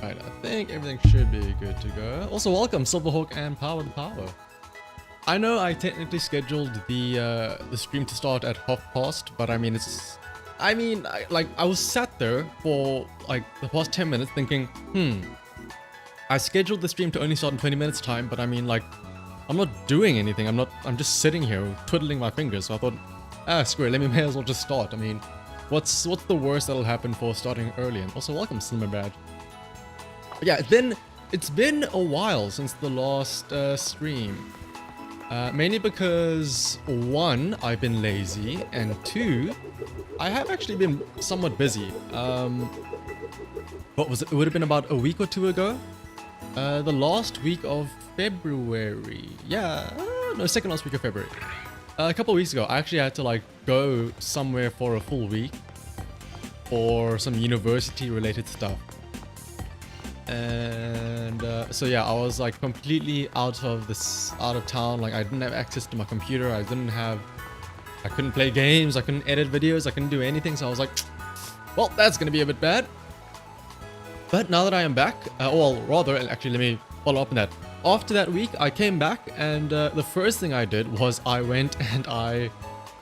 Right, I think everything should be good to go. Also, welcome Silverhawk and Power the Power. I know I technically scheduled the stream to start at 1:30, but I mean I was sat there for like the past 10 minutes thinking, I scheduled the stream to only start in 20 minutes time, but I mean like I'm not doing anything. I'm just sitting here twiddling my fingers. So I thought, screw it, let me may as well just start. I mean, what's the worst that'll happen for starting early? And also welcome Slimmer Badge. But yeah, then it's been a while since the last stream. Mainly because, one, I've been lazy, and two, I have actually been somewhat busy. What was it? It would have been about a week or two ago. The last week of February. Yeah, no, second last week of February. A couple of weeks ago, I actually had to like go somewhere for a full week for some university-related stuff. And so yeah, I was like completely out of town. Like I didn't have access to my computer. I couldn't play games. I couldn't edit videos. I couldn't do anything. So I was like, well, that's gonna be a bit bad. But now that I am back, well, rather, actually, let me follow up on that. After that week, I came back, and the first thing I did was I went and I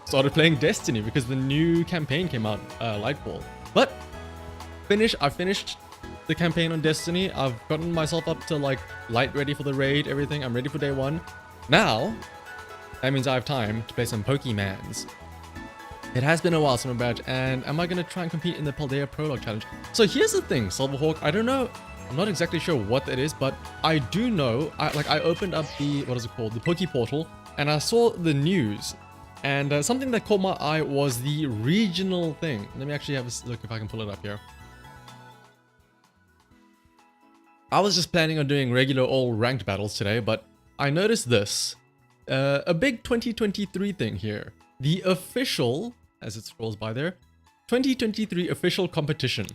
started playing Destiny because the new campaign came out, Lightfall. But I finished the campaign on Destiny. I've gotten myself up to like light ready for the raid, everything. I'm ready for day one. Now, that means I have time to play some Pokemans. It has been a while, Summer Badge, and am I going to try and compete in the Paldea Prologue Challenge? So here's the thing, Silverhawk, I don't know, I'm not exactly sure what that is, but I do know, I opened up the, what is it called, the Poke Portal, and I saw the news, and something that caught my eye was the regional thing. Let me actually have a look if I can pull it up here. I was just planning on doing regular all ranked battles today, but I noticed this, a big 2023 thing here. The official, as it scrolls by there, 2023 official competition.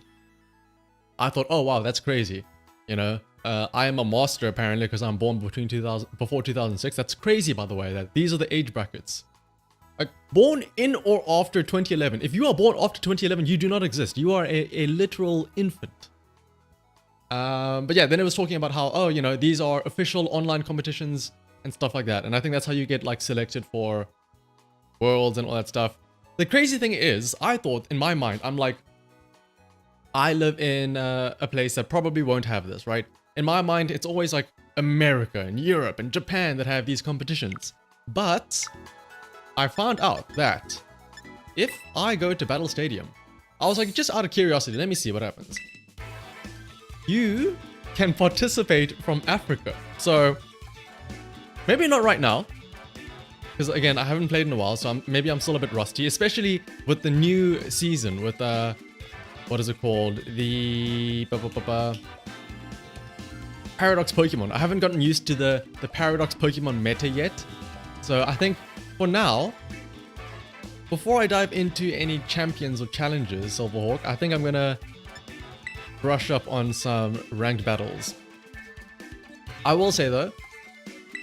I thought, oh wow, that's crazy. You know, I am a master apparently because I'm born before 2006. That's crazy, by the way, that these are the age brackets. Like, born in or after 2011. If you are born after 2011, you do not exist. You are a literal infant. But yeah, then it was talking about how, oh, you know, these are official online competitions and stuff like that. And I think that's how you get like selected for worlds and all that stuff. The crazy thing is, I thought in my mind, I'm like, I live in a place that probably won't have this, right? In my mind, it's always like America and Europe and Japan that have these competitions. But I found out that if I go to Battle Stadium, I was like, just out of curiosity, let me see what happens. You can participate from Africa. So maybe not right now, because again, I haven't played in a while, so maybe I'm still a bit rusty, especially with the new season, with what is it called? The Paradox Pokemon. I haven't gotten used to the Paradox Pokemon meta yet. So I think for now, before I dive into any champions or challenges, Silverhawk, I think I'm gonna brush up on some ranked battles. I will say though,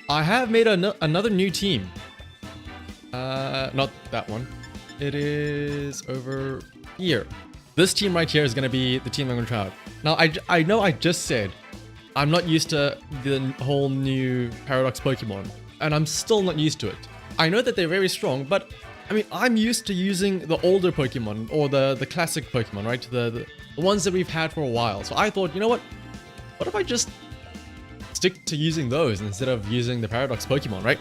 I have made another new team. Not that one. It is over here. This team right here is going to be the team I'm going to try out. Now, I know I just said I'm not used to the whole new Paradox Pokemon, and I'm still not used to it. I know that they're very strong, but I mean, I'm used to using the older Pokemon, or the classic Pokemon, right? The ones that we've had for a while. So I thought, you know what? What if I just stick to using those instead of using the Paradox Pokemon, right?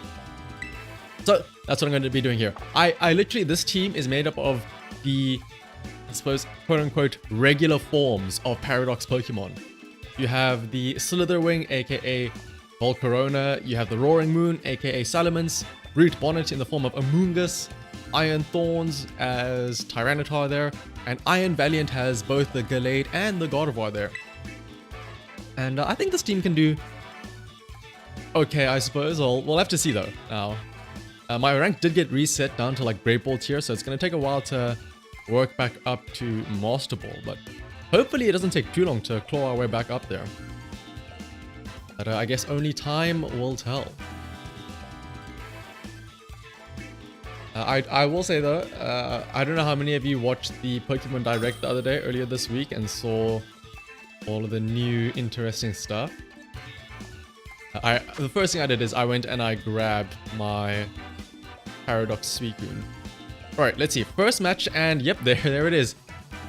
So that's what I'm going to be doing here. I literally, this team is made up of the, I suppose, quote-unquote, regular forms of Paradox Pokemon. You have the Slitherwing, aka Volcarona. You have the Roaring Moon, aka Salamence. Brute Bonnet in the form of Amoonguss. Iron Thorns as Tyranitar there. And Iron Valiant has both the Gallade and the Gardevoir there. And I think this team can do okay, I suppose. We'll have to see though now. My rank did get reset down to like Great Ball tier, so it's going to take a while to work back up to Master Ball, but hopefully it doesn't take too long to claw our way back up there. But I guess only time will tell. I will say though, I don't know how many of you watched the Pokemon Direct the other day, earlier this week, and saw all of the new interesting stuff. The first thing I did is I went and I grabbed my Paradox Suicune. Alright, let's see. First match, and yep, there it is.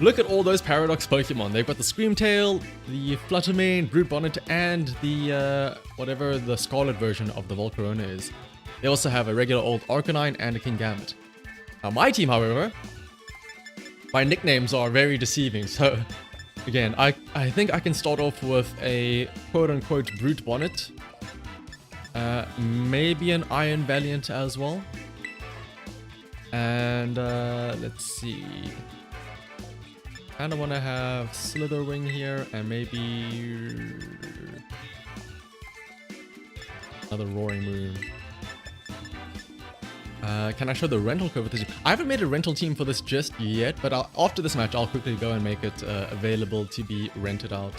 Look at all those Paradox Pokemon. They've got the Screamtail, the Fluttermane, Brute Bonnet, and the, whatever the Scarlet version of the Volcarona is. They also have a regular old Arcanine and a Kingambit. Now, my team, however, my nicknames are very deceiving, so again, I think I can start off with a quote-unquote Brute Bonnet. Maybe an Iron Valiant as well. And let's see. Kind of want to have Slitherwing here, and maybe another Roaring Moon. Can I show the rental code for this? I haven't made a rental team for this just yet, but after this match, I'll quickly go and make it available to be rented out.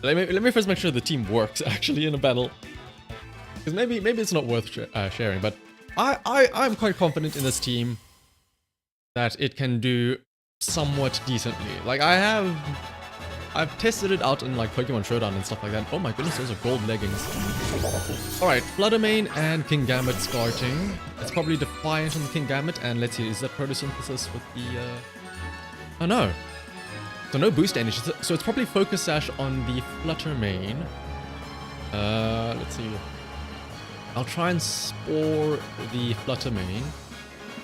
Let me first make sure the team works actually in a battle, because maybe it's not worth sharing. But I'm quite confident in this team that it can do somewhat decently. Like I've tested it out in like Pokemon Showdown and stuff like that. Oh my goodness, those are gold leggings. Alright, Fluttermane and Kingambit starting. It's probably Defiant on the Kingambit, and let's see, is that Photosynthesis with the oh no. So no boost energy. So it's probably Focus Sash on the Fluttermane. Let's see. I'll try and Spore the Fluttermane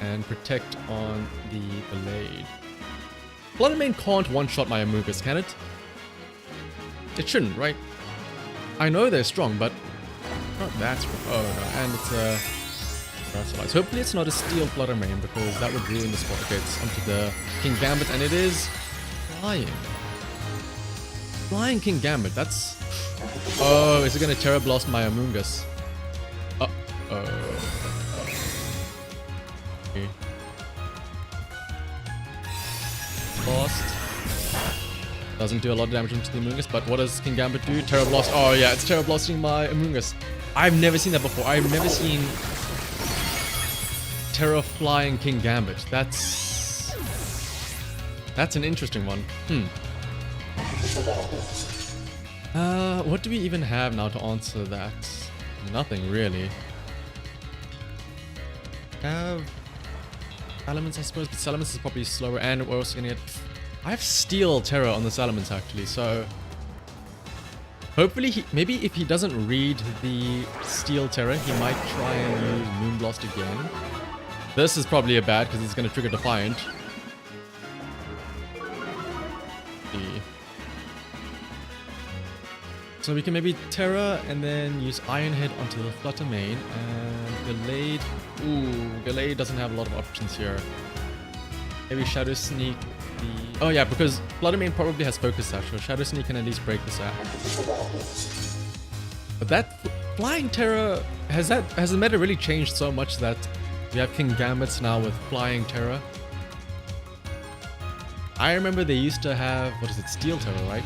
and Protect on the Blade. Fluttermane can't one-shot my Amoonguss, can it? It shouldn't, right? I know they're strong, but not that strong. Oh no, and it's Grassalize. Hopefully it's not a Steel Fluttermane, because that would ruin the spot. Okay, it's onto the Kingambit, and it is Flying. Flying Kingambit, that's... Oh, is it gonna Terra Blast my Amoonguss? Okay. Blast. Doesn't do a lot of damage into the Amoonguss, but what does Kingambit do? Terra Blast. Oh yeah, it's Terra Blasting my Amoonguss. I've never seen that before. I've never seen Terra Flying Kingambit. That's an interesting one. What do we even have now to answer that? Nothing really. Have Salamence, I suppose, but Salamence is probably slower, and we're also gonna get... I have Steel Terra on the Salamence actually, so hopefully maybe if he doesn't read the Steel Terra, he might try and use Moonblast again. This is probably a bad, because it's gonna trigger Defiant. So we can maybe Terra and then use Iron Head onto the Fluttermane, and Gallade. Ooh, Gallade doesn't have a lot of options here. Maybe Shadow Sneak the... Oh yeah, because Fluttermane probably has Focus Sash, so Shadow Sneak can at least break the sash. But that Flying Terra, has the meta really changed so much that we have Kingambits now with Flying Terra? I remember they used to have, what is it, Steel Terra, right?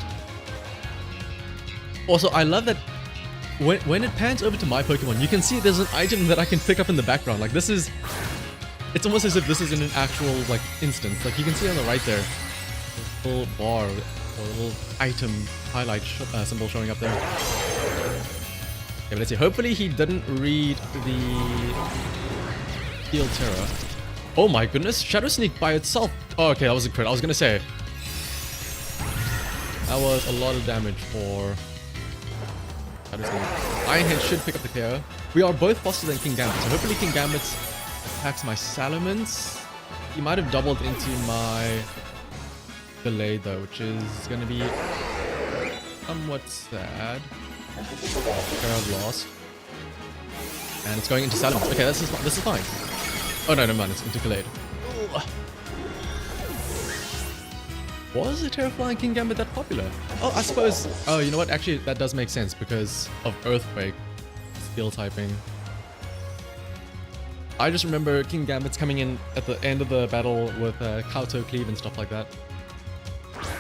Also, I love that when it pans over to my Pokemon, you can see there's an item that I can pick up in the background. Like this is, it's almost as if this is in an actual like instance. Like you can see on the right there, a little bar or a little item highlight symbol showing up there. Okay, but let's see. Hopefully he didn't read the Steel Terra. Oh my goodness, Shadow Sneak by itself. Oh, okay, that was a crit. I was gonna say that was a lot of damage for. Iron Head should pick up the KO. We are both faster than Kingambit, so hopefully Kingambit attacks my Salamence. He might have doubled into my Delay though, which is gonna be somewhat sad. Terra Blast. And it's going into Salamence. Okay, this is fine. Oh no, never mind, it's into Gallade. Was a Terra Flying Kingambit that popular? Oh, I suppose... Oh, you know what? Actually, that does make sense because of Earthquake. Steel typing. I just remember Kingambits coming in at the end of the battle with Kowtow Cleave and stuff like that. Alright,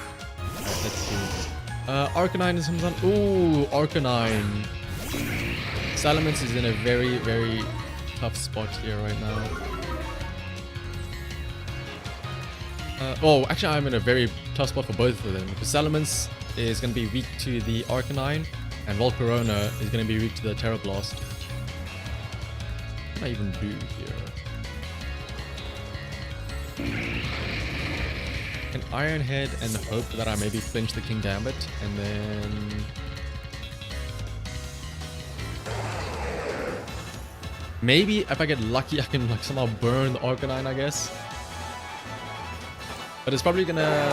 let's see. Arcanine is on... Ooh, Arcanine. Salamence is in a very, very tough spot here right now. Oh, actually, I'm in a very tough spot for both of them because Salamence is going to be weak to the Arcanine, and Volcarona is going to be weak to the Terra Blast. What can I even do here? An Iron Head and hope that I maybe flinch the King Gambit, and then maybe if I get lucky, I can like somehow burn the Arcanine, I guess. But it's probably gonna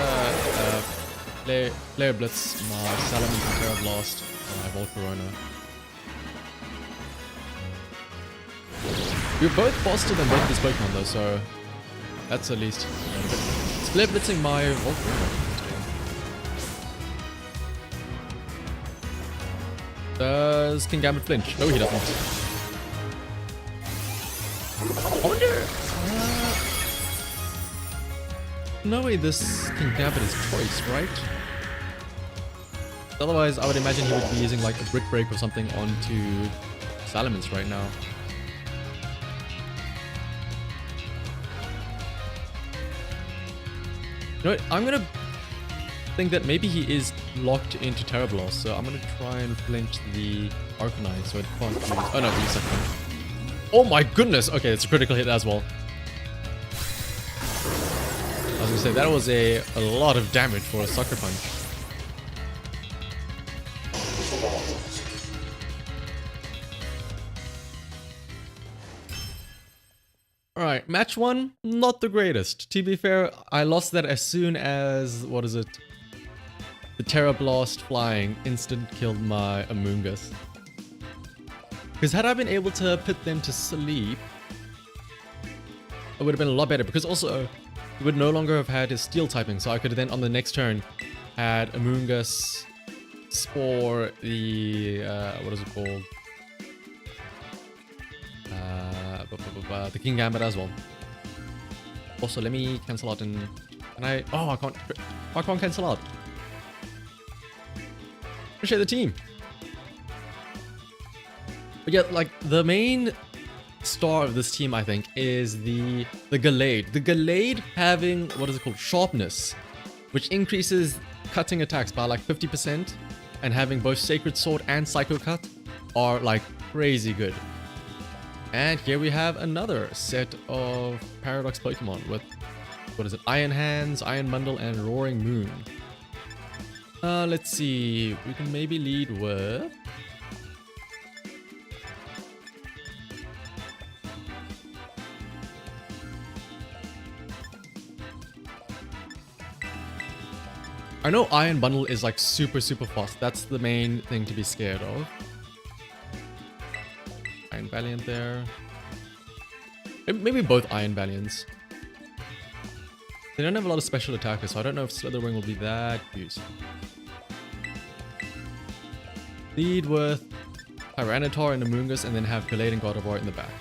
Flare Blitz my Salamence and Terra Blast and my Volcarona. We're both faster than both these Pokemon though, so that's at least. It's Flare Blitzing my Volcarona. Does King Gambit flinch? No, he doesn't. I wonder. No way this King Gambit is choice, right? Otherwise, I would imagine he would be using like a Brick Break or something onto Salamence right now. You know what? I'm gonna think that maybe he is locked into Terra Blast, so I'm gonna try and flinch the Arcanine so it can't use. Oh no, use Sucker Punch. Oh my goodness! Okay, it's a critical hit as well. I was gonna say that was a lot of damage for a Sucker Punch. Alright, match 1, not the greatest. To be fair, I lost that as soon as, what is it? The Terra Blast flying instant killed my Amoonguss. Because had I been able to put them to sleep, it would have been a lot better. Because also, he would no longer have had his Steel typing, so I could have then on the next turn had Amoonguss Spore the, what is it called? The King Gambit as well. Also, let me cancel out and can I? Oh, I can't cancel out. Appreciate the team. But yeah, like the main star of this team, I think, is the Gallade. The Gallade having what is it called? Sharpness, which increases cutting attacks by like 50%, and having both Sacred Sword and Psycho Cut are like crazy good. And here we have another set of Paradox Pokemon with, what is it, Iron Hands, Iron Bundle, and Roaring Moon. Let's see, we can maybe lead with... I know Iron Bundle is like super fast, that's the main thing to be scared of. Iron Valiant there. Maybe both Iron Valiants. They don't have a lot of special attackers, so I don't know if Slitherwing will be that useful. Lead with Tyranitar and Amoonguss, and then have Gallade and Gardevoir in the back.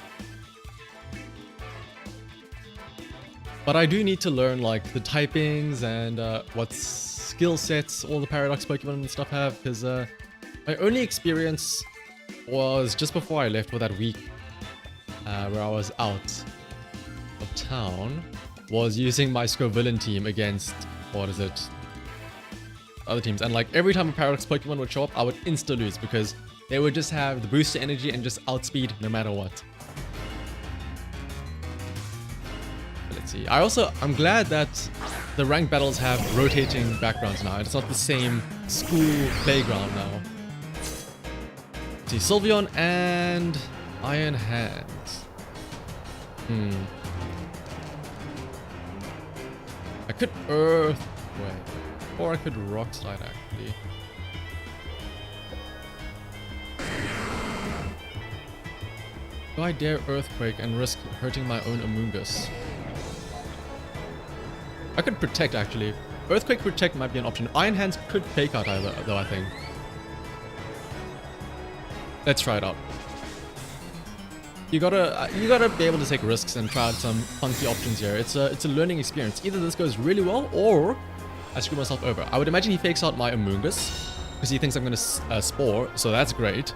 But I do need to learn like the typings and what skill sets all the Paradox Pokemon and stuff have, because my only experience was just before I left for that week where I was out of town, was using my Scovillain team against, what is it, other teams. And like every time a Paradox Pokemon would show up, I would insta-lose because they would just have the booster energy and just outspeed no matter what. But let's see. I'm glad that the ranked battles have rotating backgrounds now. It's not the same school playground now. See, Sylveon and Iron Hands. I could Earthquake, or I could Rock Slide actually. Do I dare Earthquake and risk hurting my own Amoonguss? I could Protect actually. Earthquake Protect might be an option. Iron Hands could Fake Out either, though I think. Let's try it out. You gotta be able to take risks and try out some funky options here. It's a learning experience. Either this goes really well, or I screw myself over. I would imagine he fakes out my Amoonguss because he thinks I'm gonna Spore, so that's great.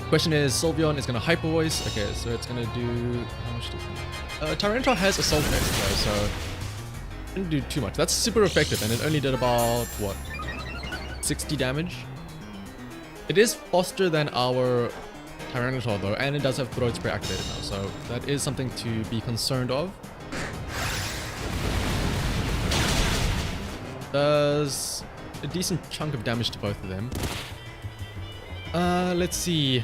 Question is, Sylveon is gonna Hyper Voice. Okay, so it's gonna do how much does it? Tyranitar has Assault Vest though, so didn't do too much. That's super effective, and it only did about, what, 60 damage? It is faster than our Tyranitar though, and it does have Throat Spray activated now, so that is something to be concerned of. Does a decent chunk of damage to both of them. Let's see.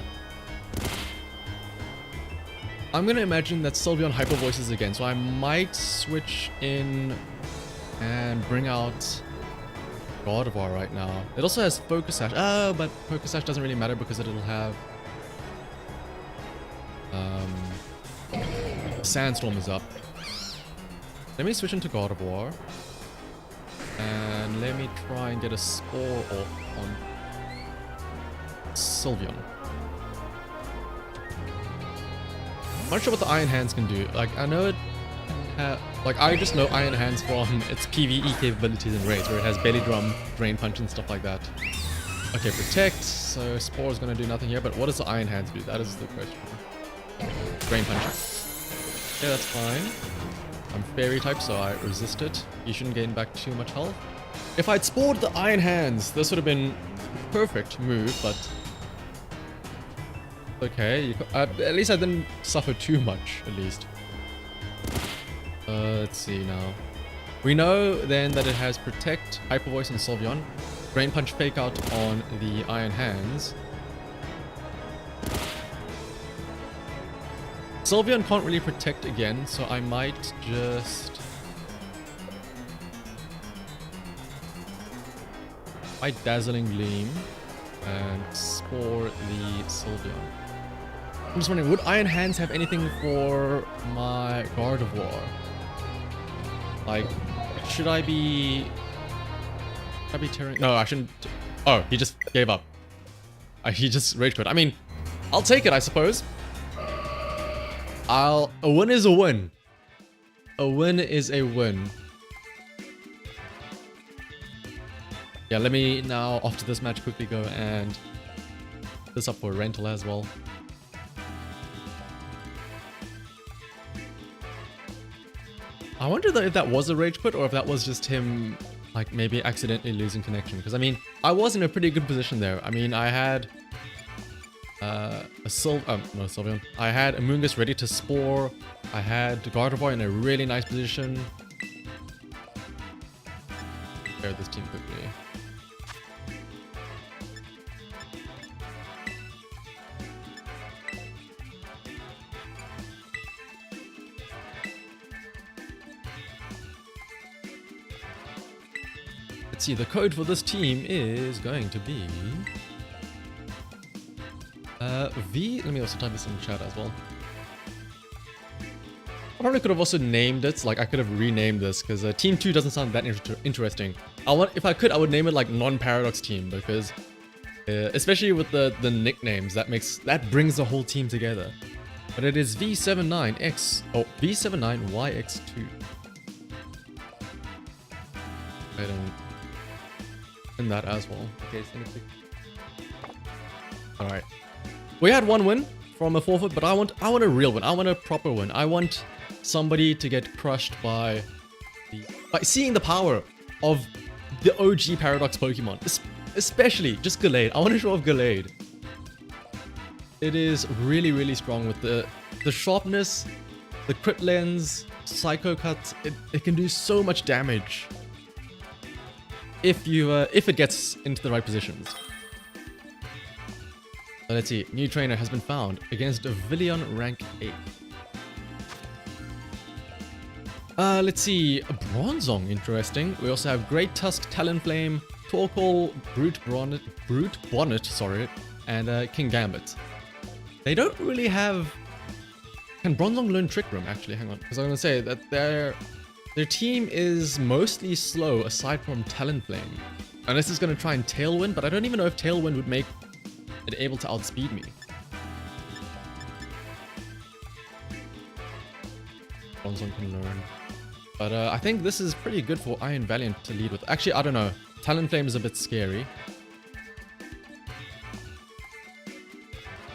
I'm gonna imagine that Sylveon Hyper Voices again, so I might switch in and bring out Gardevoir right now. It also has Focus Sash. Oh, but Focus Sash doesn't really matter because it'll have Sandstorm is up. Let me switch into Gardevoir. And let me try and get a Spore off on Sylveon. I'm not sure what the Iron Hands can do. Like, I know it can like, I just know Iron Hands from its PvE capabilities in raids, where it has Belly Drum, Drain Punch, and stuff like that. Okay, Protect. So Spore is going to do nothing here, but what does the Iron Hands do? That is the question. Drain Punch. Yeah, that's fine. I'm Fairy type, so I resist it. You shouldn't gain back too much health. If I'd spored the Iron Hands, this would have been a perfect move, but okay. At least I didn't suffer too much, at least. Let's see now. We know then that it has Protect, Hyper Voice, and Sylveon. Drain Punch Fake Out on the Iron Hands. Sylveon can't really protect again, so I might just... Dazzling Gleam and Spore the Sylveon. I'm just wondering, would Iron Hands have anything for my Gardevoir? Like, should I be tearing... No, I shouldn't... Oh, he just gave up. He just rage quit. I mean, I'll take it, I suppose. A win is a win. A win is a win. Yeah, let me now, after this match, quickly go and put this up for rental as well. I wonder if that was a rage quit or if that was just him, like, maybe accidentally losing connection. Because, I mean, I was in a pretty good position there. I mean, I had no, Sylveon. I had Amoonguss ready to Spore. I had Gardevoir in a really nice position. Prepare this team quickly. Let's see, the code for this team is going to be... let me also type this in the chat as well. I probably could have also named it, like I could have renamed this, because Team 2 doesn't sound that interesting. If I could, I would name it like Non-Paradox Team, because especially with the nicknames, that brings the whole team together. But it is V79YX2. I don't... in that as well. Okay, so alright. We had one win from a forfeit, but I want a real win. I want a proper win. I want somebody to get crushed by seeing the power of the OG Paradox Pokemon. Especially just Gallade. I want to show off Gallade. It is really, really strong with the sharpness, the crit lens, Psycho Cut. It can do so much damage if it gets into the right positions. So let's see. New trainer has been found against Villion rank 8. Let's see. Bronzong, interesting. We also have Great Tusk, Talonflame, Torkoal, Brute Bonnet, sorry, and King Gambit. They don't really have... Can Bronzong learn Trick Room? Actually, hang on. Because I'm going to say that their team is mostly slow aside from Talonflame. Unless it's going to try and Tailwind, but I don't even know if Tailwind would make it able to outspeed me. Bronzong can learn. But I think this is pretty good for Iron Valiant to lead with. Actually, I don't know. Talonflame is a bit scary.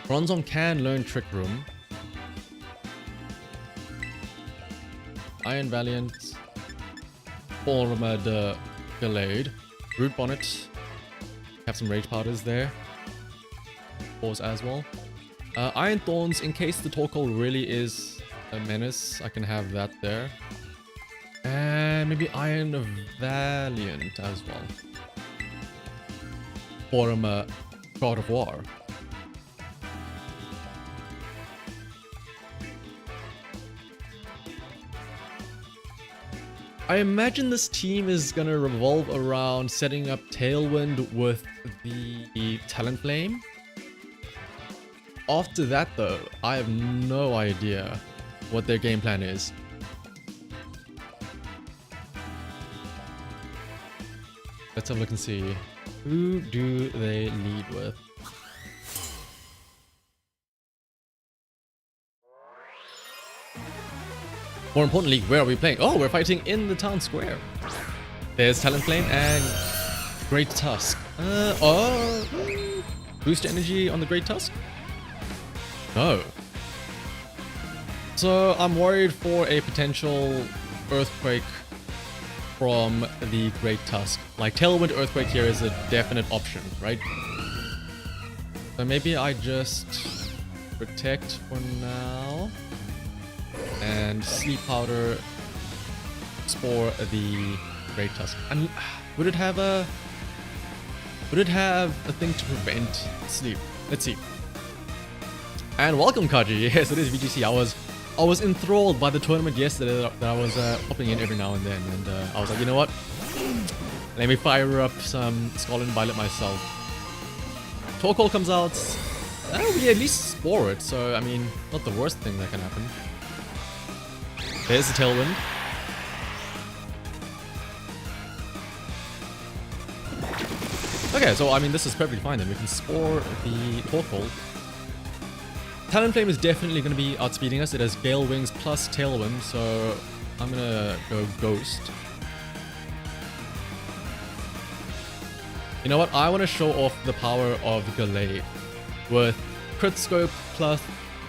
Bronzong can learn Trick Room. Iron Valiant, Armored Gallade, Root Bonnet, have some Rage Powders there, Pause as well. Iron Thorns, in case the Torkoal really is a menace, I can have that there. And maybe Iron Valiant as well. For God of War. I imagine this team is gonna revolve around setting up Tailwind with the Talonflame. After that though, I have no idea what their game plan is. Let's have a look and see. Who do they lead with? More importantly, where are we playing? Oh, we're fighting in the town square. There's Talonflame and Great Tusk. Boost energy on the Great Tusk? No. So I'm worried for a potential Earthquake from the Great Tusk. Like Tailwind Earthquake here is a definite option, right? So maybe I just protect for now. And Sleep Powder Spore the Great Tusk. And would it have a thing to prevent sleep? Let's see. And welcome, Kaji. Yes, it is VGC. I was enthralled by the tournament yesterday that I was popping in every now and then, and I was like, you know what? Let me fire up some Scarlet and Violet myself. Torkoal comes out. We at least spore it, so I mean, not the worst thing that can happen. There's the Tailwind. Okay, so I mean, this is perfectly fine then. We can spore the Torkoal. Talonflame is definitely going to be outspeeding us. It has Gale Wings plus Tailwind, so I'm going to go Ghost. You know what? I want to show off the power of Gallade with Crit Scope plus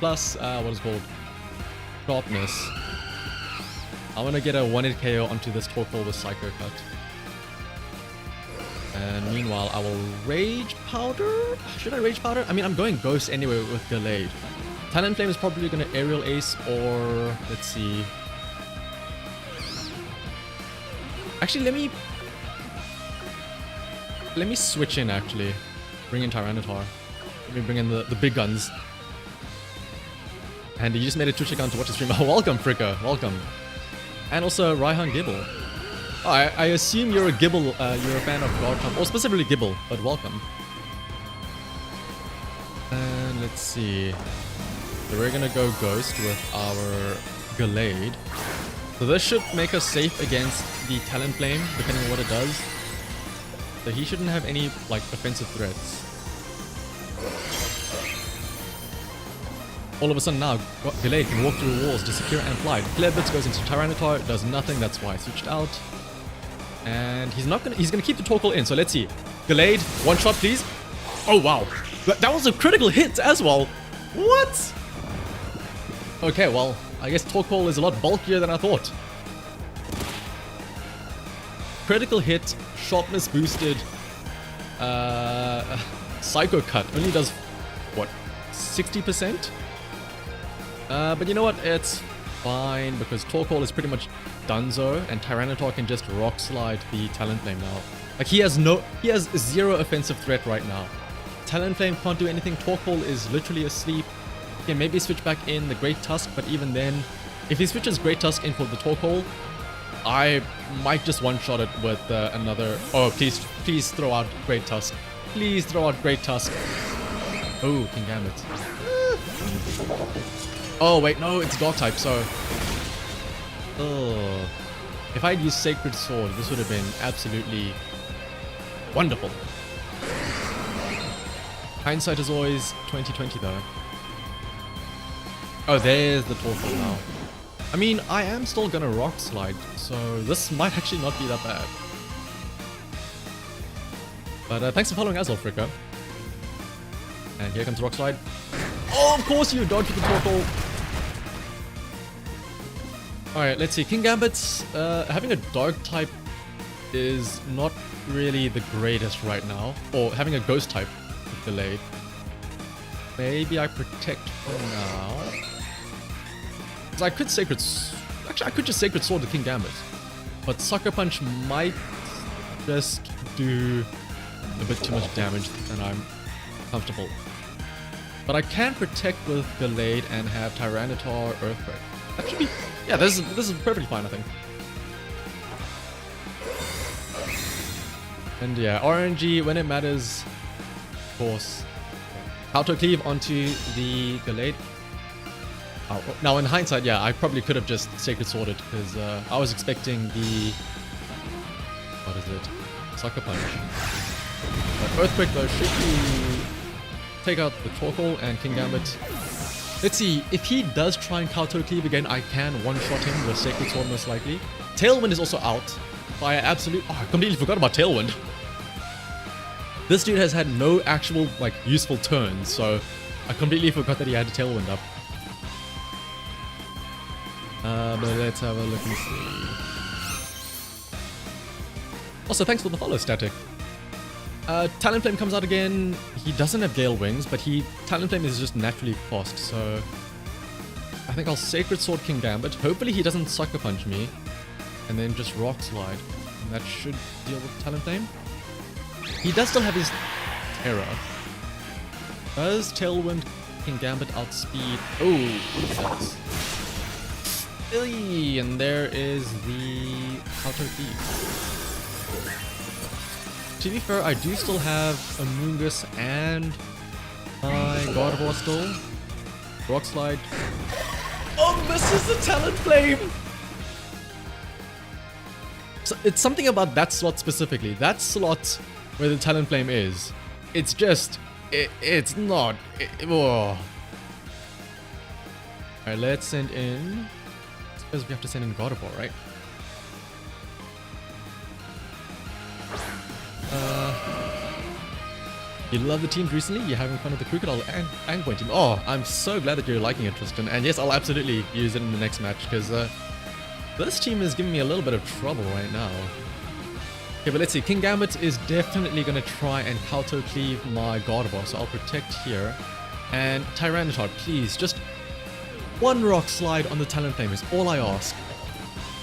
what is it called? Sharpness. I want to get a 1-hit KO onto this Torkoal with Psycho Cut. And meanwhile, I will Rage Powder? Should I Rage Powder? I mean, I'm going Ghost anyway with Gallade. Talonflame is probably going to Aerial Ace or... Let's see. Actually, let me switch in, actually. Bring in Tyranitar. Let me bring in the big guns. And you just made a Twitch account to watch the stream. Oh, welcome, Fricka. Welcome. And also Raihan Gibble. Oh, I assume you're a Gibble, you're a fan of Garchomp, or specifically Gibble, but welcome. And let's see. So we're gonna go Ghost with our Gallade. So this should make us safe against the Talonflame, depending on what it does. So he shouldn't have any, like, offensive threats. All of a sudden now, Gallade can walk through walls, disappear and fly. Flare Blitz goes into Tyranitar, does nothing, that's why I switched out. And he's gonna keep the Torkoal in, so let's see. Gallade, one shot please. Oh wow, that was a critical hit as well. What? Okay, well, I guess Torkoal is a lot bulkier than I thought. Critical hit, sharpness boosted, Psycho Cut only does, what, 60%? But you know what, it's fine because Torkoal is pretty much donezo and Tyranitar can just Rock Slide the Talonflame now. Like he has zero offensive threat right now. Talonflame can't do anything, Torkoal is literally asleep. Okay, maybe switch back in the Great Tusk, but even then, if he switches Great Tusk in for the Torkoal, I might just one-shot it with another... Oh, please throw out Great Tusk. Please throw out Great Tusk. Oh, King Gambit. Oh, wait, no, it's Dark type, so... Oh. If I'd used Sacred Sword, this would have been absolutely wonderful. Hindsight is always 20/20 though. Oh, there's the Torkoal now. I mean, I am still gonna Rock Slide, so this might actually not be that bad. But thanks for following as well, Fricka. And here comes Rock Slide. Oh, of course you dodged the Torkoal. Alright, let's see. King Gambit's having a dark type is not really the greatest right now. Or having a ghost type with delayed. Maybe I protect for now. Because I could Sacred... Actually, I could just Sacred Sword the King Gambit. But Sucker Punch might just do a bit too much damage and I'm comfortable. But I can protect with Delayed and have Tyranitar Earthquake. That should be... Yeah, this is perfectly fine, I think. And yeah, RNG when it matters, of course. Auto Cleave onto the Delayed. Oh, now in hindsight, yeah, I probably could have just Sacred Sworded because I was expecting the... What is it? Sucker Punch. But Earthquake though should be... Take out the Torkoal and King Gambit. Let's see, if he does try and Auto Cleave again, I can one-shot him with Sacred Sword most likely. Tailwind is also out. By absolute... Oh, I completely forgot about Tailwind. This dude has had no actual, like, useful turns, so I completely forgot that he had a Tailwind up. But let's have a look and see. Also, thanks for the follow, Static. Talonflame comes out again. He doesn't have Gale Wings, but Talonflame is just naturally fast, so I think I'll Sacred Sword King Gambit. Hopefully he doesn't Sucker Punch me, and then just Rock Slide. And that should deal with Talonflame. He does still have his Terror. Does Tailwind King Gambit outspeed? Oh, and there is the Auto Cleave. To be fair, I do still have Amoonguss and my God of War still. Rock Slide. Oh, misses the Talonflame! So it's something about that slot specifically. That slot where the Talonflame is. It's just... It's not... Oh. Alright, let's send in... I suppose we have to send in God of War, right? You love the teams recently? You're having fun with the Crocodile and Angpoint team. Oh, I'm so glad that you're liking it, Tristan. And yes, I'll absolutely use it in the next match because this team is giving me a little bit of trouble right now. Okay, but let's see. King Gambit is definitely going to try and Auto Cleave my God of War, so I'll protect here. And Tyranitar, please, just one Rock Slide on the Talonflame is all I ask.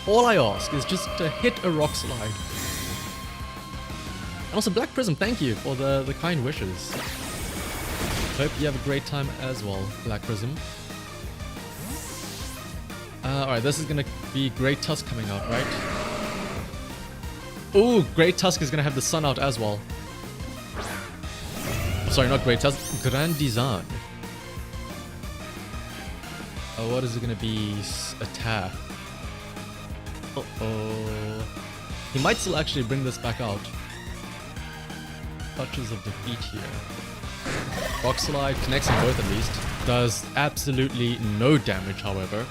All I ask is just to hit a Rock Slide. And also, Black Prism, thank you for the kind wishes. Hope you have a great time as well, Black Prism. Alright, this is gonna be Great Tusk coming out, right? Ooh, Great Tusk is gonna have the sun out as well. Sorry, not Great Tusk, Grand Design. What is it gonna be? Attack. Uh-oh. He might still actually bring this back out. Touches of defeat here. Rock Slide connects them both at least. Does absolutely no damage, however.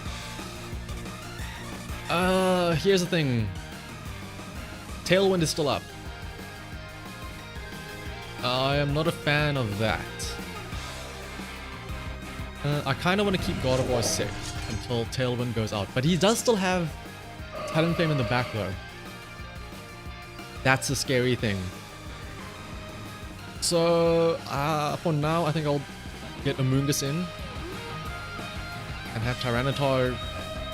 Here's the thing. Tailwind is still up. I am not a fan of that. I kind of want to keep God of War safe until Tailwind goes out. But he does still have Talonflame in the back though. That's a scary thing. So, for now, I think I'll get Amoonguss in. And have Tyranitar...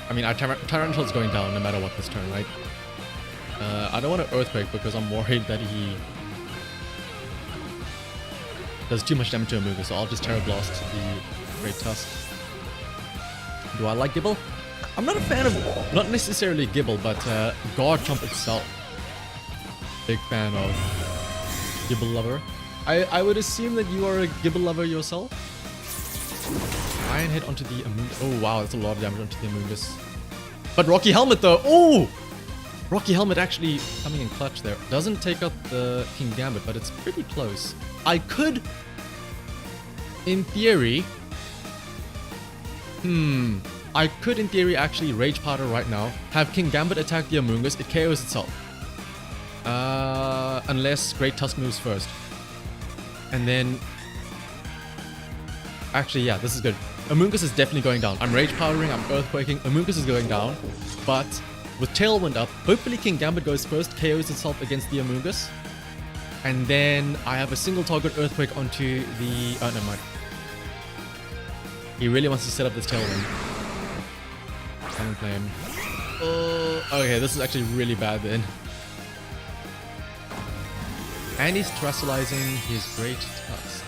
I mean, Tyranitar's going down no matter what this turn, right? I don't want to Earthquake because I'm worried that he does too much damage to Amoonguss, so I'll just Terra Blast the Great Tusk. Do I like Gibble? I'm not a fan of... Not necessarily Gibble, but Garchomp itself. Big fan of Gibble lover. I would assume that you are a Gibble lover yourself. Iron Head onto the Amoonguss. Oh wow, that's a lot of damage onto the Amoonguss. But Rocky Helmet though. Oh! Rocky Helmet actually coming in clutch there. Doesn't take out the King Gambit, but it's pretty close. I could, in theory... I could in theory actually Rage Powder right now. Have King Gambit attack the Amoonguss. It KOs itself. Unless Great Tusk moves first. And then Actually, yeah, this is good. Amoonguss is definitely going down. I'm Rage Powdering, I'm Earthquaking. Amoonguss is going down. But with Tailwind up, hopefully King Gambit goes first, KOs itself against the Amoonguss. And then I have a single target Earthquake onto the... Oh, never mind. He really wants to set up this Tailwind. Talon Flame. Okay, this is actually really bad then. And he's terrestrializing his Great Tusk.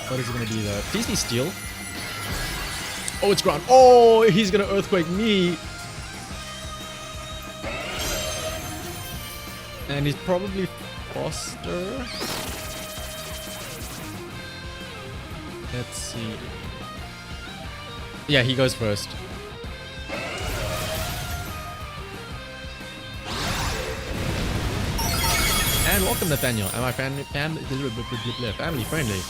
What is it going to be though? Please be Steel. Oh, it's ground. Oh, he's going to Earthquake me. And he's probably faster. Let's see. Yeah, he goes first. And welcome, Nathaniel. Am I family friendly?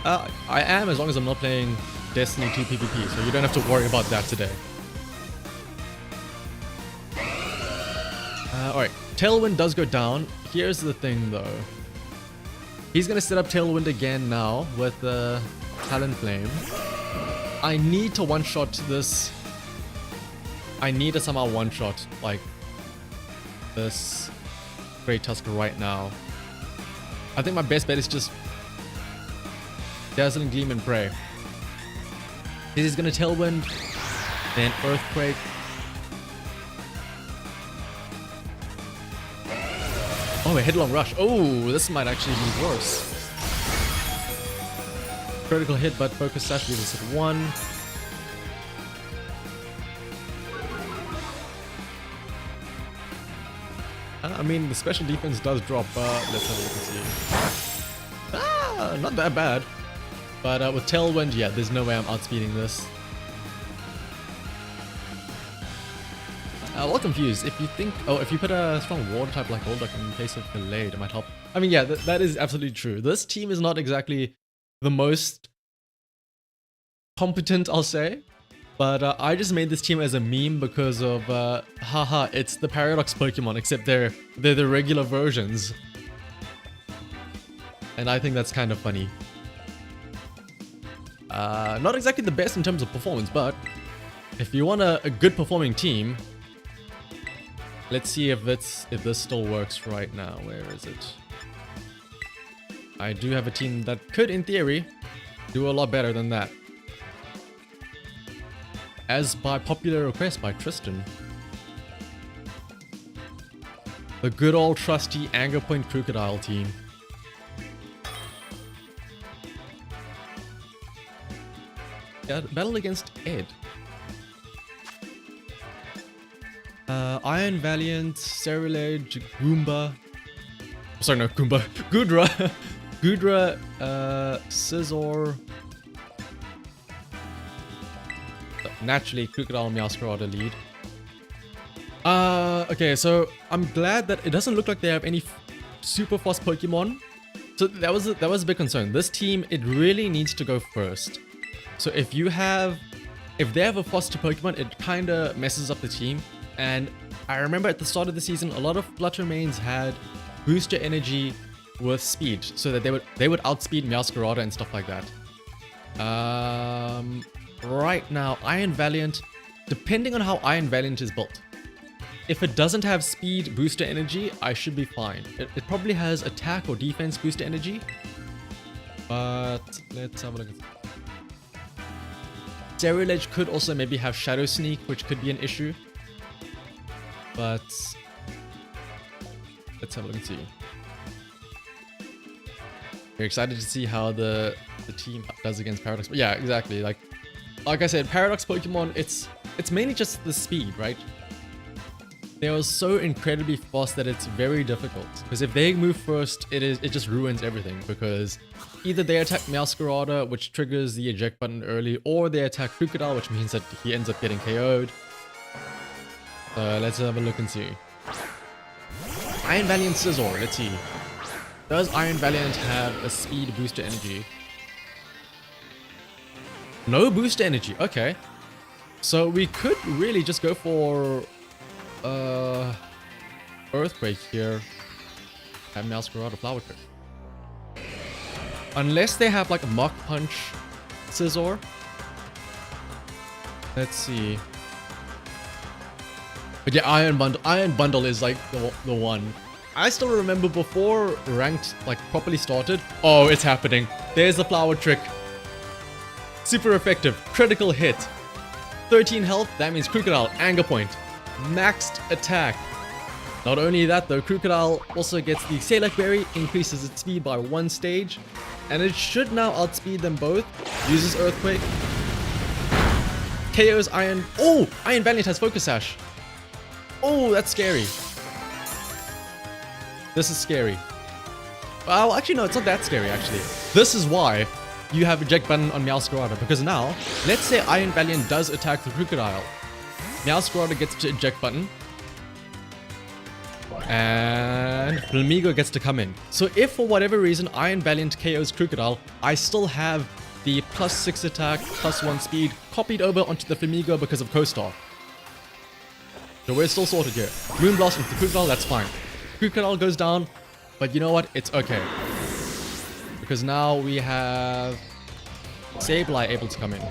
I am, as long as I'm not playing Destiny 2 PvP, so you don't have to worry about that today. Alright, Tailwind does go down. Here's the thing though. He's gonna set up Tailwind again now with the Talon Flame. I need to one-shot this. I need to somehow one-shot, like, this Great Tusk right now. I think my best bet is just Dazzling Gleam and Pray. He's gonna Tailwind, then Earthquake. Oh, a Headlong Rush. Oh, this might actually be worse. Critical hit, but Focus Sash leaves us at 1. I mean, the special defense does drop, but let's have a look and see. Ah, not that bad. But with Tailwind, yeah, there's no way I'm outspeeding this. A little confused. If you think, if you put a strong water type like Golduck in place of Delayed, it might help. I mean, yeah, that is absolutely true. This team is not exactly the most competent, I'll say. But I just made this team as a meme because of, haha, it's the Paradox Pokemon, except they're the regular versions. And I think that's kind of funny. Not exactly the best in terms of performance, but if you want a good performing team, let's see if this still works right now. Where is it? I do have a team that could, in theory, do a lot better than that. As by popular request by Tristan. The good old trusty Anger Point Crocodile team. Yeah, battle against Ed. Iron Valiant, Ceruledge, Goomba. Sorry, no, Goomba. Goodra. Goodra, Scizor. Naturally, Crocodile, Meowscarada lead. Okay, so I'm glad that it doesn't look like they have any super fast Pokemon. So that was a big concern. This team, it really needs to go first. So if they have a faster Pokemon, it kind of messes up the team. And I remember at the start of the season, a lot of Flutter mains had booster energy with speed, so that they would outspeed Meowscarada and stuff like that. Right now, Iron Valiant, depending on how Iron Valiant is built, if it doesn't have speed booster energy, I should be fine. It probably has attack or defense booster energy, but let's have a look. Ceruledge could also maybe have Shadow Sneak, which could be an issue. But let's have a look and see. We're excited to see how the team does against Paradox. But yeah, exactly. Like I said, Paradox Pokemon, it's mainly just the speed, right? They are so incredibly fast that it's very difficult. Because if they move first, it just ruins everything. Because either they attack Meowscarada, which triggers the eject button early, or they attack Crocodile, which means that he ends up getting KO'd. So let's have a look and see. Iron Valiant Scizor, let's see. Does Iron Valiant have a speed booster energy? No booster energy, okay. So we could really just go for Earthquake here. Have Meowscarada Flower Trick. Unless they have like a Mach Punch Scizor. Let's see. But yeah, Iron Bundle is like the one. I still remember before ranked like properly started. Oh, it's happening. There's the flower trick. Super effective. Critical hit. 13 health. That means Crocodile. Anger point. Maxed attack. Not only that though, Crocodile also gets the Salak Berry. Increases its speed by 1 stage. And it should now outspeed them both. Uses Earthquake. KO's Iron... Oh! Iron Valiant has Focus Sash. Oh, that's scary. This is scary. Well, actually, no, it's not that scary, actually. This is why you have Eject Button on Meowscarada. Because now, let's say Iron Valiant does attack the Crocodile. Meowscarada gets to Eject Button. And Flamigo gets to come in. So if for whatever reason Iron Valiant KOs Crocodile, I still have the +6 attack, +1 speed copied over onto the Flamigo because of Co-Star. So we're still sorted here. Moonblast into the Crocodile, that's fine. Crocodile goes down, but you know what? It's okay. Because now we have Sableye able to come in.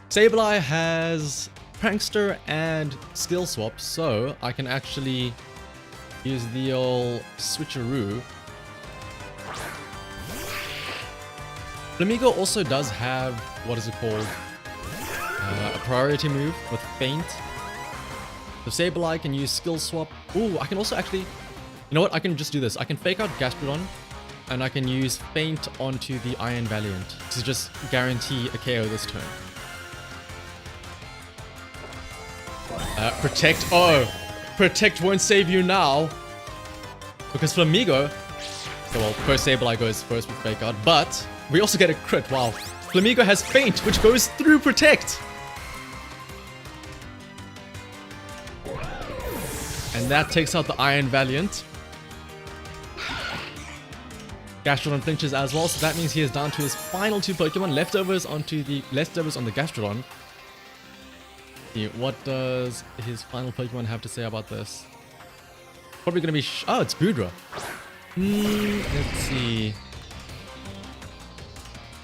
Sableye has Prankster and Skill Swap, so I can actually use the old switcheroo. Flamigo also does have, what is it called? A priority move with Feint. So Sableye can use Skill Swap. Ooh, I can also actually... You know what? I can just do this. I can fake out Gastrodon, and I can use Feint onto the Iron Valiant to just guarantee a KO this turn. Protect. Oh, Protect won't save you now. Because Flamigo... So, well, first Sableye goes first with fake out, but we also get a crit. Wow. Flamigo has Feint, which goes through Protect. And that takes out the Iron Valiant. Gastrodon flinches as well, so that means he is down to his final 2 Pokemon. Leftovers on the Gastrodon. See, what does his final Pokemon have to say about this? Probably gonna be oh, it's Goodra. Let's see.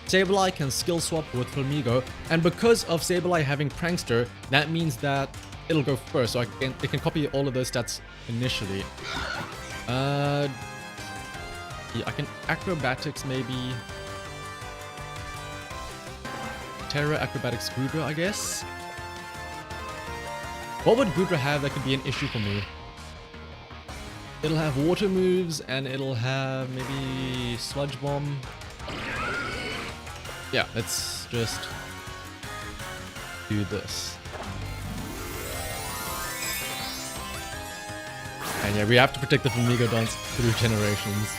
Sableye can skill swap with Flamigo, and because of Sableye having Prankster, that means that it'll go first, so it can copy all of those stats initially. Yeah, I can Acrobatics maybe. Terra, Acrobatics, Goodra, I guess. What would Goodra have that could be an issue for me? It'll have water moves, and it'll have maybe Sludge Bomb. Yeah, let's just do this. And yeah, we have to protect the Flamigodons through generations.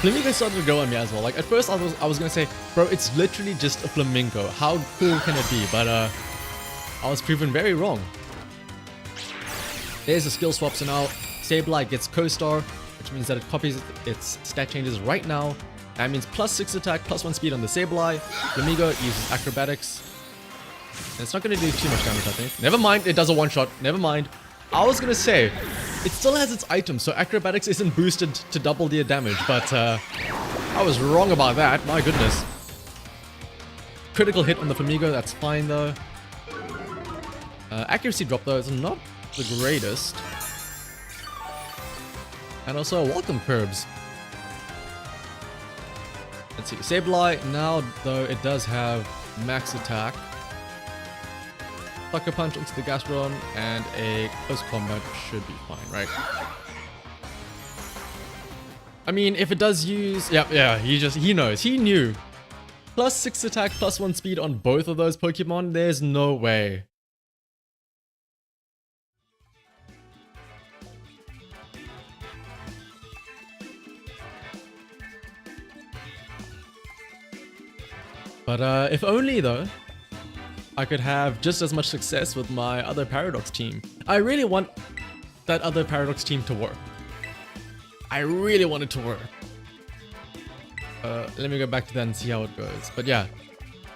Flamigo started to grow on me as well. Like, at first I was gonna say, bro, it's literally just a flamingo. How cool can it be? But I was proven very wrong. There's a skill swap, so now Sableye gets Co-Star, which means that it copies its stat changes right now. That means +6 attack, +1 speed on the Sableye. Flamigo uses Acrobatics. And it's not going to do too much damage, I think. Never mind, it does a one-shot. Never mind. I was going to say, it still has its items, so Acrobatics isn't boosted to double the damage, but I was wrong about that. My goodness. Critical hit on the Flamigo, that's fine though. Accuracy drop though is not the greatest. And also welcome curbs. Let's see, Sableye now though it does have max attack. Sucker Punch onto the Gastrodon and a close combat should be fine, right? I mean, if it does use... Yeah, he knows. He knew. +6 attack, +1 speed on both of those Pokemon, there's no way. But if only though, I could have just as much success with my other Paradox team. I really want that other Paradox team to work. I really want it to work. Let me go back to that and see how it goes. But yeah,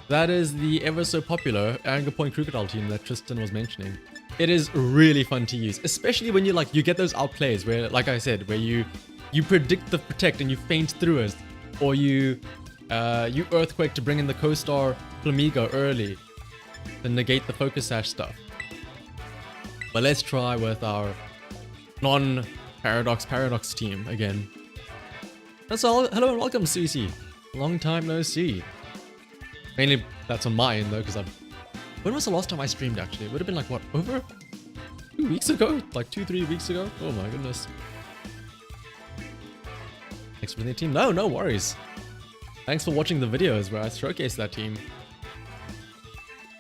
that is the ever so popular Anger Point Crocodile team that Tristan was mentioning. It is really fun to use, especially when you get those outplays where, like I said, where you you predict the protect and you feint through it, or you earthquake to bring in the co-star Flamigo early to negate the focus sash stuff. But let's try with our non-Paradox team again. That's all. Hello and welcome, Susie. Long time no see. Mainly that's on my end though, because when was the last time I streamed actually? It would have been like what, over 2 weeks ago? Like 2-3 weeks ago? Oh my goodness. Thanks for the team. No worries. Thanks for watching the videos where I showcase that team.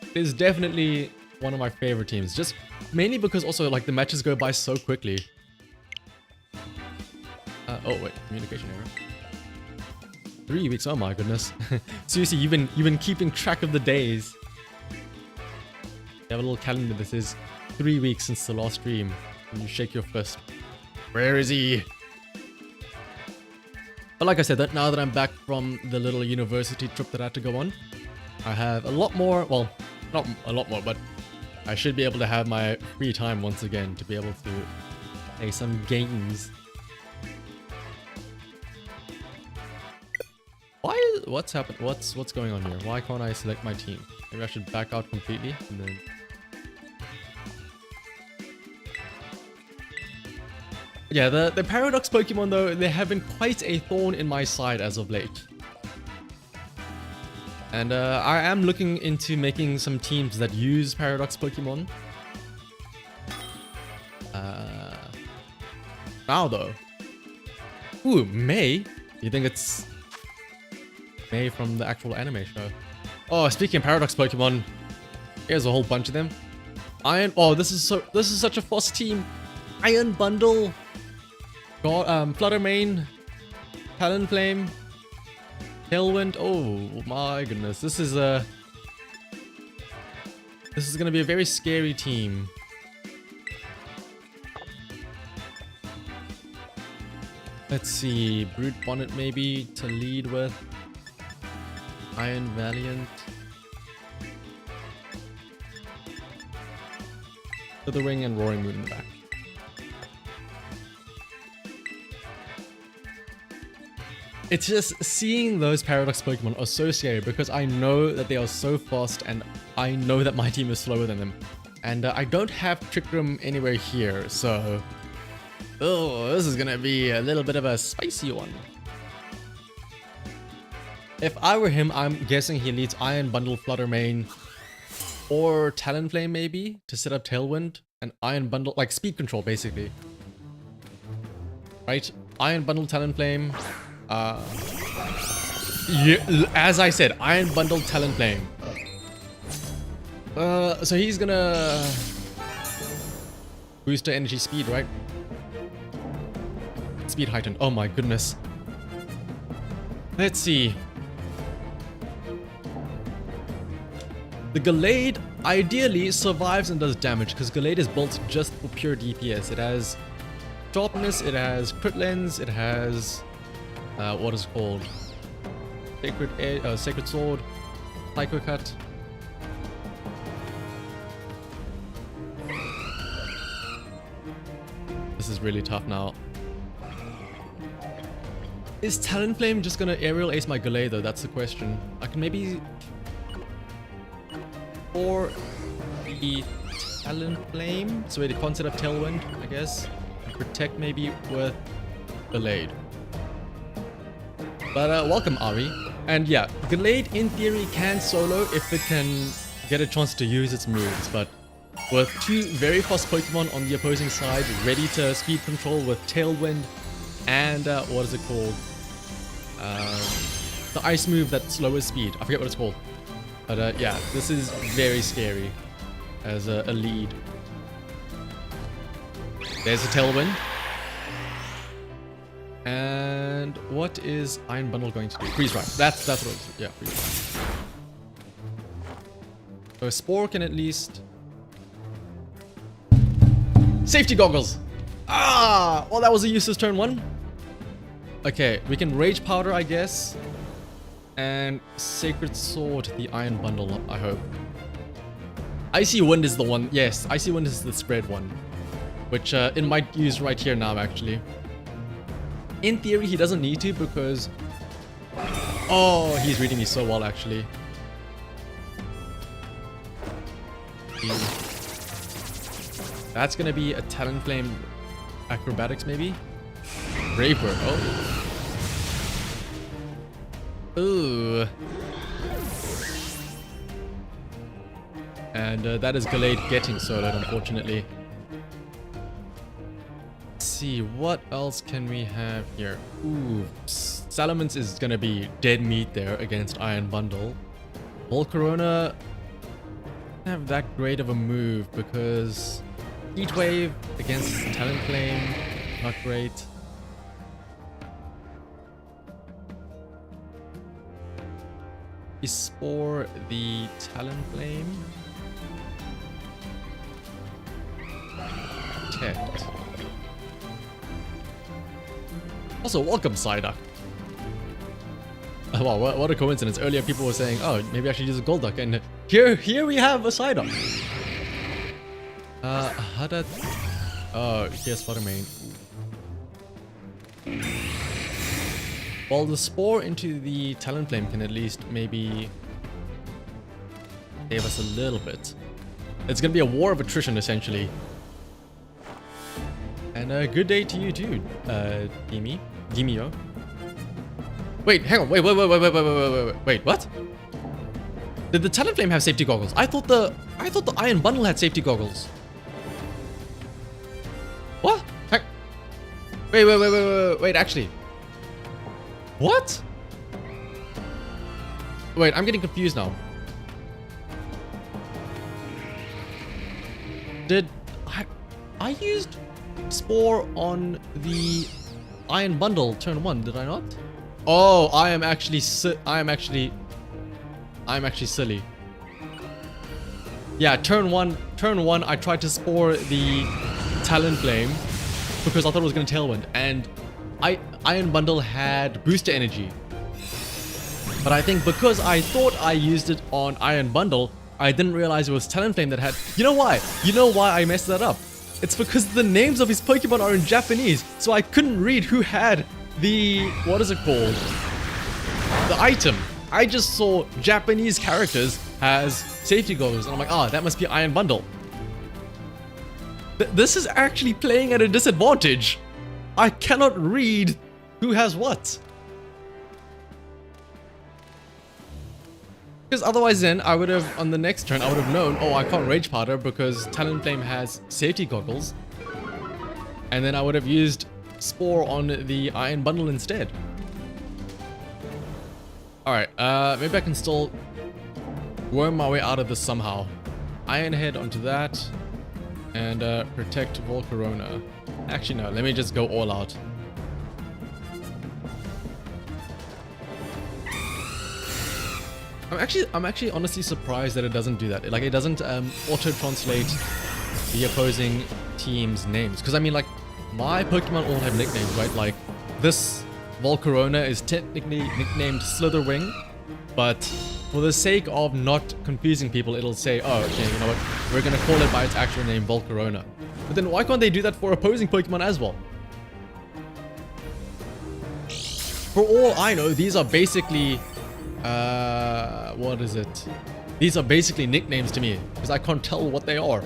It is definitely one of my favorite teams, just mainly because also like the matches go by so quickly. Oh wait, communication error. 3 weeks, oh my goodness. Seriously, you've been keeping track of the days. You have a little calendar that says 3 weeks since the last stream, and you shake your fist. Where is he? But like I said, that now that I'm back from the little university trip that I had to go on, I have a lot more, well, not a lot more, but I should be able to have my free time once again to be able to play some games. What's happened? What's going on here? Why can't I select my team? Maybe I should back out completely and then... Yeah, the Paradox Pokemon though, they have been quite a thorn in my side as of late. And I am looking into making some teams that use Paradox Pokemon. Now though. Ooh, May? You think it's May from the actual anime show? Oh, speaking of Paradox Pokemon, here's a whole bunch of them. Oh, this is such a FOSS team. Iron Bundle, Fluttermane, Talonflame, Tailwind. Oh my goodness, this is gonna be a very scary team. Let's see, Brute Bonnet maybe to lead with. Iron Valiant. Withering and Roaring Moon in the back. It's just seeing those Paradox Pokemon are so scary because I know that they are so fast and I know that my team is slower than them. And I don't have Trick Room anywhere here, so... Oh, this is gonna be a little bit of a spicy one. If I were him, I'm guessing he leads Iron Bundle, Fluttermane, or Talonflame maybe to set up Tailwind and Iron Bundle, like speed control basically. Right? Iron Bundle, Talonflame. Yeah, as I said, Iron Bundle, Talonflame. So he's gonna boost the energy speed, right? Speed heightened. Oh my goodness. Let's see. The Gallade ideally survives and does damage because Gallade is built just for pure DPS. It has sharpness, it has crit lens, it has what is it called? Sacred Sword, Psycho Cut. This is really tough now. Is Talonflame just gonna aerial ace my Gallade though? That's the question. I can maybe... Or the Talonflame, so the concept of Tailwind, I guess. And protect maybe with Gallade. But welcome Ari. And yeah, Gallade in theory can solo if it can get a chance to use its moves, but with two very fast Pokemon on the opposing side, ready to speed control with Tailwind and what is it called? The ice move that lowers speed. I forget what it's called. But yeah, this is very scary as a lead. There's a Tailwind. And what is Iron Bundle going to do? Freeze Dry. That's what it is. Yeah, freeze dry. So Spore can at least... Safety Goggles! Ah! Well, that was a useless turn one. Okay, we can Rage Powder, I guess. And Sacred Sword, the Iron Bundle, I hope. Icy Wind is the one. Yes, Icy Wind is the spread one. Which it might use right here now, actually. In theory, he doesn't need to because... Oh, he's reading me so well, actually. That's gonna be a Talonflame Acrobatics, maybe? Brave Bird. Oh. Ooh. And that is Gallade getting soloed, unfortunately. Let's see, what else can we have here? Ooh, Salamence is gonna be dead meat there against Iron Bundle. Volcarona doesn't have that great of a move because Heat Wave against Talonflame, not great. Spore the Talonflame. Protect. Also, welcome, Psyduck. Oh, wow, what a coincidence. Earlier people were saying, oh, maybe I should use a Golduck, and here we have a Psyduck. How did... Oh, here's Fluttermane. Well, the Spore into the Talonflame can at least maybe save us a little bit. It's gonna be a war of attrition, essentially. And a good day to you too, Gimio. Wait, hang on, wait, what? Did the Talonflame have safety goggles? I thought the Iron Bundle had safety goggles. What? Heck. Wait, actually. What? Wait, I'm getting confused now. Did I used Spore on the Iron Bundle turn 1, did I not? Oh, I am actually silly. Yeah, turn one I tried to Spore the Talonflame because I thought it was going to Tailwind, and Iron Bundle had booster energy. But I think because I thought I used it on Iron Bundle, I didn't realize it was Talonflame that had... You know why? You know why I messed that up? It's because the names of his Pokemon are in Japanese, so I couldn't read who had the... What is it called? The item. I just saw Japanese characters as safety goggles, and I'm like, that must be Iron Bundle. This is actually playing at a disadvantage. I cannot read who has what. Because otherwise then, I would have, on the next turn, I would have known, I can't Rage Powder because Talonflame has safety goggles. And then I would have used Spore on the Iron Bundle instead. Alright, maybe I can still worm my way out of this somehow. Iron Head onto that. And protect Volcarona. Actually, no, let me just go all out. I'm actually honestly surprised that it doesn't do that. Like, it doesn't auto-translate the opposing team's names. Because, I mean, like, my Pokemon all have nicknames, right? Like, this Volcarona is technically nicknamed Slitherwing, but for the sake of not confusing people, it'll say, oh, okay, you know what? We're going to call it by its actual name, Volcarona. But then why can't they do that for opposing Pokemon as well? For all I know, these are basically... what is it? These are basically nicknames to me, because I can't tell what they are.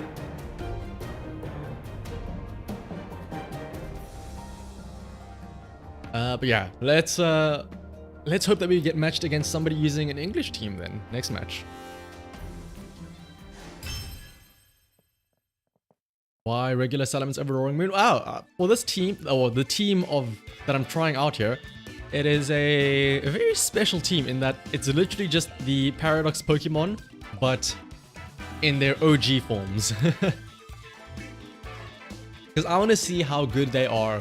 But yeah, let's hope that we get matched against somebody using an English team then, next match. Why regular Salamence over Roaring Moon? Wow, for this team, or the team that I'm trying out here, it is a very special team in that it's literally just the Paradox Pokemon, but in their OG forms. Because I want to see how good they are.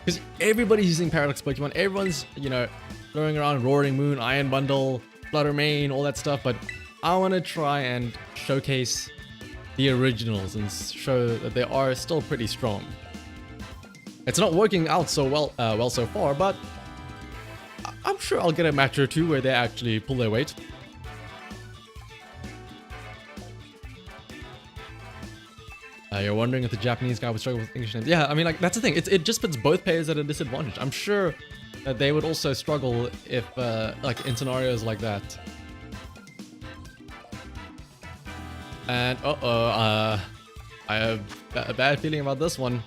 Because everybody's using Paradox Pokemon, everyone's, you know, throwing around Roaring Moon, Iron Bundle, Fluttermane, all that stuff, but I want to try and showcase the originals and show that they are still pretty strong. It's not working out so well so far, but I'm sure I'll get a match or two where they actually pull their weight. You're wondering if the Japanese guy would struggle with English names. Yeah, I mean, like, that's the thing. It just puts both players at a disadvantage. I'm sure that they would also struggle if, like, in scenarios like that. And, I have a bad feeling about this one.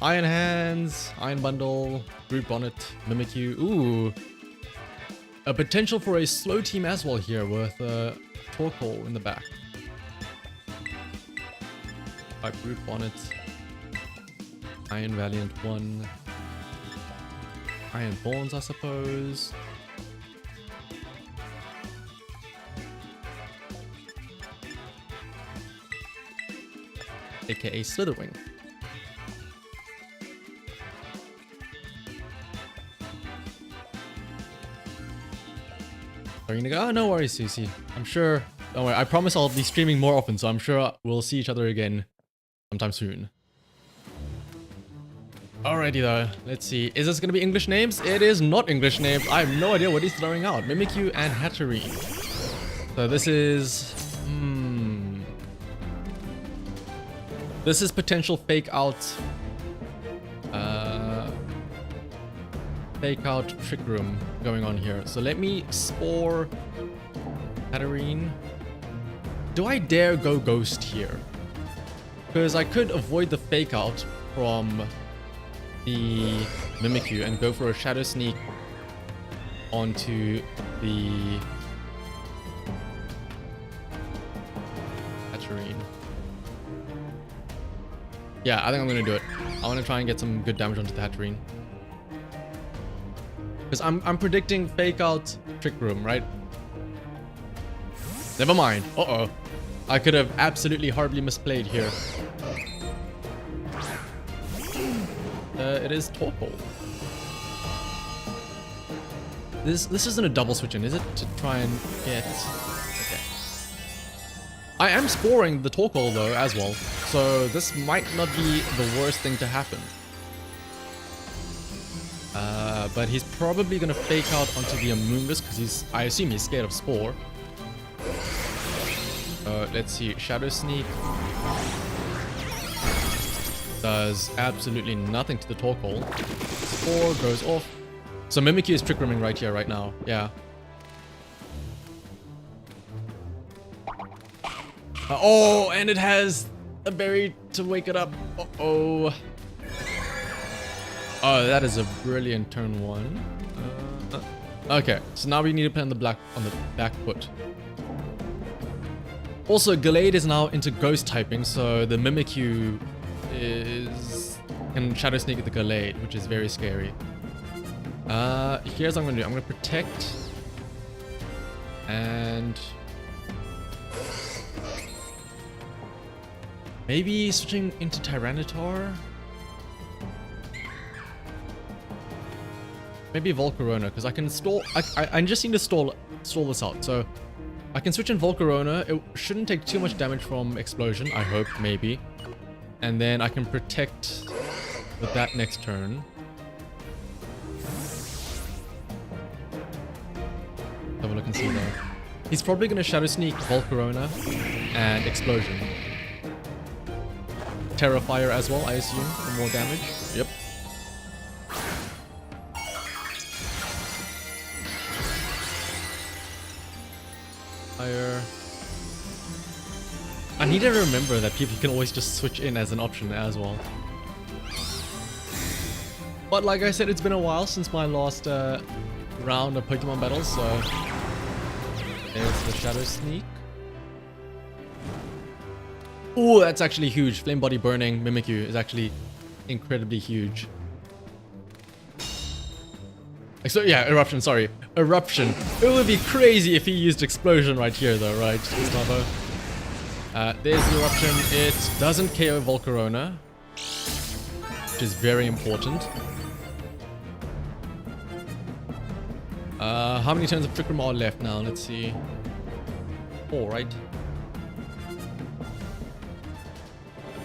Iron Hands, Iron Bundle, Brute Bonnet, Mimikyu. Ooh. A potential for a slow team as well here with Torkoal in the back. Alright, Brute Bonnet. Iron Valiant 1. Iron Thorns, I suppose. AKA Slitherwing. Are you gonna go? Oh, no worries, Susie. I'm sure. Don't worry. I promise I'll be streaming more often, so I'm sure we'll see each other again sometime soon. Alrighty though. Let's see. Is this gonna be English names? It is not English names. I have no idea what he's throwing out. Mimikyu and Hatterene. So this is. This is potential fake out. Fake out Trick Room going on here. So let me Spore Hatterene. Do I dare go Ghost here? Because I could avoid the fake out from the Mimikyu and go for a Shadow Sneak onto the Hatterene. Yeah, I think I'm gonna do it. I want to try and get some good damage onto the Hatterene. Because I'm predicting fake out Trick Room, right? Never mind. Uh-oh. I could have absolutely horribly misplayed here. It is Torkoal. This isn't a double switch in, is it? To try and get... Okay. I am sporing the Torkoal though as well, so this might not be the worst thing to happen. But he's probably gonna fake out onto the Amoonguss because I assume he's scared of Spore. Let's see, Shadow Sneak does absolutely nothing to the Torkoal. Spore goes off. So Mimikyu is Trick Rooming right here, right now. Yeah. Oh, and it has a berry to wake it up. Uh-oh. Oh, that is a brilliant turn one. Okay, so now we need to play on the back foot. Also, Gallade is now into Ghost typing, so the Mimikyu can Shadow Sneak at the Gallade, which is very scary. Here's what I'm gonna do. I'm gonna protect and maybe switching into Tyranitar. Maybe Volcarona, because I can stall. I just need to stall this out. So I can switch in Volcarona. It shouldn't take too much damage from Explosion, I hope, maybe. And then I can protect with that next turn. Have a look and see though. He's probably going to Shadow Sneak, Volcarona, and Explosion. Terrafire as well, I assume, for more damage. Yep. Fire. I need to remember that people can always just switch in as an option as well. But like I said, it's been a while since my last round of Pokemon battles, so there's the Shadow Sneak. Ooh, that's actually huge. Flame Body Burning Mimikyu is actually incredibly huge. So yeah, Eruption, sorry. Eruption. It would be crazy if he used Explosion right here though, right, Gustavo? There's the Eruption. It doesn't KO Volcarona, which is very important. How many turns of Trick Room are left now? Let's see. 4, right?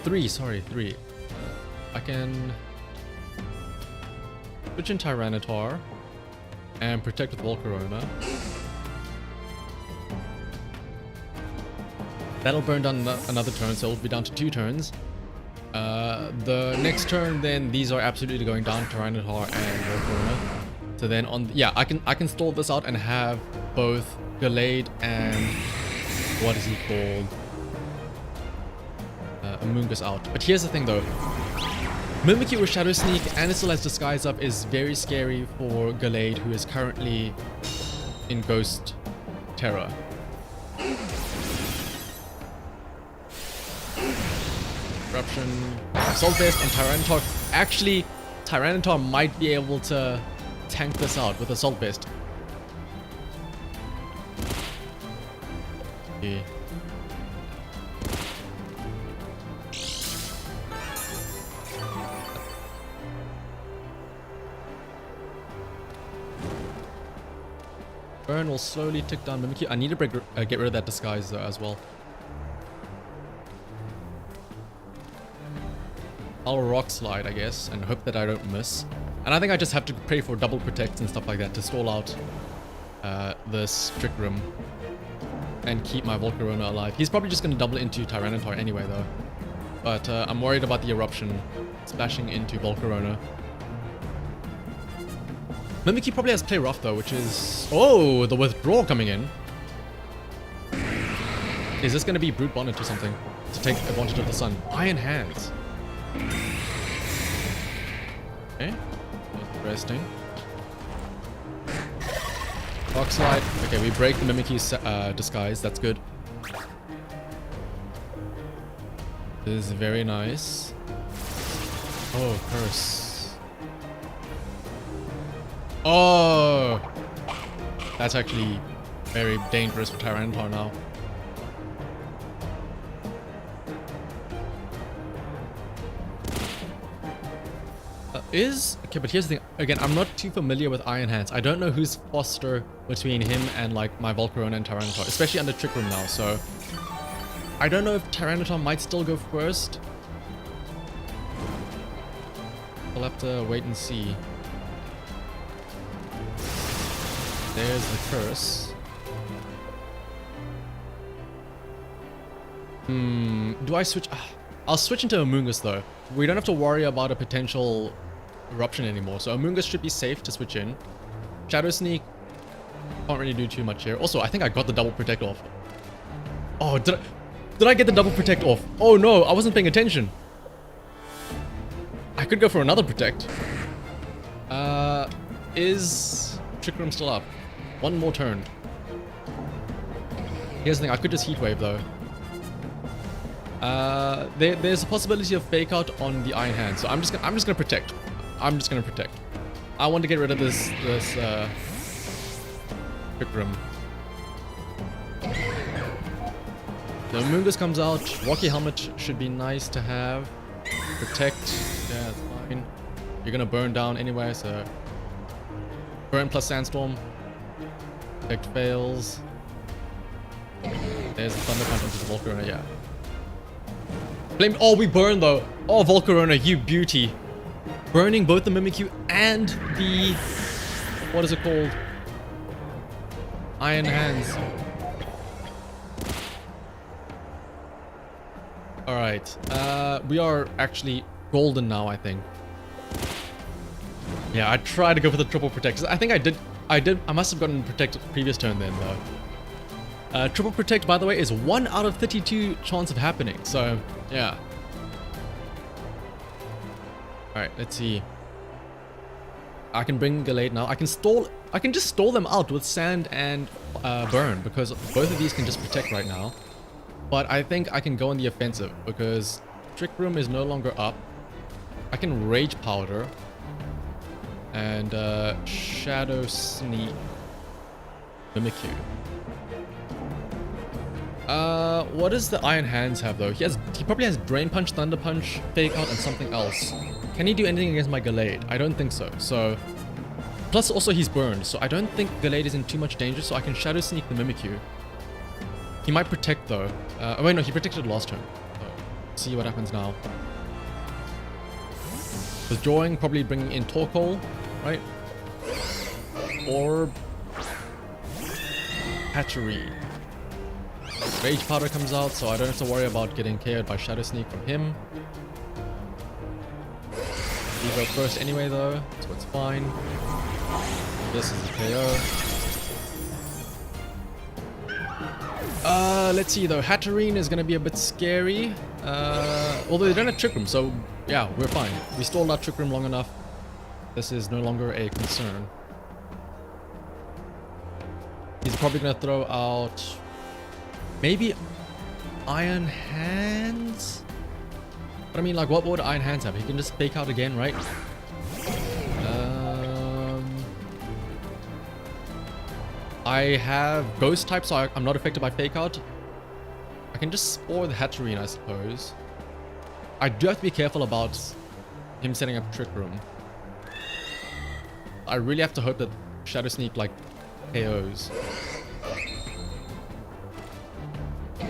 3, sorry, 3. I can switch in Tyranitar and protect with Volcarona. That'll burn down another turn, so it'll be down to 2 turns. The next turn, then these are absolutely going down, Tyranitar and Volcarona. So then on, yeah, I can stall this out and have both Gallade and what is he called? Amoonguss out. But here's the thing though. Mimikyu with Shadow Sneak and it still has Disguise up is very scary for Gallade, who is currently in Ghost Terror. Eruption, Assault Vest, and Tyranitar. Actually, Tyranitar might be able to tank this out with Assault Vest. Okay. Burn will slowly tick down Mimikyu. I need to get rid of that Disguise though as well. I'll Rock Slide, I guess, and hope that I don't miss. And I think I just have to pray for double protects and stuff like that to stall out this Trick Room and keep my Volcarona alive. He's probably just going to double into Tyranitar anyway, though. But I'm worried about the Eruption splashing into Volcarona. Mimikyu probably has Play Rough, though, which is... Oh, the Withdrawal coming in. Is this going to be Brute Bonnet or something to take advantage of the sun? Iron Hands. Okay, interesting. Rock Slide. Okay, we break the Mimikyu's Disguise. That's good. This is very nice. Oh, Curse. Oh! That's actually very dangerous for Tyranitar now. Okay, but here's the thing. Again, I'm not too familiar with Iron Hands. I don't know who's faster between him and like my Volcarona and Tyranitar, especially under Trick Room now. So I don't know if Tyranitar might still go first. We'll have to wait and see. There's the Curse. Do I switch? I'll switch into Amoonguss though. We don't have to worry about a potential Eruption anymore, so Amoonguss should be safe to switch in. Shadow Sneak can't really do too much here. Also, I think I got the double protect off. Oh, did I get the double protect off? Oh no, I wasn't paying attention. I could go for another protect. Is Trick Room still up? One more turn. Here's the thing, I could just Heat Wave though. There's a possibility of Fake Out on the Iron Hand, so I'm just gonna protect. I'm just gonna protect. I want to get rid of this Trick Room. The Amoonguss comes out. Rocky Helmet should be nice to have. Protect. Yeah, it's fine. You're gonna burn down anyway, so burn plus Sandstorm. Protect fails. There's a Thunder Punch into the Volcarona. Yeah. Blame. Oh, we burn though. Oh, Volcarona, you beauty. Burning both the Mimikyu and the... What is it called? Iron Hands. Alright. We are actually golden now, I think. Yeah, I tried to go for the triple protect. I think I must have gotten protect previous turn then, though. Triple protect, by the way, is 1 out of 32 chance of happening. So, yeah. Alright, let's see. I can bring Gallade now. I can just stall them out with Sand and Burn, because both of these can just protect right now. But I think I can go on the offensive because Trick Room is no longer up. I can Rage Powder and Shadow Sneak Mimikyu. What does the Iron Hands have though? He probably has Drain Punch, Thunder Punch, Fake Out, and something else. Can he do anything against my Gallade? I don't think so. So, plus also he's burned, so I don't think Gallade is in too much danger. So I can Shadow Sneak the Mimikyu. He might protect though. Oh wait, no, he protected last turn. So, see what happens now. Withdrawing, probably bringing in Torkoal, right? Or Hatchery. Rage Powder comes out, so I don't have to worry about getting KO'd by Shadow Sneak from him. We go first anyway though, so it's fine. This is a KO. Let's see though, Hatterene is gonna be a bit scary. Although they don't have Trick Room, so yeah, we're fine. We stalled our Trick Room long enough. This is no longer a concern. He's probably gonna throw out maybe Iron Hands? But I mean, like, what would Iron Hands have? He can just fake out again, right? I have Ghost type, so I'm not affected by fake out. I can just spore the Hatterene, I suppose. I do have to be careful about him setting up Trick Room. I really have to hope that Shadow Sneak, like, KOs.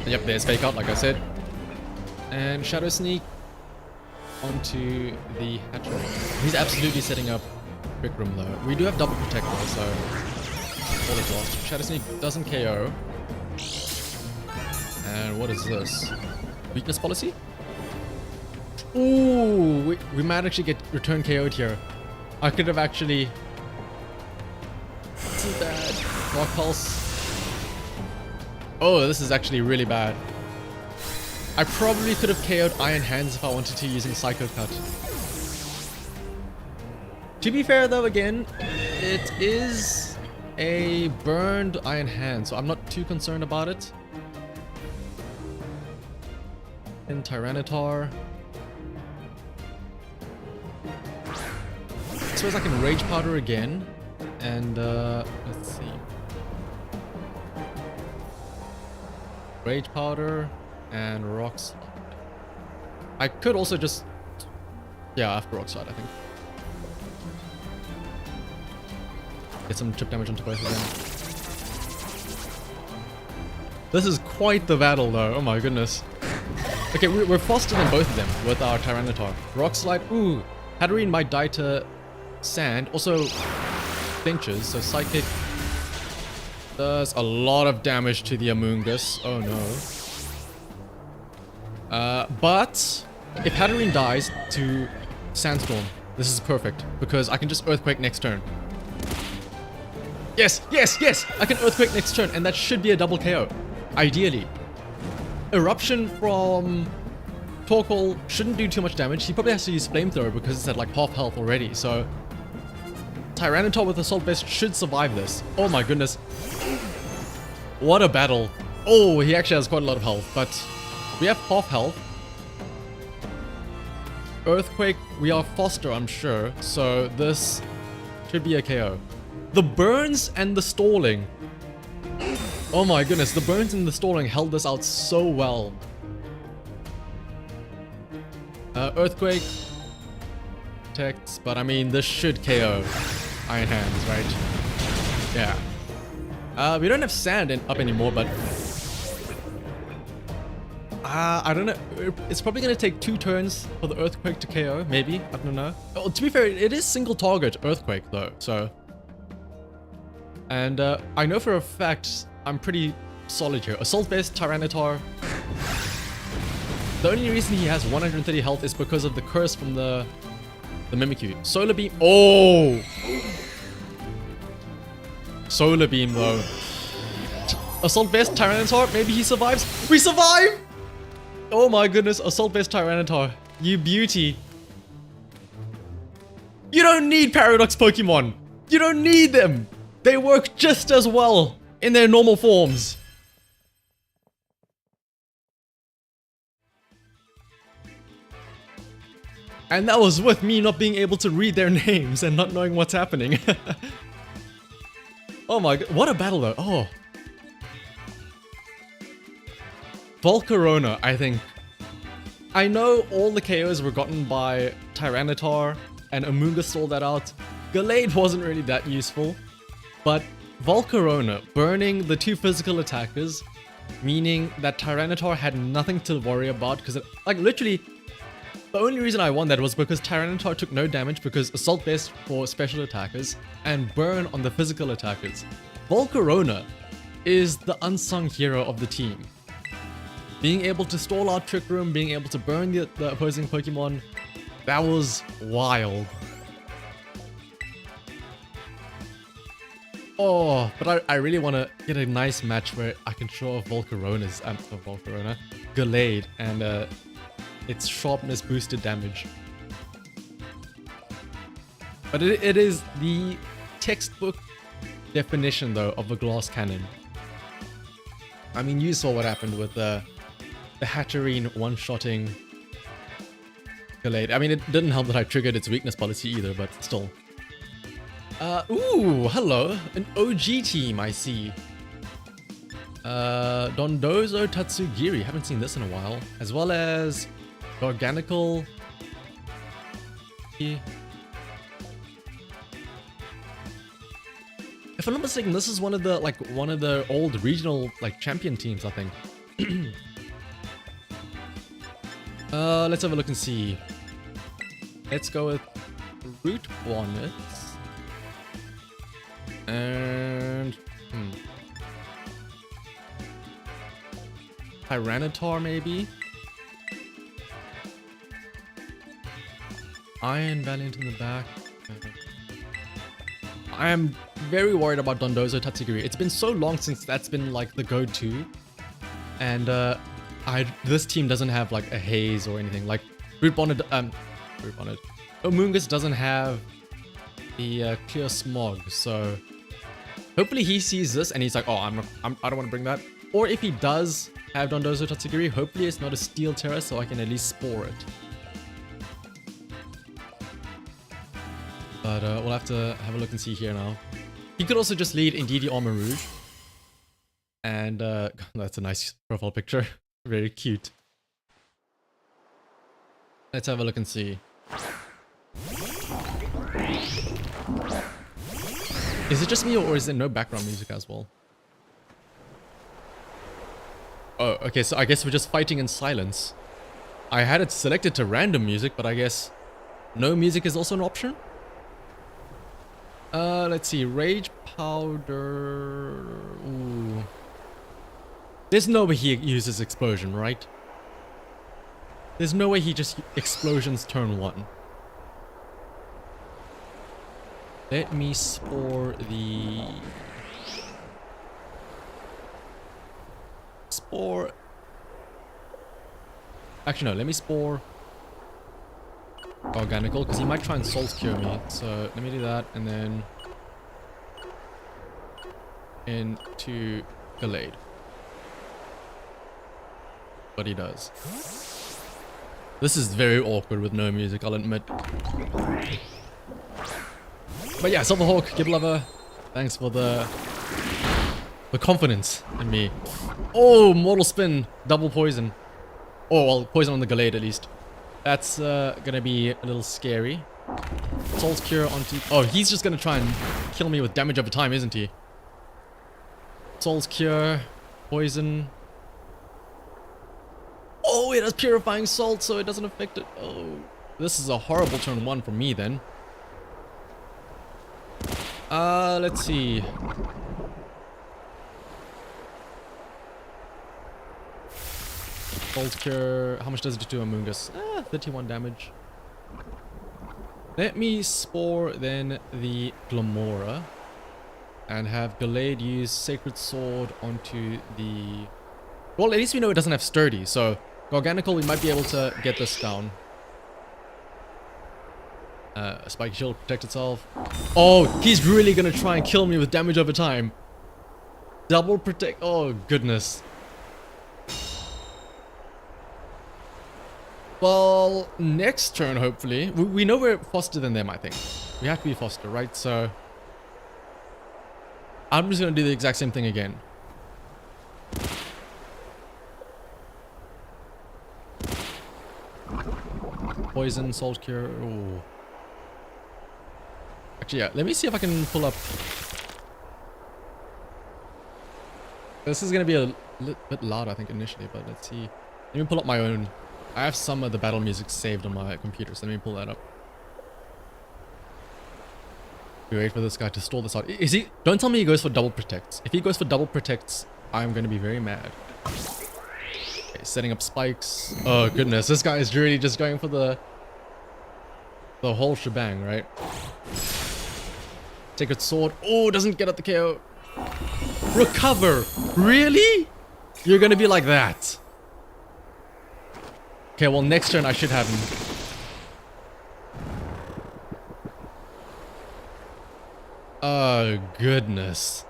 Yep, there's fake out, like I said. And Shadow Sneak onto the Hatterene. He's absolutely setting up Trick Room though. We do have double protect though, so all is lost. Shadow Sneak doesn't KO. And what is this? Weakness policy? Ooh, we might actually get return KO'd here. I could have actually... Too bad. Rock Pulse. Oh, this is actually really bad. I probably could have KO'd Iron Hands if I wanted to using Psycho Cut. To be fair though, again, it is a burned Iron Hand, so I'm not too concerned about it. And Tyranitar. I suppose I can Rage Powder again. And let's see. Rage Powder and Rocks. I could also just... Yeah, after Rock Slide, I think. Get some chip damage onto both of them. This is quite the battle though, oh my goodness. Okay, we're faster than both of them with our Tyranitar. Rock Slide, ooh. Hatterene might die to Sand, also flinches, so Psychic does a lot of damage to the Amoonguss. Oh no. But if Hatterene dies to Sandstorm, this is perfect because I can just Earthquake next turn. Yes, yes, yes! I can Earthquake next turn and that should be a double KO. Ideally. Eruption from Torkoal shouldn't do too much damage. He probably has to use Flamethrower because it's at like half health already, so... Tyranitar with Assault Vest should survive this. Oh my goodness. What a battle. Oh, he actually has quite a lot of health, but we have half health. Earthquake, we are faster, I'm sure, so this should be a KO. The burns and the stalling. Oh my goodness, the burns and the stalling held this out so well. Earthquake protects, but I mean, this should KO Iron Hands, right? Yeah. We don't have Sand up anymore, but... I don't know. It's probably going to take 2 turns for the Earthquake to KO, maybe. I don't know. Oh, to be fair, it is single target Earthquake, though, so... And I know for a fact I'm pretty solid here. Assault Vest, Tyranitar. The only reason he has 130 health is because of the curse from the Mimikyu. Solar Beam. Oh! Solar Beam, though. Assault Vest, Tyranitar. Maybe he survives. We survive! Oh my goodness. Assault Vest, Tyranitar. You beauty. You don't need Paradox Pokemon. You don't need them. They work just as well in their normal forms. And that was with me not being able to read their names and not knowing what's happening. Oh my god, what a battle though. Oh. Volcarona, I think. I know all the KOs were gotten by Tyranitar and Amoonguss stalled that out. Gallade wasn't really that useful. But Volcarona burning the 2 physical attackers, meaning that Tyranitar had nothing to worry about because, like, literally, the only reason I won that was because Tyranitar took no damage because Assault Vest for special attackers and burn on the physical attackers. Volcarona is the unsung hero of the team. being able to stall out Trick Room, being able to burn the opposing Pokemon, that was wild. Oh, but I really want to get a nice match where I can show off Volcarona's, not Volcarona, Gallade, and its sharpness boosted damage. But it is the textbook definition, though, of a glass cannon. I mean, you saw what happened with the Hatterene one-shotting Gallade. I mean, it didn't help that I triggered its weakness policy either, but still. Ooh, hello. An OG team, I see. Dondozo Tatsugiri. Haven't seen this in a while. As well as Organical. If I'm not mistaken, this is one of the old regional champion teams, I think. Let's have a look and see. Let's go with Root Bonnets. And Tyranitar maybe. Iron Valiant in the back. I am very worried about Dondozo Tatsugiri. It's been so long since that's been like the go-to, and this team doesn't have like a haze or anything. Like Root Bonnet, Omungus doesn't have the clear smog, so hopefully he sees this and he's like, oh, I don't want to bring that. Or if he does have Dondozo Tatsugiri, hopefully it's not a Steel Terra, so I can at least spore it. But we'll have to have a look and see here now. He could also just lead Indeedee Armor Rouge. And that's a nice profile picture. Very cute. Let's have a look and see. Is it just me or is there no background music as well? Oh, okay, so I guess we're just fighting in silence. I had it selected to random music, but I guess no music is also an option? Let's see. Rage Powder. Ooh. There's no way he uses Explosion, right? There's no way he just explosions turn 1. Let me spore the... Spore... Actually, no. Let me spore... Organical, because he might try and Salt Cure me. So let me do that, and then into Gallade. But he does. This is very awkward with no music, I'll admit. But yeah, Silverhawk, Giblover, thanks for the confidence in me. Oh, Mortal Spin, double poison. Oh, well, poison on the Gallade at least. That's gonna be a little scary. Salt Cure onto... Oh, he's just gonna try and kill me with damage over time, isn't he? Salt Cure, poison. Oh, it has Purifying Salt, so it doesn't affect it. Oh, this is a horrible turn 1 for me then. Let's see. Salt Cure, how much does it do to Amoonguss? 31 damage. Let me spore then the Glamora and have Gallade use Sacred Sword onto the... Well, at least we know it doesn't have Sturdy, so Organical, we might be able to get this down. Spike Shield, protect itself. Oh, he's really gonna try and kill me with damage over time. Double protect. Oh, goodness. Well, next turn, hopefully. We know we're faster than them, I think. We have to be faster, right? So I'm just gonna do the exact same thing again. Poison, Salt Cure. Ooh. Actually, yeah. Let me see if I can pull up. This is gonna be a bit loud, I think, initially, but let's see. Let me pull up my own. I have some of the battle music saved on my computer, so let me pull that up. We wait for this guy to stall this out. Is he? Don't tell me he goes for double protects. If he goes for double protects, I'm gonna be very mad. Okay, setting up spikes. Oh goodness, this guy is really just going for the whole shebang, right? Sacred Sword. Oh, doesn't get at the KO. Recover. Really? You're gonna be like that. Okay, well next turn I should have him. Oh goodness.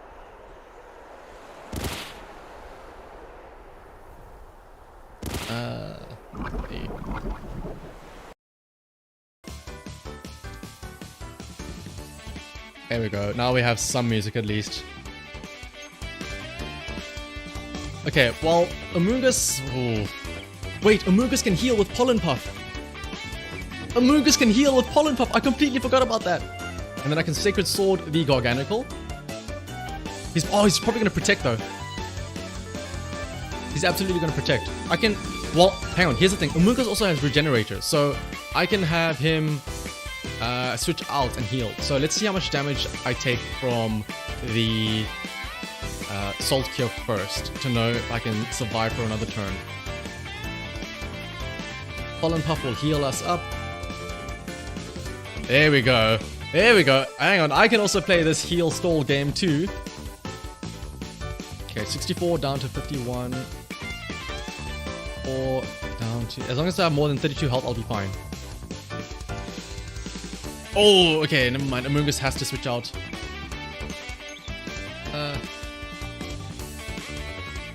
Let's see. There we go. Now we have some music at least. Okay, well, Amoonguss... Ooh. Wait, Amoonguss can heal with Pollen Puff. Amoonguss can heal with Pollen Puff. I completely forgot about that. And then I can Sacred Sword the Garganical. He's probably going to protect though. He's absolutely going to protect. I can... Well, hang on. Here's the thing. Amoonguss also has Regenerator. So I can have him switch out and heal. So let's see how much damage I take from the Salt Cure first to know if I can survive for another turn. Pollen Puff will heal us up. There we go. There we go. Hang on. I can also play this heal stall game too. Okay, 64 down to 51. 4 down to... As long as I have more than 32 health, I'll be fine. Oh, okay. Never mind. Amoonguss has to switch out.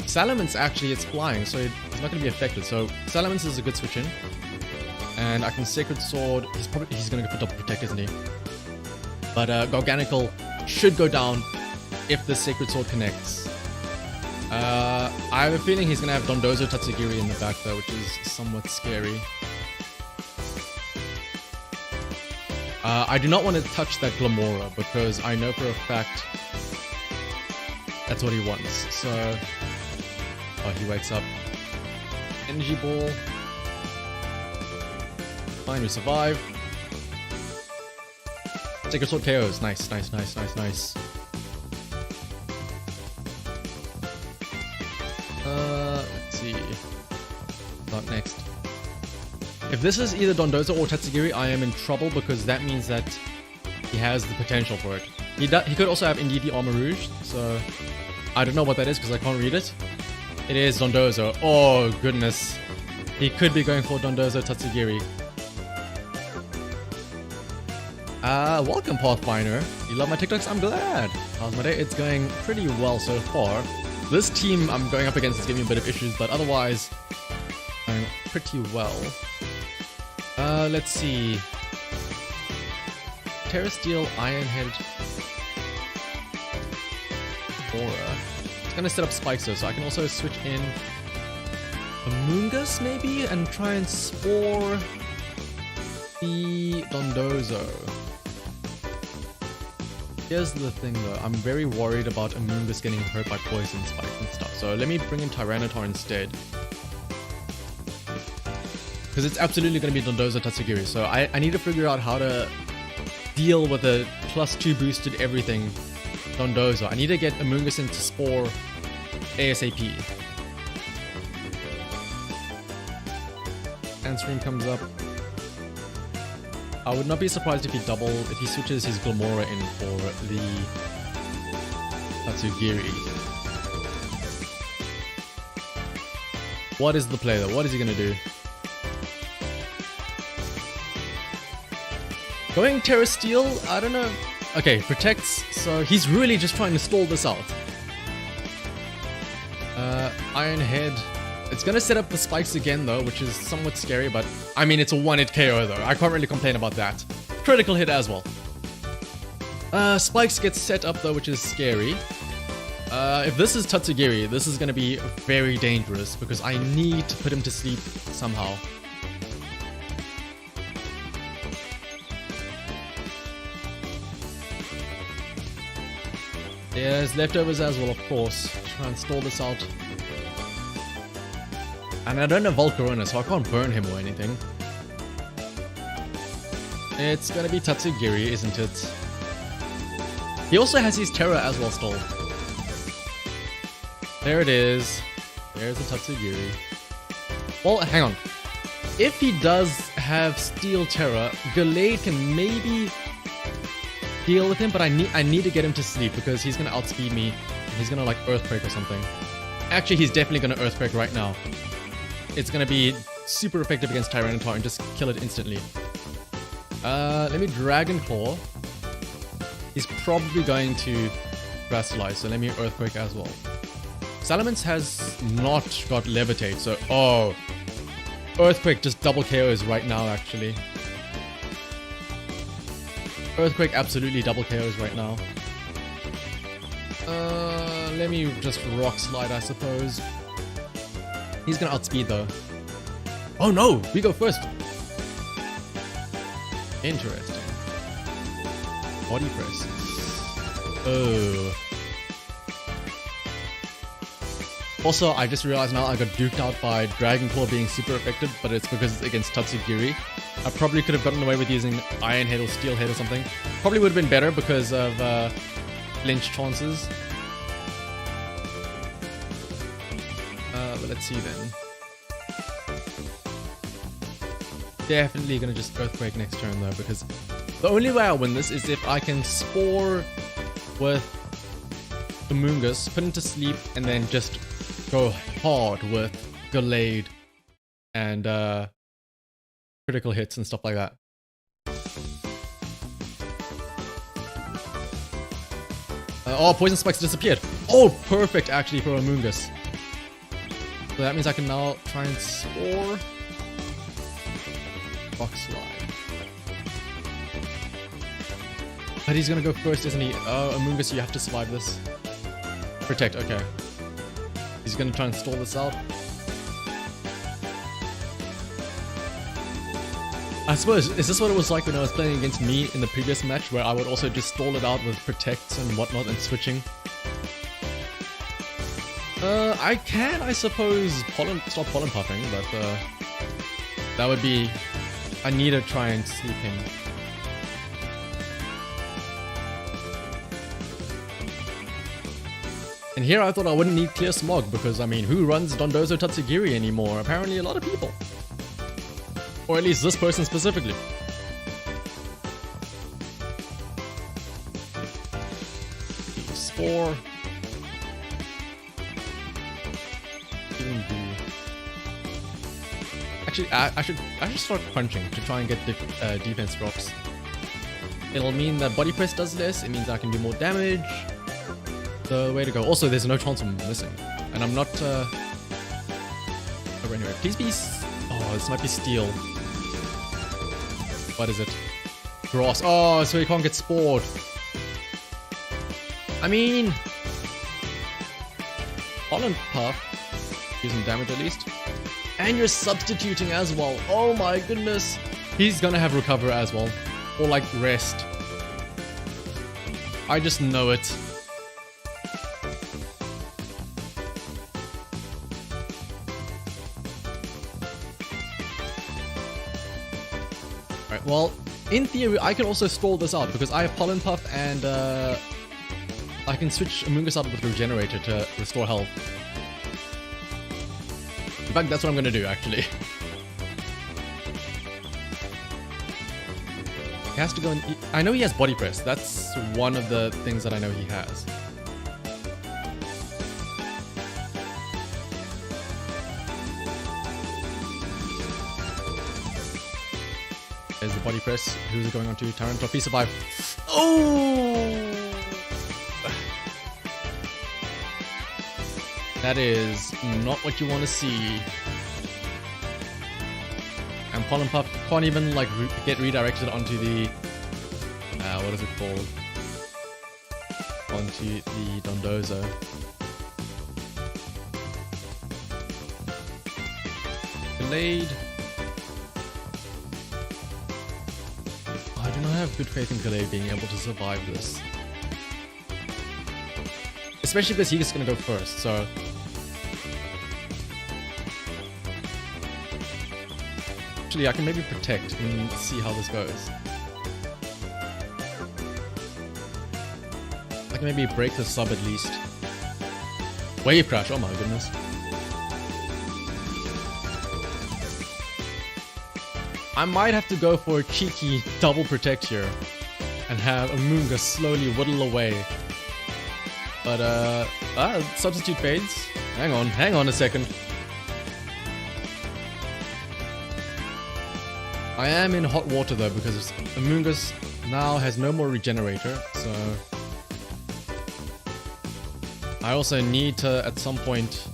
Salamence actually, it's flying, so it's not going to be affected. So Salamence is a good switch in. And I can Sacred Sword. He's going to go for double protect, isn't he? But Garganical should go down if the Sacred Sword connects. I have a feeling he's going to have Dondozo Tatsugiri in the back though, which is somewhat scary. I do not want to touch that Glamora because I know for a fact that's what he wants. So, oh, he wakes up. Energy Ball. Fine, we survive. Sacred Sword KOs. Nice, nice, nice, nice, nice. Let's see. Not next. If this is either Dondozo or Tatsugiri, I am in trouble because that means that he has the potential for it. He could also have Indeedee Armor Rouge, so I don't know what that is because I can't read it. It is Dondozo. Oh goodness. He could be going for Dondozo Tatsugiri. Welcome Pathfinder. You love my TikToks? I'm glad. How's my day? It's going pretty well so far. This team I'm going up against is giving me a bit of issues, but otherwise, going pretty well. Let's see. Terra Steel, Iron Head, Aura. It's gonna set up spikes though, so I can also switch in Amoonguss maybe and try and spore the Dondozo. Here's the thing though, I'm very worried about Amoonguss getting hurt by poison spikes and stuff, so let me bring in Tyranitar instead. Because it's absolutely going to be Dondozo Tatsugiri, so I need to figure out how to deal with a +2 boosted everything Dondozo. I need to get Amoonguss into Spore ASAP. Answering comes up. I would not be surprised if he switches his Glamora in for the Tatsugiri. What is the play though? What is he going to do? Going Terra Steel, I don't know. Okay, protects, so he's really just trying to stall this out. Iron Head. It's gonna set up the spikes again though, which is somewhat scary, but I mean it's a 1-hit KO though. I can't really complain about that. Critical hit as well. Spikes gets set up though, which is scary. If this is Tatsugiri, this is gonna be very dangerous because I need to put him to sleep somehow. There's leftovers as well, of course. Try and stall this out. And I don't have Volcarona, so I can't burn him or anything. It's gonna be Tatsugiri, isn't it? He also has his Terra as well still. There it is. There's the Tatsugiri. Well, hang on. If he does have Steel Terror, Gallade can maybe deal with him, but I need to get him to sleep because he's gonna outspeed me and he's gonna like Earthquake or something. Actually, he's definitely gonna Earthquake right now. It's gonna be super effective against Tyranitar and just kill it instantly. Let me Dragon Claw. He's probably going to Grasslize, so let me Earthquake as well. Salamence has not got Levitate, so oh, Earthquake just double KOs right now actually. Earthquake absolutely double KOs right now. Let me just Rock Slide, I suppose. He's gonna outspeed though. Oh no, we go first. Interesting. Body Press. Oh. Also, I just realized now I got duked out by Dragon Claw being super effective, but it's because it's against Tatsugiri. I probably could have gotten away with using Iron Head or Steel Head or something. Probably would have been better because of flinch chances. But let's see then. Definitely gonna just Earthquake next turn though, because the only way I win this is if I can Spore with Amoonguss, put him to sleep, and then just go hard with Gallade and critical hits and stuff like that. Oh, Poison Spikes disappeared. Oh, perfect actually for Amoonguss. So that means I can now try and Spore. Rock Slide. But he's gonna go first, isn't he? Oh, Amoonguss, you have to survive this. Protect, okay. He's gonna try and stall this out. I suppose, is this what it was like when I was playing against me in the previous match, where I would also just stall it out with protects and whatnot and switching? I can, I suppose, stop pollen puffing, but that would be... I need to try and sleep him. And here I thought I wouldn't need Clear Smog because, I mean, who runs Dondozo Tatsugiri anymore? Apparently a lot of people. Or at least this person specifically. Spore. Actually, I should start punching to try and get defense drops. It'll mean that Body Press does less, it means I can do more damage. The way to go. Also, there's no chance I'm missing. And I'm not, over anyway. Please be... Oh, this might be Steel. What is it? Grass. Oh, so he can't get Spored. I mean... Pollen Puff. Do some damage at least. And you're substituting as well. Oh my goodness. He's gonna have Recover as well. Or like Rest. I just know it. Alright, well, in theory, I can also stall this out because I have Pollen Puff and I can switch Amoonguss out with Regenerator to restore health. In fact, that's what I'm gonna do, actually. He has to go and... I know he has Body Press. That's one of the things that I know he has. There's the Body Press. Who's it going on to? Tyranitar. Please survive. Oh! That is not what you want to see. And Pollen Puff can't even like get redirected onto the what is it called? Onto the Dondozo. Gallade. I do not have good faith in Gallade being able to survive this. Especially because he's gonna go first, so... Actually, I can maybe protect and see how this goes. I can maybe break the sub at least. Wave Crash, oh my goodness. I might have to go for a cheeky double protect here and have Amoonguss slowly whittle away. But substitute fades. Hang on a second. I am in hot water though because Amoonguss now has no more regenerator, so I also need to at some point.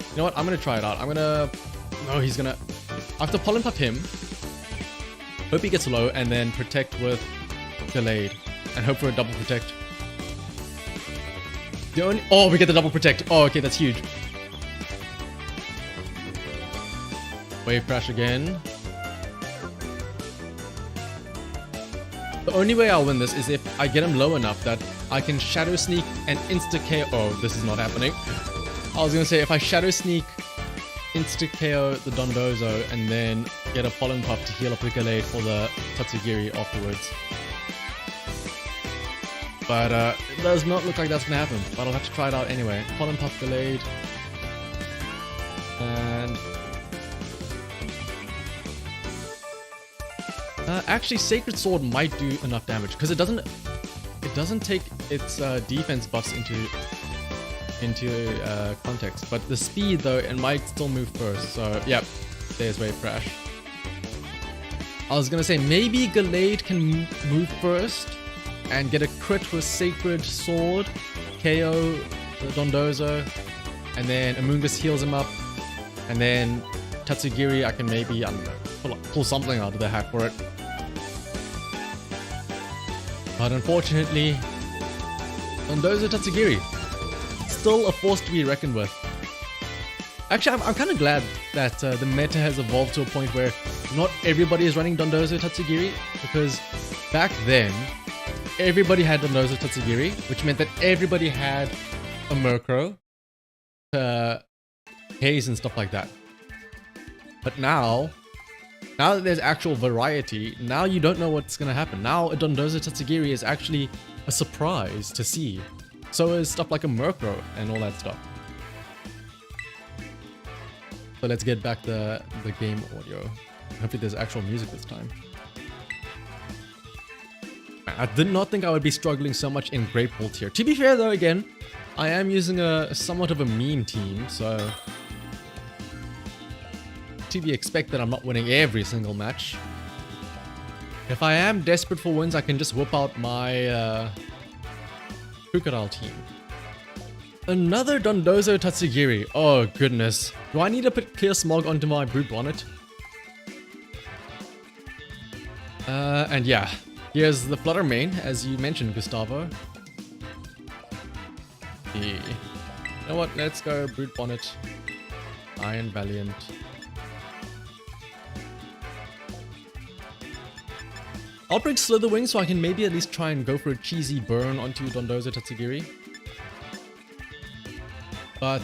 You know what? I'm gonna try it out. No, he's gonna. I have to pollen puff him. Hope he gets low and then protect with Gallade and hope for a double protect. Oh, we get the double protect. Oh, okay, that's huge. Wave crash again. The only way I'll win this is if I get him low enough that I can Shadow Sneak and insta-KO. Oh, this is not happening. I was gonna say if I Shadow Sneak, insta-KO the Dondozo and then get a Pollen Puff to heal up the Gallade for the Tatsugiri afterwards. But it does not look like that's gonna happen. But I'll have to try it out anyway. Pollen Puff Gallade. And actually, Sacred Sword might do enough damage because it doesn't take its defense buffs into context. But the speed though, it might still move first. So yep, there's Wave Crash. I was gonna say maybe Gallade can move first and get a crit with Sacred Sword, KO the Dondozo, and then Amoonguss heals him up, and then Tatsugiri I can maybe, I don't know, pull something out of the hat for it. But unfortunately, Dondozo Tatsugiri, still a force to be reckoned with. Actually, I'm kind of glad that the meta has evolved to a point where not everybody is running Dondozo Tatsugiri, because back then, everybody had Dondozo Tatsugiri, which meant that everybody had a Murkrow, Haze and stuff like that. But now that there's actual variety, now you don't know what's going to happen. Now a Dondozo Tatsugiri is actually a surprise to see. So is stuff like a Murkrow and all that stuff. So let's get back the game audio. Hopefully there's actual music this time. I did not think I would be struggling so much in Great Ball tier. To be fair though, again, I am using a somewhat of a meme team, so to be expected I'm not winning every single match. If I am desperate for wins, I can just whip out my Crocodile team. Another Dondozo Tatsugiri. Oh goodness. Do I need to put Clear Smog onto my Brute Bonnet? And yeah. Here's the Flutter main, as you mentioned, Gustavo. You know what? Let's go Brute Bonnet. Iron Valiant. I'll bring Slitherwing so I can maybe at least try and go for a cheesy burn onto Dondozo Tatsugiri. But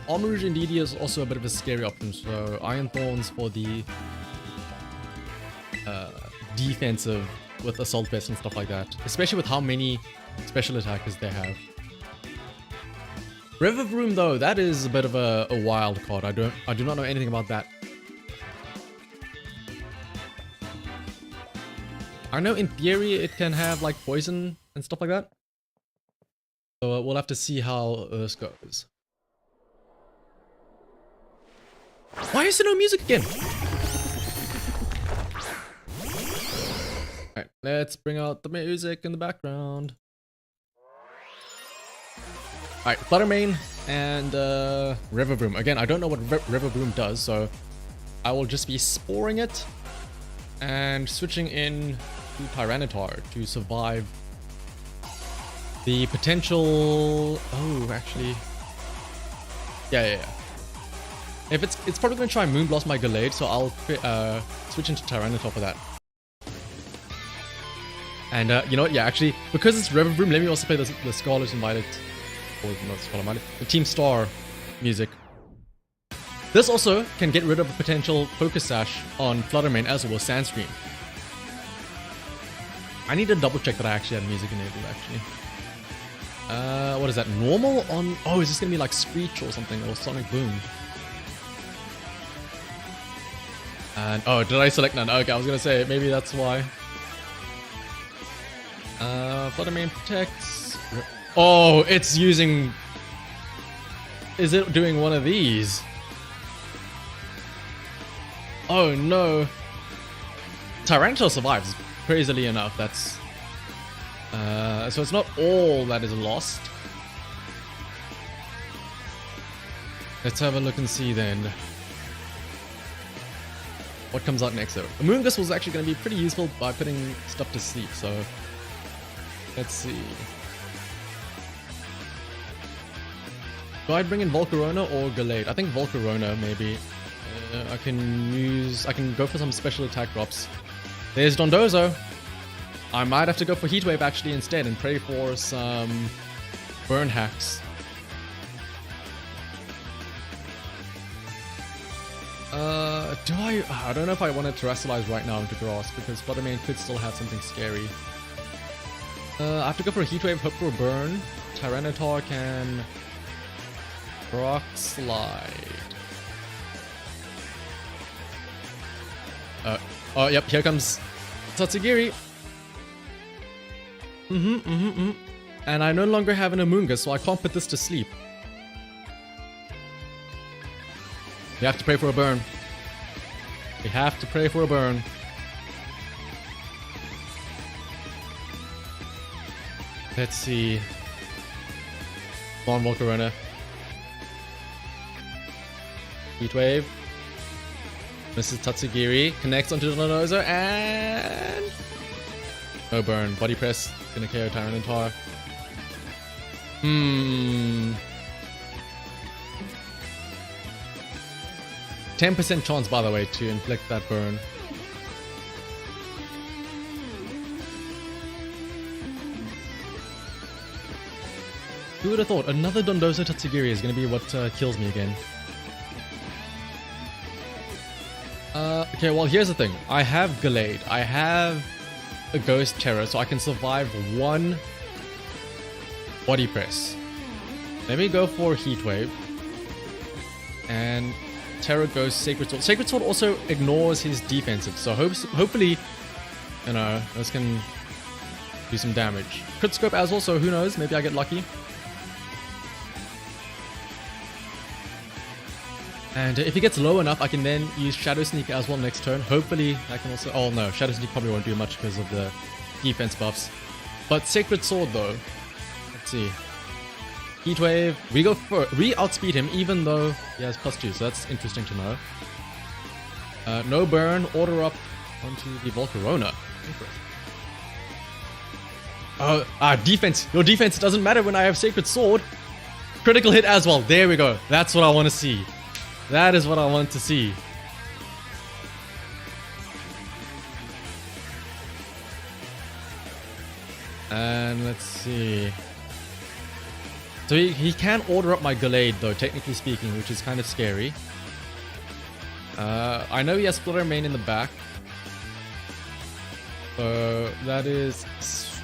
Armarouge Indeedee is also a bit of a scary option, so Iron Thorns for the defensive with Assault Vest and stuff like that, especially with how many special attackers they have. River Vroom though, that is a bit of a wild card. I do not know anything about that. I know in theory it can have like poison and stuff like that. So we'll have to see how this goes. Why is there no music again? Alright, let's bring out the music in the background. Alright, Flutter Mane and River Vroom. Again, I don't know what River Vroom does, so I will just be sporing it and switching in to Tyranitar to survive the potential. Oh, actually, yeah. If it's probably gonna try Moonblast my Gallade, so I'll switch into Tyranitar for that. And you know what? Yeah, actually, because it's River Vroom, let me also play the Scarlet and Violet, or not Scarlet Violet, the Team Star music. This also can get rid of a potential Focus Sash on Flutter Mane as well as Sandscream. I need to double check that I actually have music enabled, actually. What is that? Normal on... Oh, is this gonna be like Screech or something? Or Sonic Boom? And oh, did I select none? Okay, I was gonna say maybe that's why. Flutter Mane protects. Oh, it's using. Is it doing one of these? Oh no. Tyranitar survives, crazily enough. That's so it's not all that is lost. Let's have a look and see then. What comes out next though? Amoonguss was actually going to be pretty useful by putting stuff to sleep, so let's see. Do I bring in Volcarona or Gallade? I think Volcarona maybe. I can go for some special attack drops. There's Dondozo. I might have to go for Heatwave actually instead and pray for some burn hacks. I don't know if I want to Terrasilize right now into Grass because Flutter Mane could still have something scary. I have to go for a Heatwave, hope for a burn. Tyranitar can Rock Slide. Oh, yep, here comes Tatsugiri. And I no longer have an Amoonguss, so I can't put this to sleep. We have to pray for a burn. We have to pray for a burn. Let's see. Come on, Volcarona. Heatwave. Mrs. Tatsugiri connects onto the Dondozo and no burn. Body press. Gonna KO Tyranitar. 10% chance, by the way, to inflict that burn. Who would have thought another Dondozo Tatsugiri is going to be what kills me again? Okay, well, here's the thing. I have Gallade. I have a Ghost Terror, so I can survive one Body Press. Let me go for Heatwave. And Terror goes Sacred Sword. Sacred Sword also ignores his defensive, so hopefully, you know, this can do some damage. Crit Scope as well, so who knows, maybe I get lucky. And if he gets low enough, I can then use Shadow Sneak as well next turn. Hopefully, I can also... Oh no, Shadow Sneak probably won't do much because of the defense buffs. But Sacred Sword though, let's see. Heatwave, we outspeed him even though he has +2, so that's interesting to know. No burn, order up onto the Volcarona. Defense. Your defense doesn't matter when I have Sacred Sword. Critical hit as well. There we go. That's what I want to see. That is what I want to see. And let's see. So he can order up my Gallade though, technically speaking, which is kind of scary. I know he has Flutter Mane in the back. So that is...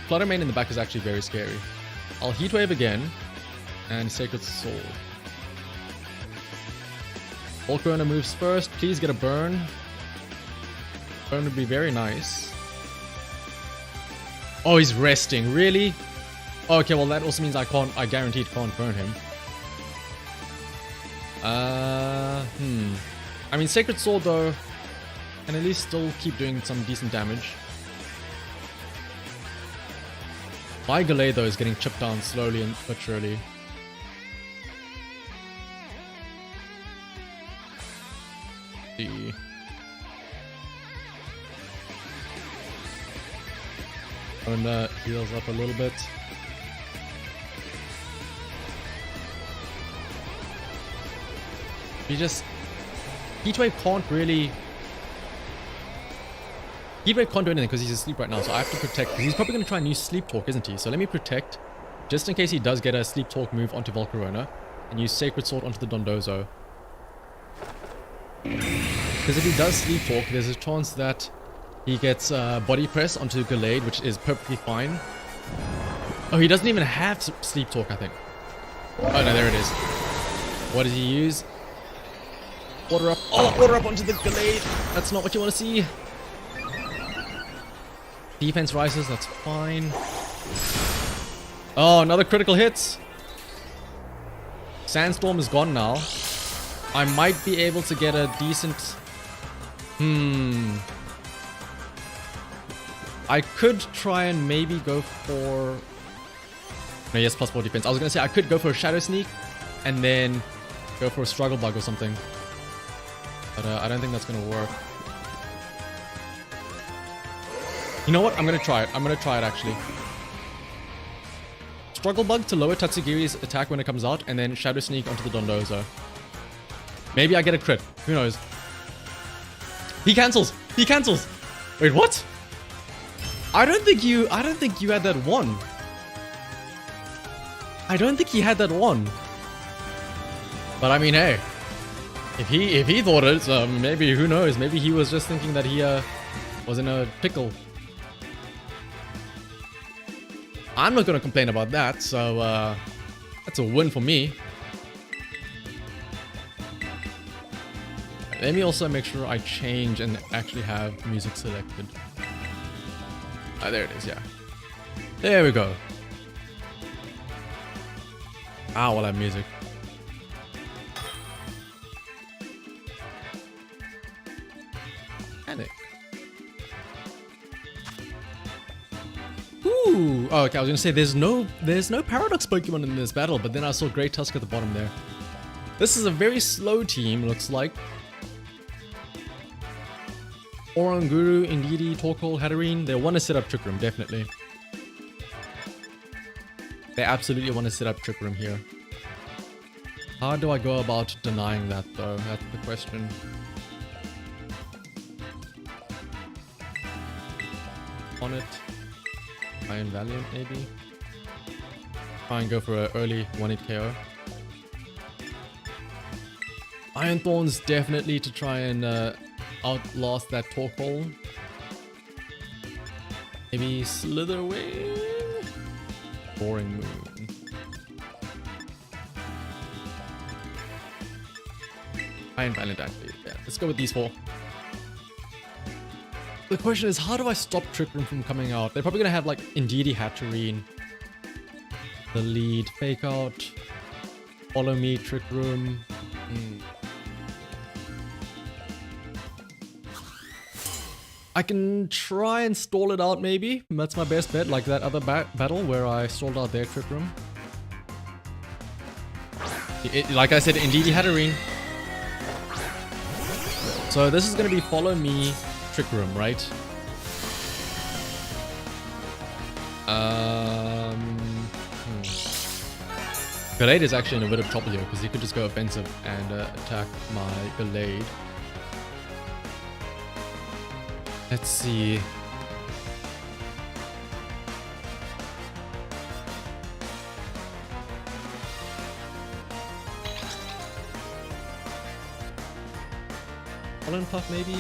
Flutter Mane in the back is actually very scary. I'll Heatwave again. And Sacred Sword. Volcarona moves first. Please get a burn. Burn would be very nice. Oh, he's resting. Really? Okay, well that also means I guaranteed can't burn him. I mean, Sacred Sword though can at least still keep doing some decent damage. My Gallade though is getting chipped down slowly but surely. See. And that heals up a little bit. Heatwave can't really... Heatwave can't do anything because he's asleep right now, so I have to protect. He's probably going to try and use Sleep Talk, isn't he? So let me protect, just in case he does get a Sleep Talk move onto Volcarona, and use Sacred Sword onto the Dondozo. Because if he does Sleep Talk, there's a chance that he gets Body Press onto Gallade, which is perfectly fine. Oh, he doesn't even have Sleep Talk, I think. Oh no, there it is. What does he use? Water up. Oh, water up onto the Gallade. That's not what you want to see. Defense rises, that's fine. Oh, another critical hit. Sandstorm is gone now. I might be able to get a decent... I could try and maybe go for... No, yes, +4 defense. I was going to say I could go for a Shadow Sneak and then go for a Struggle Bug or something. But I don't think that's going to work. You know what? I'm going to try it. I'm going to try it actually. Struggle Bug to lower Tatsugiri's attack when it comes out, and then Shadow Sneak onto the Dondozo. Maybe I get a crit. Who knows? He cancels! He cancels! Wait, what? I don't think you had that one. I don't think he had that one. But I mean, hey. If he thought it, maybe, who knows? Maybe he was just thinking that he was in a pickle. I'm not gonna complain about that, so that's a win for me. Let me also make sure I change and actually have music selected. Ah, there it is, yeah. There we go. Ah, we'll have music. Panic. Ooh. Oh, okay, I was gonna say there's no Paradox Pokemon in this battle, but then I saw Great Tusk at the bottom there. This is a very slow team, looks like. Oranguru, Indeedee, Torkoal, Hatterene, they want to set up Trick Room, definitely. They absolutely want to set up Trick Room here. How do I go about denying that, though? That's the question. On it. Iron Valiant, maybe? Try and go for an early 1-hit KO. Iron Thorns, definitely to try and outlast that Torkoal. Maybe Slither Wing? Boring Moon. Iron Valiant activate. Yeah, let's go with these four. The question is, how do I stop Trick Room from coming out? They're probably gonna have like Indeedee, Hatterene, the lead, Fake Out, Follow Me, Trick Room. I can try and stall it out maybe. That's my best bet, like that other battle where I stalled out their Trick Room. Like I said, Indeedee, Hatterene. So this is gonna be Follow Me, Trick Room, right? Gallade is actually in a bit of trouble here because he could just go offensive and attack my Gallade. Let's see. Pollen Puff maybe?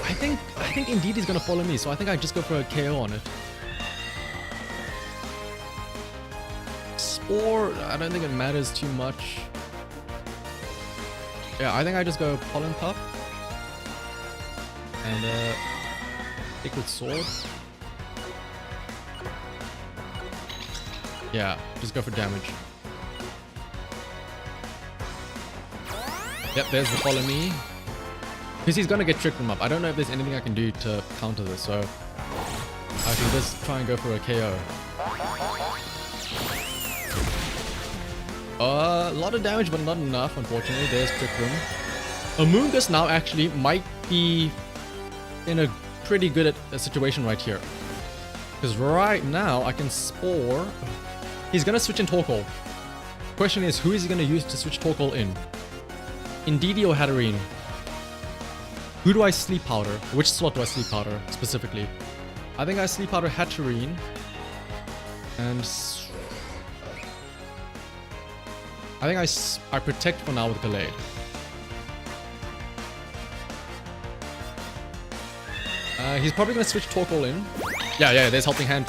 I think Indeedee is gonna follow me, so I think I just go for a KO on it. Spore, I don't think it matters too much. Yeah, I think I just go Pollen Puff. And Liquid Sword. Yeah, just go for damage. Yep, there's the Follow Me. Because he's gonna get Trick Room up. I don't know if there's anything I can do to counter this, so I should just try and go for a KO. A lot of damage, but not enough, unfortunately. There's Trick Room. Amoonguss now actually might be in a pretty good situation right here. Because right now I can Spore. He's gonna switch in Torkoal. Question is, who is he gonna use to switch Torkoal in? Indeedee or Hatterene? Who do I Sleep Powder? Which slot do I Sleep Powder specifically? I think I Sleep Powder Hatterene. And I think I Protect for now with Gallade. He's probably gonna switch Torkoal in. Yeah, there's Helping Hand.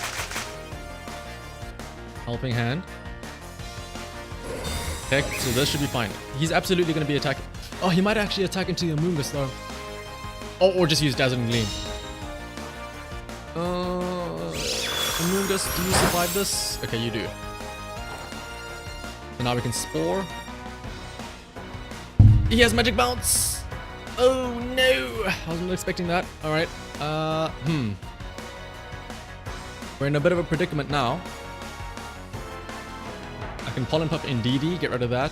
Helping Hand. Heck, so this should be fine. He's absolutely gonna be attacking. Oh, he might actually attack into the Amoonguss though. Oh, or just use Dazzling Gleam. Amoonguss, do you survive this? Okay, you do. So now we can Spore. He has Magic Bounce! Oh no! I wasn't expecting that. Alright. We're in a bit of a predicament now. I can Pollen Puff Indeedee, get rid of that.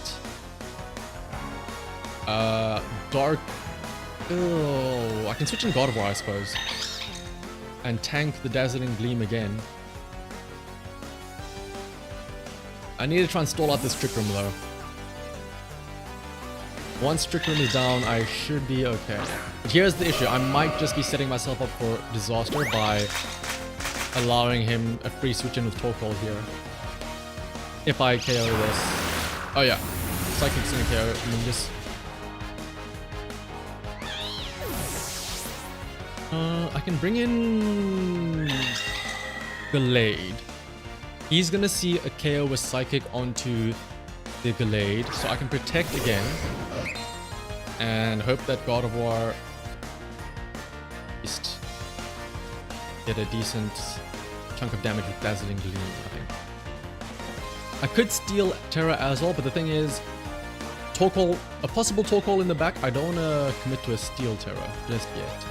Dark. Oh, I can switch in Gardevoir, I suppose. And tank the Dazzling Gleam again. I need to try and stall out this Trick Room though. Once Trick Room is down, I should be okay. But here's the issue. I might just be setting myself up for disaster by allowing him a free switch in with Torkoal here. If I KO this. Oh yeah. Psychic's gonna KO Amoonguss. I can bring in Gallade. He's gonna see a KO with Psychic onto the Gallade, so I can protect again and hope that Gardevoir just get a decent chunk of damage with Dazzling Gleam, I think. I could steal Terra as well, but the thing is, Torkoal, a possible Torkoal in the back, I don't want to commit to a Steel Terra just yet.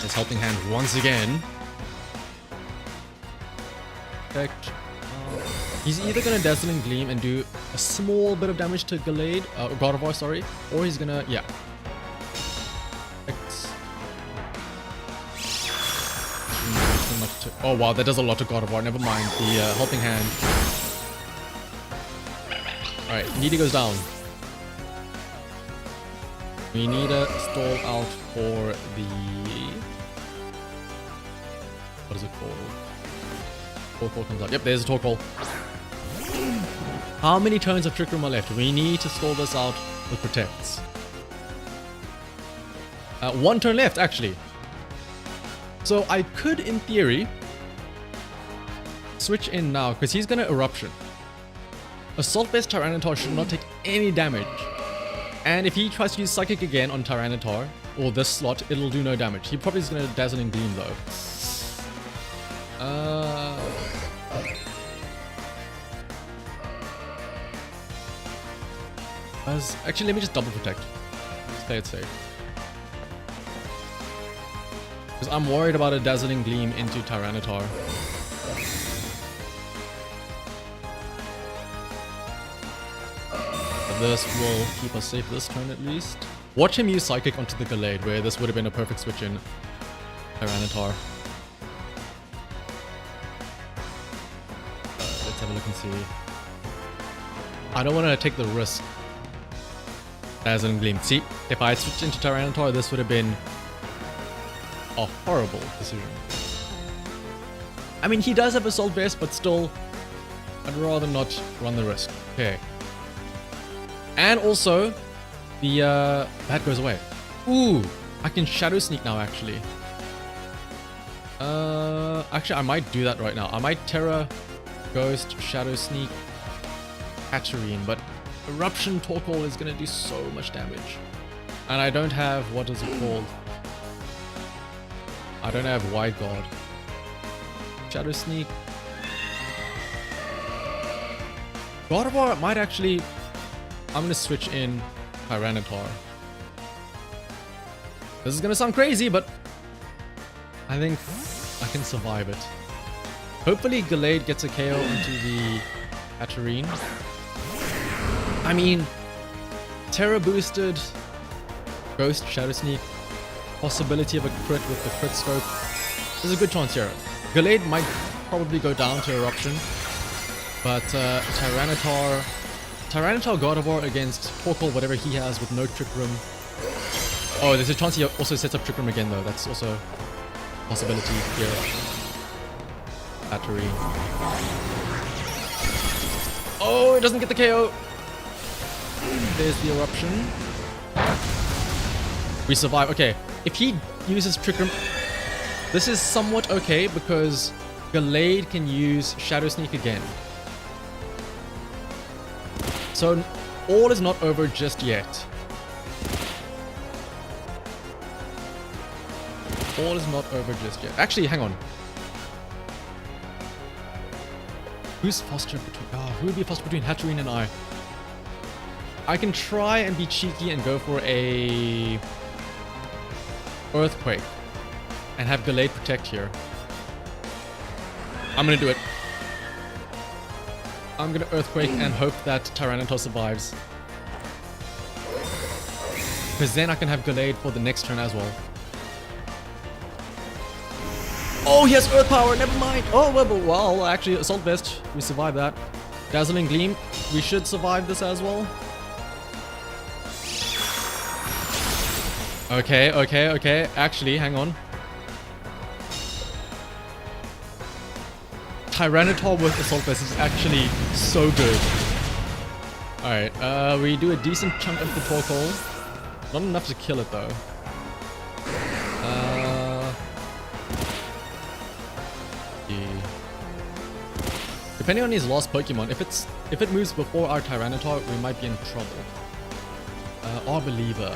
His Helping Hand once again. Perfect. He's either going to Dazzling Gleam and do a small bit of damage to Gallade, Gardevoir, sorry, or he's going to, yeah. Oh wow, that does a lot to Gardevoir, never mind, the Helping Hand. Alright, Indeedee goes down. We need a stall out for the... What is it called? Torkoal comes out. Yep, there's a Torkoal. How many turns of Trick Room are left? We need to stall this out with Protects. 1 turn left, actually. So I could, in theory, switch in now, because he's going to Eruption. Assault-based Tyranitar should not take any damage. And if he tries to use Psychic again on Tyranitar, or this slot, it'll do no damage. He probably is going to Dazzling Gleam, though. Actually, let me just double protect. Play it safe. Because I'm worried about a Dazzling Gleam into Tyranitar. But this will keep us safe this turn at least. Watch him use Psychic onto the Gallade, where this would have been a perfect switch in Tyranitar. Let's have a look and see. I don't want to take the risk. Dazzling Gleam. See, if I had switched into Tyranitar, this would have been a horrible decision. I mean, he does have Assault Vest, but still, I'd rather not run the risk. Okay. And also, the that goes away. Ooh, I can Shadow Sneak now, actually. Actually, I might do that right now. I might Terra, Ghost, Shadow Sneak, Hatterene, but Eruption Torkoal is gonna do so much damage. And I don't have, what is it called? I don't have Wide Guard. Shadow Sneak. Gardevoir might actually... I'm gonna switch in Tyranitar. This is gonna sound crazy, but I think I can survive it. Hopefully Gallade gets a KO into the Hatterene. I mean, Terra boosted, Ghost, Shadow Sneak, possibility of a crit with the crit scope. There's a good chance here. Gallade might probably go down to Eruption, but Tyranitar Gardevoir against Torkoal, whatever he has with no Trick Room. Oh, there's a chance he also sets up Trick Room again though. That's also a possibility here. Battery. Oh, it doesn't get the KO. There's the Eruption. We survive. Okay, if he uses Trick Room, this is somewhat okay because Gallade can use Shadow Sneak again. So all is not over just yet. all is not over just yet. Actually, hang on. Who's foster between... who would be foster between Hatterene and I? I can try and be cheeky and go for a... Earthquake. And have Gallade protect here. I'm gonna do it. I'm gonna Earthquake and hope that Tyranitar survives. Because then I can have Gallade for the next turn as well. Oh, he has Earth Power, never mind. Oh, well, actually, Assault Vest, we survived that. Dazzling Gleam, we should survive this as well. Okay. Actually, hang on. Tyranitar with Assault Vest is actually so good. Alright, we do a decent chunk of the Torkoal. Not enough to kill it though. Depending on his last Pokemon, if it moves before our Tyranitar, we might be in trouble. Arbeliever.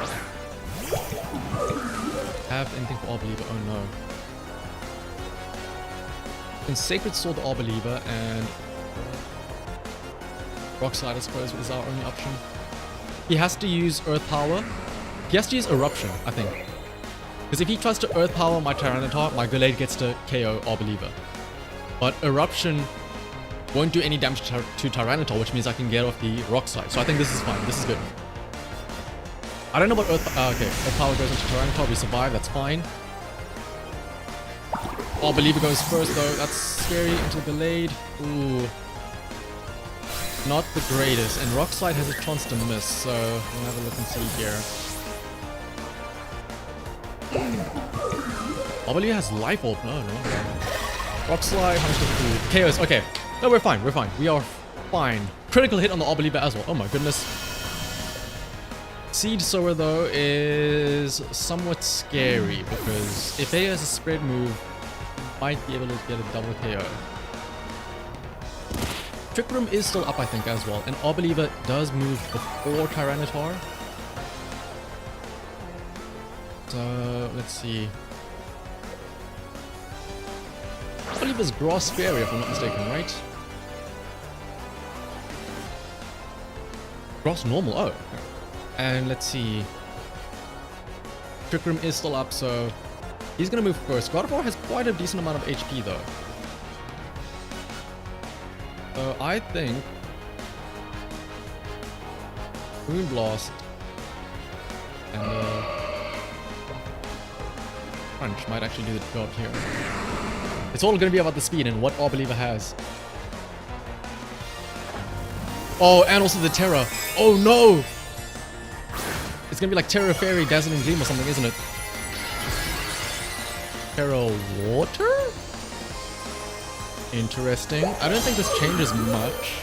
Have anything for Arbeliever? Oh no. We can Sacred Sword the Arbeliever and Rock Slide, I suppose, is our only option. He has to use Earth Power. He has to use Eruption, I think. Because if he tries to Earth Power my Tyranitar, my Gallade gets to KO Arbeliever. But Eruption won't do any damage to Tyranitar, which means I can get off the Rock Slide. So I think this is fine. This is good. I don't know what Earth... okay, Earth Power goes into Tyranitar. We survive. That's fine. Arbeliever goes first, though. That's scary. Into the Gallade. Ooh. Not the greatest. And Rock Slide has a chance to miss, so we'll have a look and see here. Arbeliever has Life Orb. No. Rock Slide, how much does it do? KOs. Okay. No, we're fine. We are fine. Critical hit on the Arbeliever as well. Oh my goodness. Seed Sower, though, is somewhat scary because if they has a spread move, might be able to get a double KO. Trick Room is still up, I think, as well. And Arbeliever does move before Tyranitar. So, let's see. Arbeliever's Grass Fairy, if I'm not mistaken, right? Grass Normal, oh. And let's see. Trick Room is still up, so he's gonna move first. Gardevoir has quite a decent amount of HP, though. So I think Moonblast and Crunch might actually do the job here. It's all gonna be about the speed and what Arbeliever has. Oh, and also the Terra. Oh no! It's gonna be like Terra Fairy, Dazzling Gleam or something, isn't it? Terra Water? Interesting. I don't think this changes much.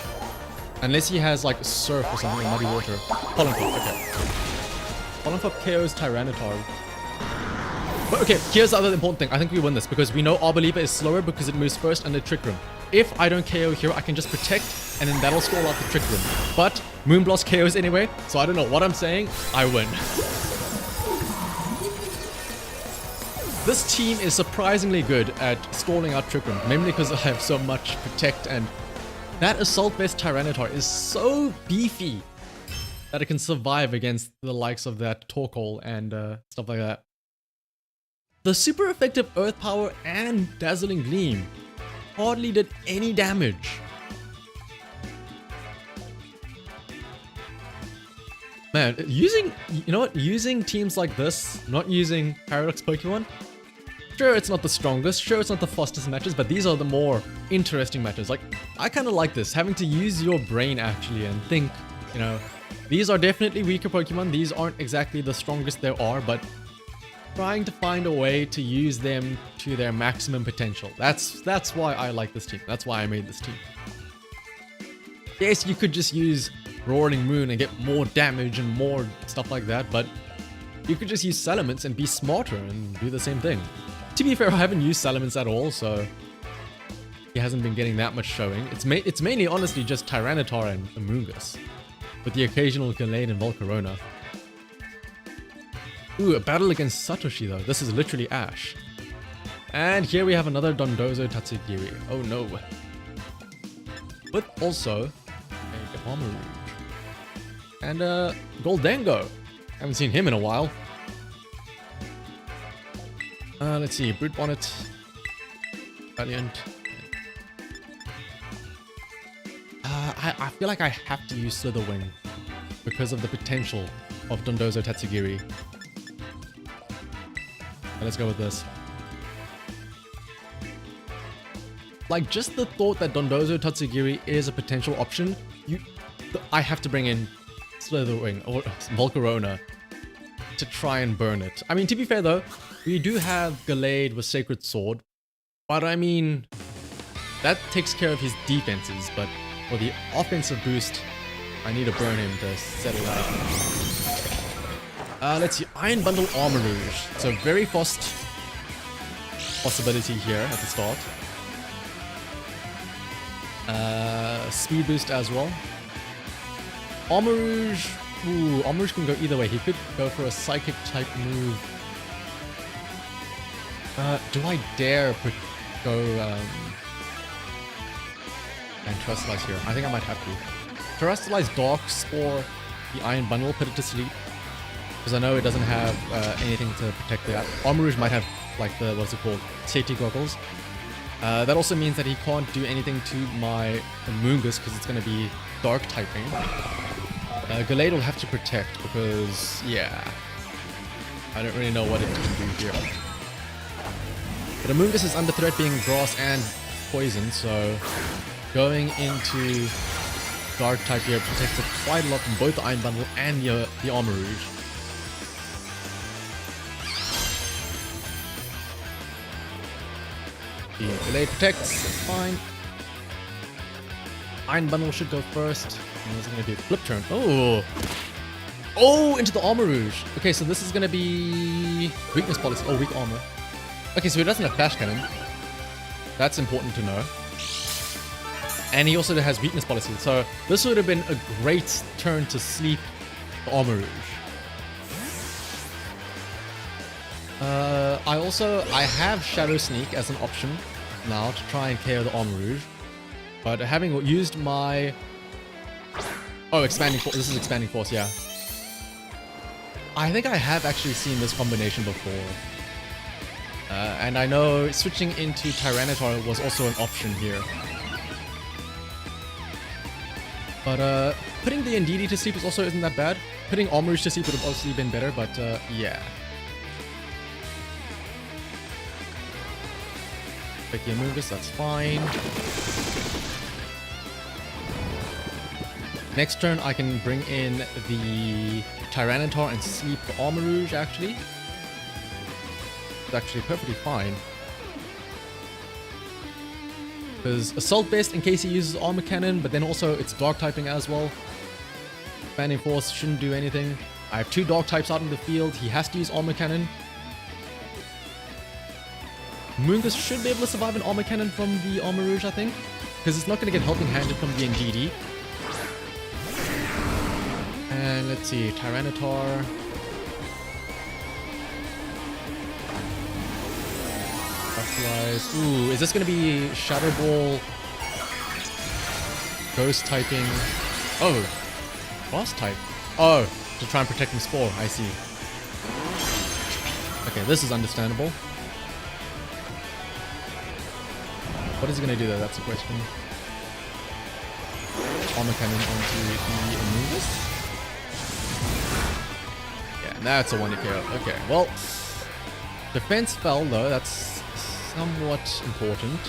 Unless he has like Surf or something, or Muddy Water. Pollen Pop, okay. Pollen Pop KOs Tyranitar. But okay, here's the other important thing. I think we win this because we know Arbeliever is slower because it moves first under Trick Room. If I don't KO here, I can just protect and then that'll stall out the Trick Room. But Moonblast KOs anyway, so I don't know what I'm saying. I win. This team is surprisingly good at stalling out Trick Room, mainly because I have so much Protect, and that Assault Vest Tyranitar is so beefy that it can survive against the likes of that Torkoal and stuff like that. The super effective Earth Power and Dazzling Gleam hardly did any damage. Man, using teams like this, not using Paradox Pokemon, sure, it's not the strongest, sure, it's not the fastest matches, but these are the more interesting matches. Like, I kind of like this, having to use your brain actually and think, these are definitely weaker Pokemon, these aren't exactly the strongest there are, but trying to find a way to use them to their maximum potential. That's why I like this team. That's why I made this team. Yes, you could just use Roaring Moon and get more damage and more stuff like that, but you could just use Salamence and be smarter and do the same thing. To be fair, I haven't used Salamence at all, so he hasn't been getting that much showing. It's mainly, honestly, just Tyranitar and Amoonguss, with the occasional Gallade and Volcarona. Ooh, a battle against Satoshi though. This is literally Ash. And here we have another Dondozo Tatsugiri. Oh no. But also a Armor Rouge. And Goldengo. Haven't seen him in a while. Let's see, Brute Bonnet, Valiant. I feel like I have to use Slitherwing because of the potential of Dondozo Tatsugiri. Let's go with this. Like, just the thought that Dondozo Tatsugiri is a potential option, I have to bring in Slitherwing or Volcarona to try and burn it. I mean, to be fair though, we do have Gallade with Sacred Sword, but I mean, that takes care of his defenses, but for the offensive boost, I need to burn him to settle out. Let's see, Iron Bundle Armor Rouge. So very fast possibility here at the start. Speed boost as well. Armor Rouge. Ooh, Armor Rouge can go either way. He could go for a psychic type move. Do I dare go and Terrestrialize here? I think I might have to. Terrestrialize Dark Spore the Iron Bundle, put it to sleep. Because I know it doesn't have anything to protect that. Armor Rouge might have like the, what's it called? Safety goggles. That also means that he can't do anything to my Moongus because it's going to be Dark typing. Gallade will have to protect because, yeah, I don't really know what it can do here. But Amoonguss is under threat being grass and poison, so going into Dark type here protects it quite a lot from both the Iron Bundle and the Armor Rouge. The Gallade protects, fine. Iron Bundle should go first. And it's going to be a flip turn. Oh! Oh, into the Armor Rouge. Okay, so this is going to be weakness policy. Oh, weak armor. Okay, so he doesn't have Flash Cannon. That's important to know. And he also has weakness policy. So this would have been a great turn to sleep the Armor Rouge. I have Shadow Sneak as an option now to try and KO the Armor Rouge. But having used my... Oh, Expanding Force. This is Expanding Force, yeah. I think I have actually seen this combination before. And I know switching into Tyranitar was also an option here. But putting the Indeedee to sleep also isn't that bad. Putting Armor Rouge to sleep would have obviously been better, but yeah. Take the Amoonguss, that's fine. Next turn, I can bring in the Tyranitar and sleep the Armor Rouge, actually. It's actually perfectly fine. Because Assault Vest in case he uses Armor Cannon, but then also it's Dark typing as well. Expanding Force shouldn't do anything. I have two Dark types out in the field. He has to use Armor Cannon. Moongus should be able to survive an Armor Cannon from the Armor Rouge, I think. Because it's not going to get Helping Handed from the Indeedee. And let's see, Tyranitar. Ooh, is this going to be Shadow Ball? Ghost typing? Oh, Boss type. Oh, to try and protect from Spore, I see. Okay, this is understandable. What is he going to do though? That's the question. Armor Cannon onto the Amoonguss. Yeah, that's a 1 KO. Okay, well, defense fell though. That's somewhat important.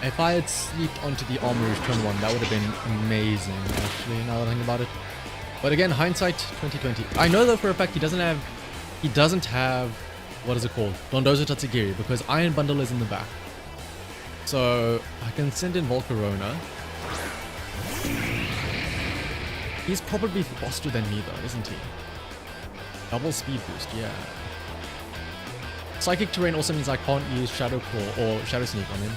If I had sleeped onto the Armor Rouge turn 1, that would have been amazing, actually, now that I think about it. But again, hindsight 2020. I know though for a fact he doesn't have, what is it called? Dondozo Tatsugiri, because Iron Bundle is in the back. So I can send in Volcarona. He's probably faster than me though, isn't he? Double speed boost, yeah. Psychic Terrain also means I can't use Shadow Claw or Shadow Sneak on him.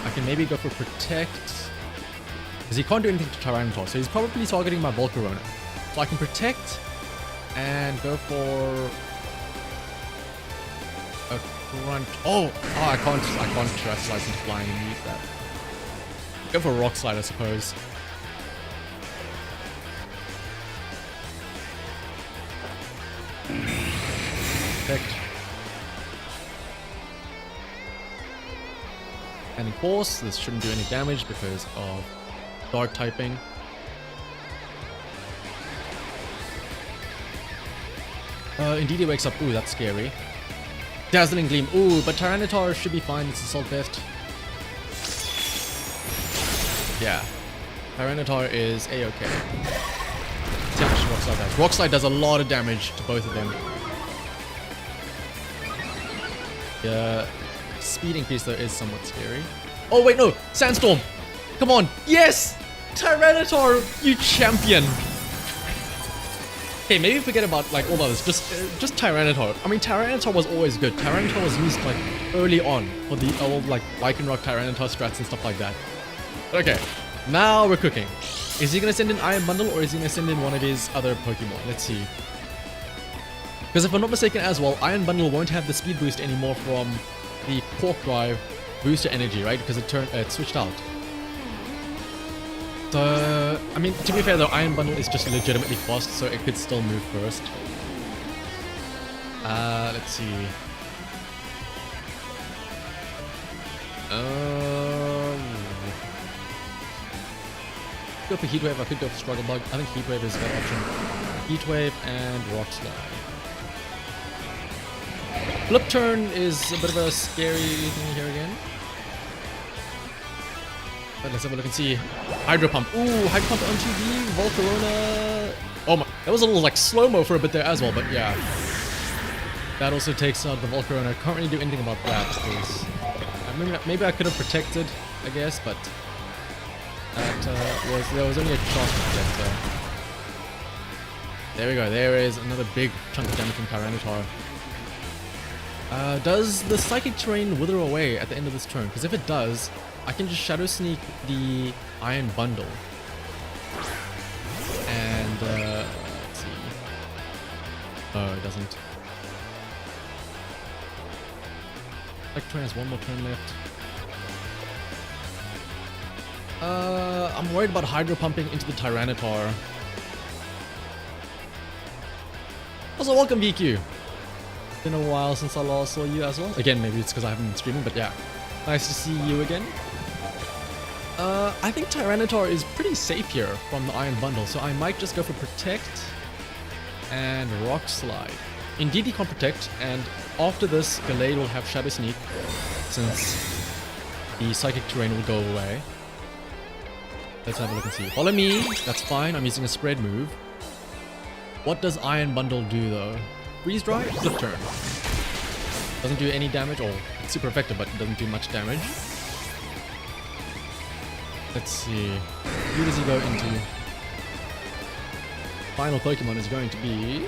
I can maybe go for Protect. Because he can't do anything to Tyranitar, so he's probably targeting my Volcarona. So I can protect and go for a crunch. Oh, I can't Terrestrialize into flying and use that. Go for a Rock Slide, I suppose. Protect. Any force. This shouldn't do any damage because of Dark typing. Indeed, he wakes up. Ooh, that's scary. Dazzling Gleam. Ooh, but Tyranitar should be fine. It's Assault Vest. Yeah. Tyranitar is a-okay. See how much Rock Slide does. Rock Slide does a lot of damage to both of them. Yeah. Speed increase, though, is somewhat scary. Oh, wait, no. Sandstorm. Come on. Yes! Tyranitar, you champion. Okay, maybe forget about like all others. Just Tyranitar. I mean, Tyranitar was always good. Tyranitar was used like early on for the old like Lycanroc Tyranitar strats and stuff like that. Okay, now we're cooking. Is he gonna send in Iron Bundle or is he gonna send in one of his other Pokemon? Let's see. Because if I'm not mistaken as well, Iron Bundle won't have the speed boost anymore from the Quark Drive booster energy, right? Because it switched out. So, I mean, to be fair though, Iron Bundle is just legitimately fast, so it could still move first. Let's see. Go for Heat Wave, I could go for Struggle Bug. I think Heat Wave is a better option. Heat Wave and Rock Slide. Flip Turn is a bit of a scary thing here again. But let's have a look and see. Hydro Pump. Ooh, Hydro Pump onto the Volcarona. Oh my, that was a little like slow-mo for a bit there as well, but yeah. That also takes out the Volcarona. Can't really do anything about that, because maybe I could have protected, I guess, but there was only a chance to protect there. There we go. There is another big chunk of damage from Tyranitar. Does the Psychic Terrain wither away at the end of this turn? Because if it does, I can just Shadow Sneak the Iron Bundle. And, let's see. Oh, it doesn't. Psychic Terrain has one more turn left. I'm worried about Hydro Pumping into the Tyranitar. Also, welcome VQ. Been a while since I last saw you as well. Again, maybe it's because I haven't been streaming, but yeah. Nice to see you again. I think Tyranitar is pretty safe here from the Iron Bundle, so I might just go for Protect and Rock Slide. Indeed, he can't Protect, and after this, Gallade will have Shadow Sneak, since the Psychic Terrain will go away. Let's have a look and see. Follow me. That's fine. I'm using a spread move. What does Iron Bundle do, though? Freeze Dry? Flip Turn. Doesn't do any damage, or it's super effective, but doesn't do much damage. Let's see. Who does he go into? Final Pokemon is going to be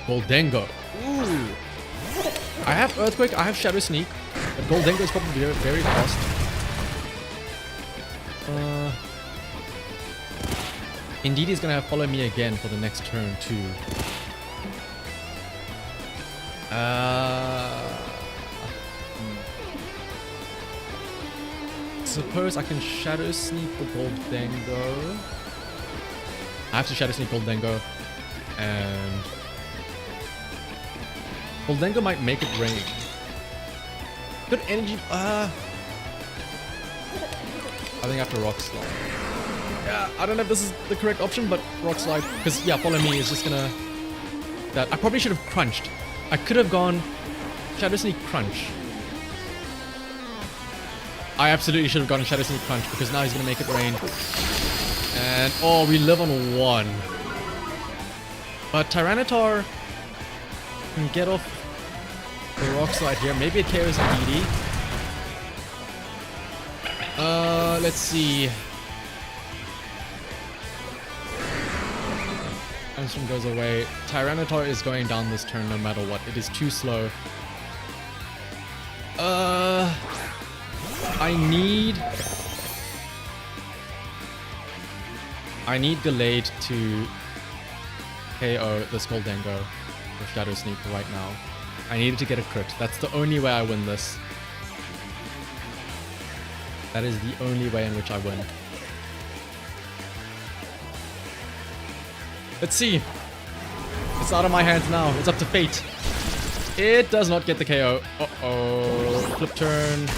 Goldengo. Ooh! I have Earthquake, I have Shadow Sneak, but Goldengo is probably very, very fast. Indeed, he's gonna have Follow Me again for the next turn too. Suppose I can Shadow Sneak the Goldengo. I have to Shadow Sneak Goldengo, and Goldengo might make it rain. Good energy. I think I have to Rock Slide. Yeah, I don't know if this is the correct option, but Rock Slide, because yeah, Follow Me is just gonna. That I probably should have crunched. I could have gone Shadow Sneak Crunch. I absolutely should have gone Shadow Sneak Crunch, because now he's gonna make it rain. And oh, we live on 1. But Tyranitar can get off the Rock Slide here. Maybe it carries a DD. Let's see. Answer goes away. Tyranitar is going down this turn no matter what. It is too slow. I need I need Gallade to KO this Goldengo with Shadow Sneak right now. I needed to get a crit. That's the only way I win this. That is the only way in which I win. Let's see. It's out of my hands now. It's up to fate. It does not get the KO. Uh-oh. Flip turn.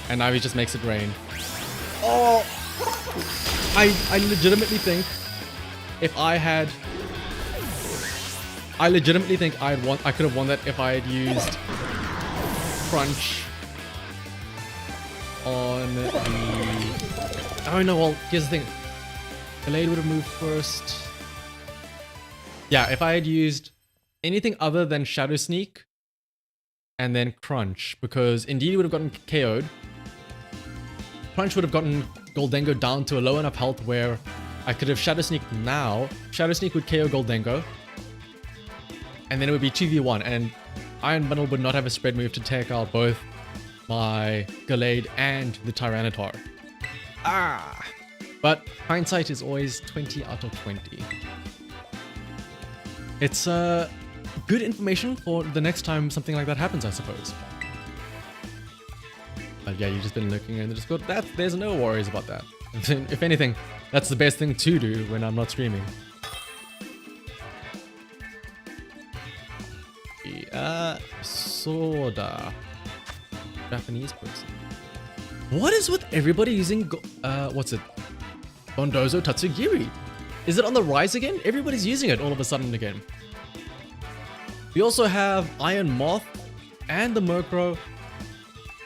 And now he just makes it rain. Oh! I legitimately think if I had... I legitimately think I could have won that if I had used Crunch on the... Oh no, well, here's the thing. Gallade would have moved first. Yeah, if I had used anything other than Shadow Sneak and then Crunch, because Indeedee would have gotten KO'd. Crunch would have gotten Goldengo down to a low enough health where I could have Shadow Sneak now. Shadow Sneak would KO Goldengo. And then it would be 2v1, and Iron Bundle would not have a spread move to take out both my Gallade and the Tyranitar. Ah! But hindsight is always 20 out of 20. It's good information for the next time something like that happens, I suppose. But yeah, you've just been looking in the Discord. There's no worries about that. If anything, that's the best thing to do when I'm not streaming. Soda. Japanese person. What is with everybody using what's it? Dondozo Tatsugiri? Is it on the rise again? Everybody's using it all of a sudden again. We also have Iron Moth and the Murkrow.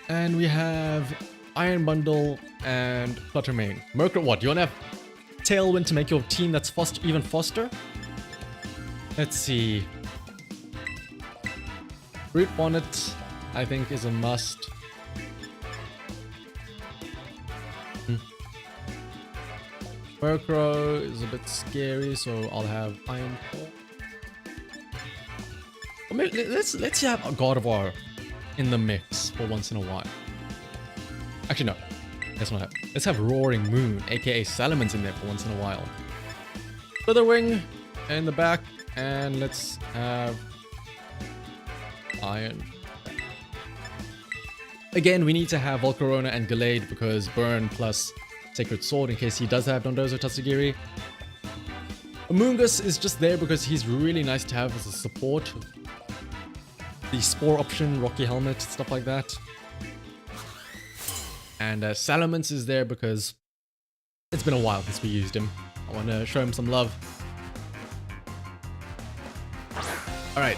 And we have Iron Bundle and Fluttermane. Murkrow, what? You want to have Tailwind to make your team that's even faster? Let's see. Root Bonnet, I think, is a must. Murkrow is a bit scary, so I'll have Iron Claw. I mean, let's have a God of War in the mix for once in a while. Actually, no. Let's have Roaring Moon, aka Salamence, in there for once in a while. Slitherwing in the back, and let's have Iron. Again, we need to have Volcarona and Gallade because Burn plus Sacred Sword in case he does have Dondozo Tatsugiri. Amoonguss is just there because he's really nice to have as a support. The Spore option, Rocky Helmet, stuff like that. And Salamence is there because it's been a while since we used him. I want to show him some love. Alright,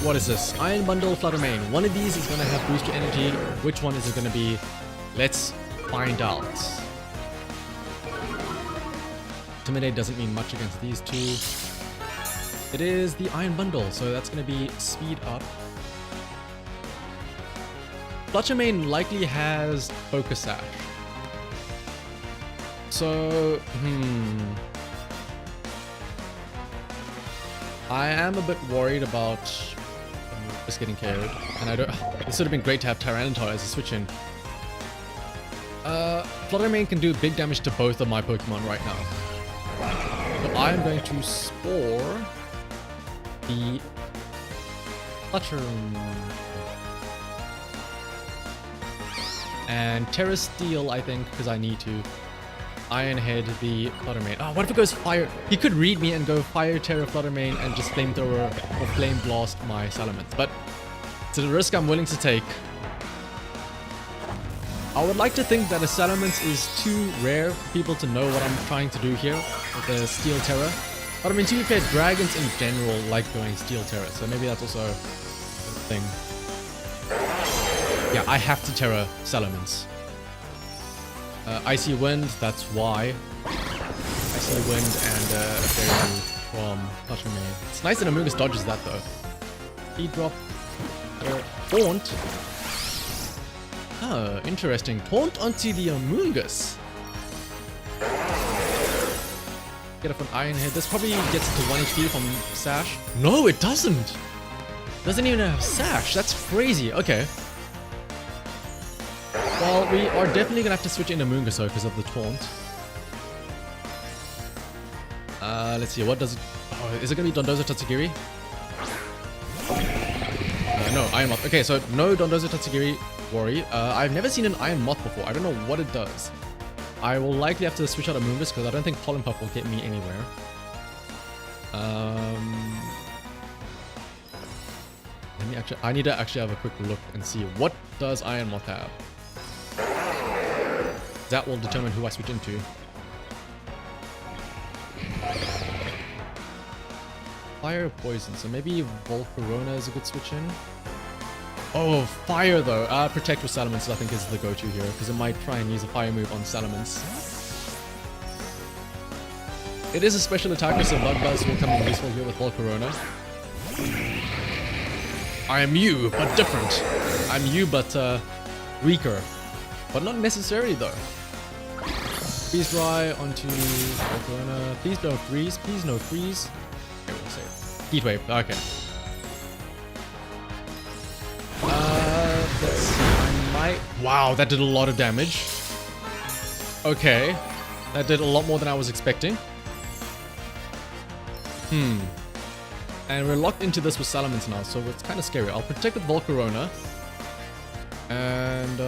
what is this? Iron Bundle, Fluttermane. One of these is going to have booster energy. Which one is it going to be? Let's find out. Intimidate doesn't mean much against these two. It is the Iron Bundle, so that's going to be speed up. Fluttermane likely has Focus Sash. So, I am a bit worried about just getting KO'd, and I don't. This would have been great to have Tyranitar as a switch in. Fluttermane can do big damage to both of my Pokemon right now. So I am going to Spore the Flutter and Terra Steel, I think, because I need to. Iron Head the Fluttermane. Oh, what if it goes Fire? He could read me and go Fire Terra Fluttermane and just Flamethrower or Flame Blast my Salamence, but it's a risk I'm willing to take. I would like to think that a Salamence is too rare for people to know what I'm trying to do here with the Steel Terra. But I mean, to be fair, dragons in general like going Steel Terra, so maybe that's also a thing. Yeah, I have to Terra Salamence. Icy Wind, that's why. Icy Wind and Fairy from Fluttermane. It's nice that Amoonguss dodges that though. Speed drop. Taunt. Oh, interesting. Taunt onto the Amoonguss. Get up an Iron Head. This probably gets into 1 HP from Sash. No, it doesn't. Doesn't even have Sash. That's crazy. Okay. Well, we are definitely gonna have to switch in Amoonguss though because of the taunt. Let's see, what does it... Oh, is it gonna be Dondozo Tatsugiri? No, Iron Moth. Okay, so no Dondozo Tatsugiri, worry. I've never seen an Iron Moth before. I don't know what it does. I will likely have to switch out Amoonguss because I don't think Pollen Puff will get me anywhere. Let me actually... I need to actually have a quick look and see what does Iron Moth have. That will determine who I switch into. Fire or poison, so maybe Volcarona is a good switch in. Oh, fire though. Protect with Salamence I think is the go-to here, because it might try and use a fire move on Salamence. It is a special attacker, so Bug Buzz will come in useful here with Volcarona. I am you, but different. I'm you, but weaker. But not necessarily though. Freeze Dry onto Volcarona. Please don't freeze. Please no freeze. Okay, we'll save. Heat Wave. Okay. Let's see. I might... Wow, that did a lot of damage. Okay. That did a lot more than I was expecting. And we're locked into this with Salamence now, so it's kind of scary. I'll protect with Volcarona. And,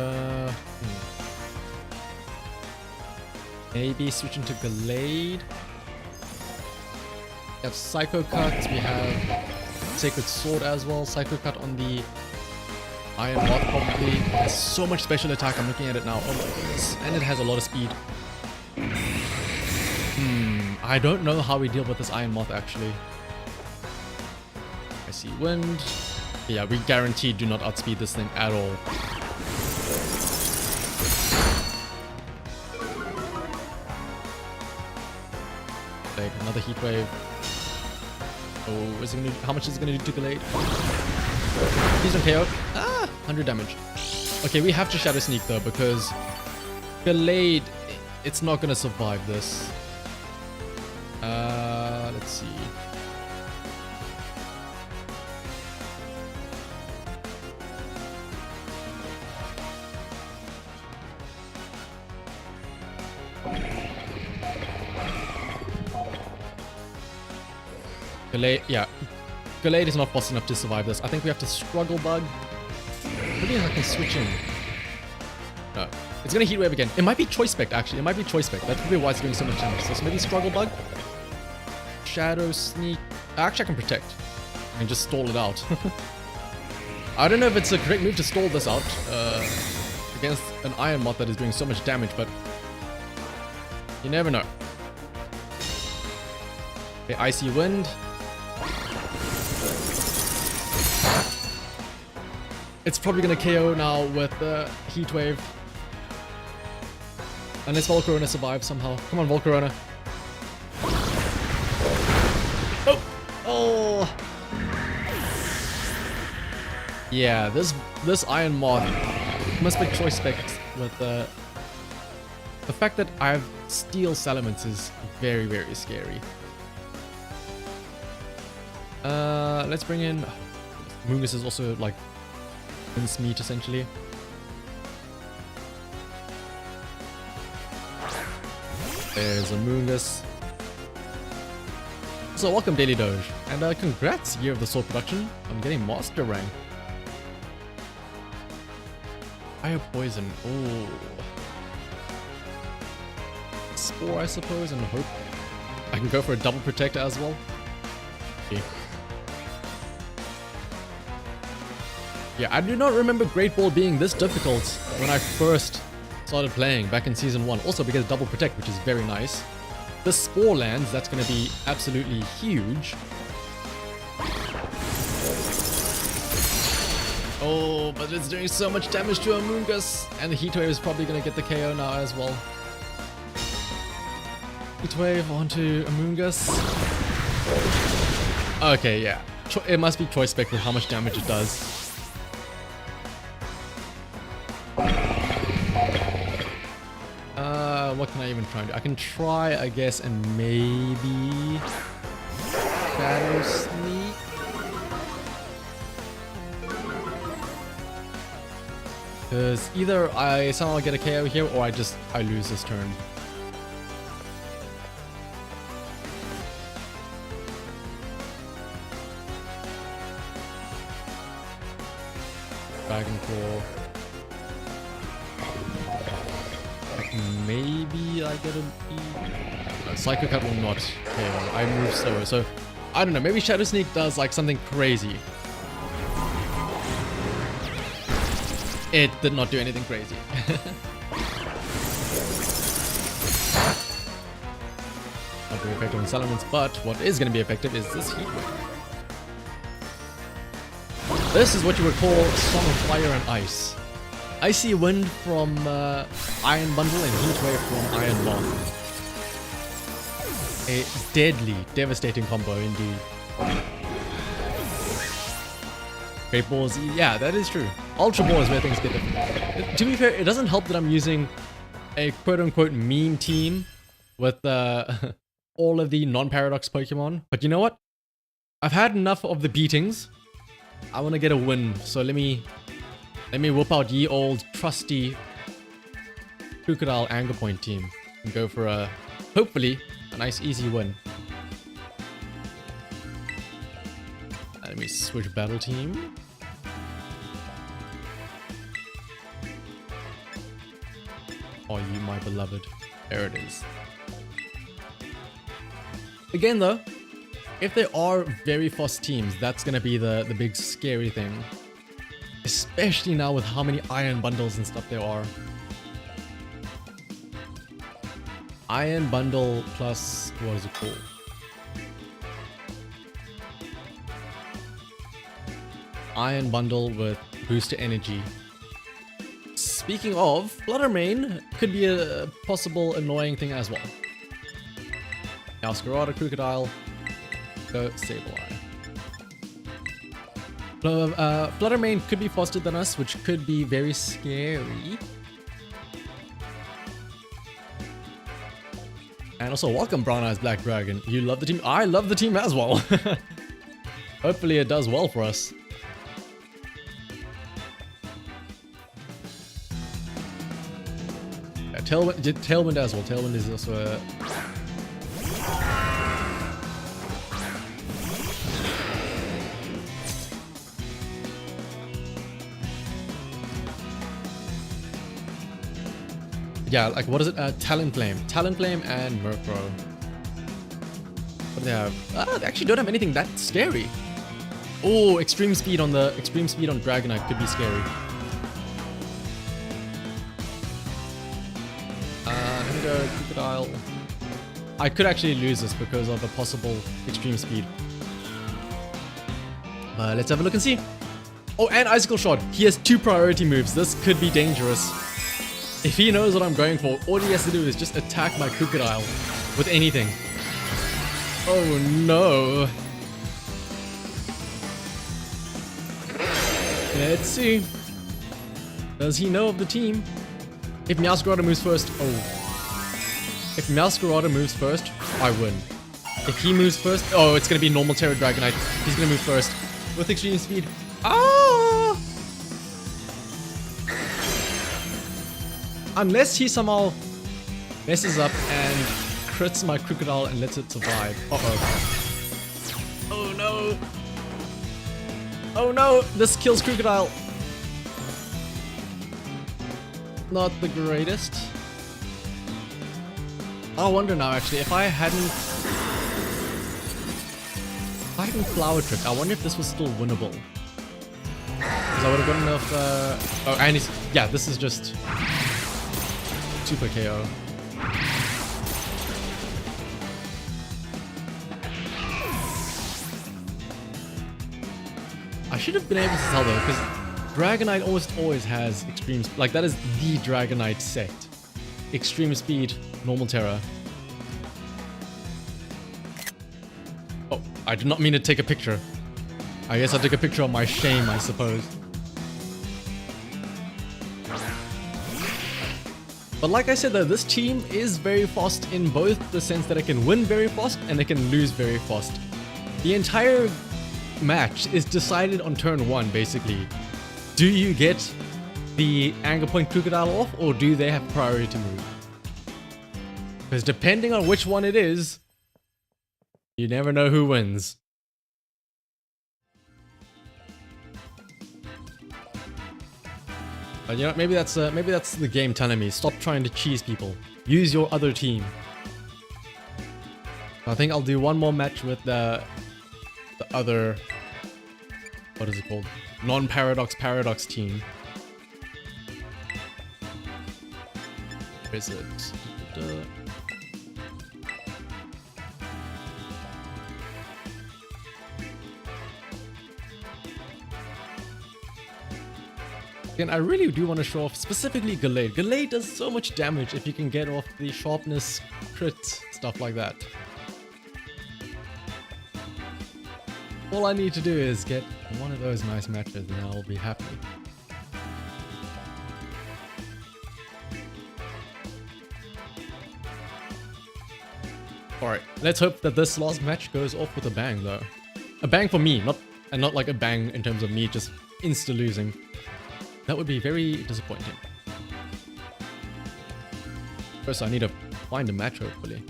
maybe switch into Gallade. We have Psycho Cut, we have Sacred Sword as well. Psycho Cut on the Iron Moth probably. It has so much special attack, I'm looking at it now. Oh my goodness. And it has a lot of speed. I don't know how we deal with this Iron Moth actually. I see Wind. Yeah, we guaranteed do not outspeed this thing at all. Like another Heat Wave. Oh, is it gonna, how much is it gonna do to Gallade? Please don't KO. 100 damage. Okay, we have to Shadow Sneak though, because Gallade, it's not gonna survive this. Let's see. Gallade, yeah. Gallade is not fast enough to survive this. I think we have to Struggle Bug. Maybe I can switch in. No. It's gonna Heat Wave again. It might be Choice Spect actually. It might be Choice Spect. That's probably why it's doing so much damage. So maybe Struggle Bug. Shadow Sneak. Actually I can Protect. And just stall it out. I don't know if it's a great move to stall this out. Against an Iron Moth that is doing so much damage, but you never know. Okay, Icy Wind. It's probably gonna KO now with the Heat Wave. Unless Volcarona survives somehow. Come on, Volcarona. Oh! Oh! Yeah, this Iron Moth must be Choice Spect with the fact that I have Steel Salamence is very, very scary. Let's bring in... Mungus is also like mincemeat essentially. There's a Mungus. So welcome Daily Doge, and congrats Year of the Sword production on getting Master rank. Fire Poison, oh. Spore I suppose, and hope I can go for a double Protector as well. Okay. Yeah, I do not remember Great Ball being this difficult when I first started playing back in Season 1. Also because Double Protect, which is very nice. The Spore lands, that's going to be absolutely huge. Oh, but it's doing so much damage to Amoonguss. And the Heat Wave is probably going to get the KO now as well. Heat Wave onto Amoonguss. Okay, yeah. It must be Choice Spec with how much damage it does. What can I even try and do? I can try, I guess, and maybe Shadow Sneak. Because either I somehow get a KO here, or I lose this turn. Dragon Claw. Like maybe I get a Psycho Cut will not KO. I move slower, so I don't know. Maybe Shadow Sneak does like something crazy. It did not do anything crazy. Not very effective on Salamence, but what is going to be effective is this Heat Wave. This is what you would call Song of Fire and Ice. Icy Wind from Iron Bundle and Heat Wave from Iron Moth. A deadly, devastating combo indeed. Great Balls, yeah, that is true. Ultra Ball is where things get different. To be fair, it doesn't help that I'm using a quote-unquote meme team with all of the non-Paradox Pokemon. But you know what? I've had enough of the beatings. I want to get a win, so let me whip out ye old trusty Crocodile Anger Point team and go for a, hopefully, a nice easy win. Let me switch battle team. Oh, you my beloved. There it is. Again though, if there are very fast teams, that's gonna be the big scary thing. Especially now with how many Iron Bundles and stuff there are. Iron Bundle plus, what is it called? Iron Bundle with Booster Energy. Speaking of, Fluttermane could be a possible annoying thing as well. Masquerada, Crocodile, go Sableye. Fluttermane could be faster than us, which could be very scary. And also, welcome Brown Eyes Black Dragon. You love the team? I love the team as well. Hopefully it does well for us. Tailwind as well. Tailwind is also a... Yeah, like what is it? Talonflame. Talonflame and Murkrow. What do they have? They actually don't have anything that scary. Oh, extreme speed on Dragonite could be scary. Crocodile. I could actually lose this because of a possible extreme speed. Let's have a look and see. Oh, and Icicle Shot. He has 2 priority moves. This could be dangerous. If he knows what I'm going for, all he has to do is just attack my Crocodile with anything. Oh no. Let's see. Does he know of the team? If Meowscarada moves first, oh. If Meowscarada moves first, I win. If he moves first, oh, it's gonna be normal Terra Dragonite. He's gonna move first with extreme speed. Ah! Unless he somehow messes up and crits my Crocodile and lets it survive. Uh-oh. Oh no. Oh no, this kills Crocodile. Not the greatest. I wonder now actually, if I hadn't Flower Tripped, I wonder if this was still winnable. Because I would have got enough, oh, and he's, yeah, this is just super KO. I should have been able to tell though, because Dragonite almost always has extreme, like that is the Dragonite set. Extreme speed, normal Terra. Oh, I did not mean to take a picture. I guess I took a picture of my shame, I suppose. But like I said though, this team is very fast in both the sense that it can win very fast and it can lose very fast. The entire match is decided on turn 1 basically. Do you get the Anger Point Crocodile off or do they have priority to move? Because depending on which one it is, you never know who wins. You know, maybe that's the game telling me stop trying to cheese people. Use your other team. I think I'll do one more match with the other, what is it called? Non-Paradox team. Where is it? Again, I really do want to show off specifically Gallade. Gallade does so much damage if you can get off the sharpness, crit, stuff like that. All I need to do is get one of those nice matches and I'll be happy. Alright, let's hope that this last match goes off with a bang though. A bang for me, not like a bang in terms of me just insta-losing. That would be very disappointing. First I need to find a match hopefully.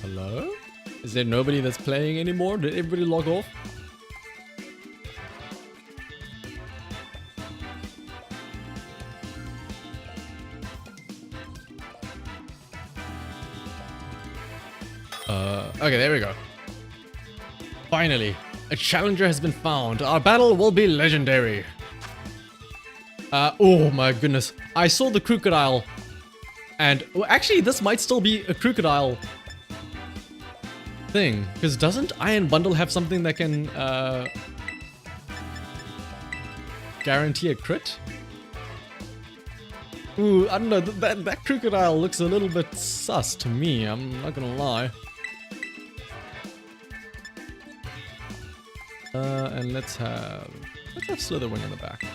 Hello? Is there nobody that's playing anymore? Did everybody log off? Okay, there we go. Finally, a challenger has been found. Our battle will be legendary. Oh my goodness. I saw the crocodile. And, well, actually, this might still be a crocodile thing. Because doesn't Iron Bundle have something that can, guarantee a crit? Ooh, I don't know. That crocodile looks a little bit sus to me. I'm not gonna lie. And let's have Slitherwing in the back.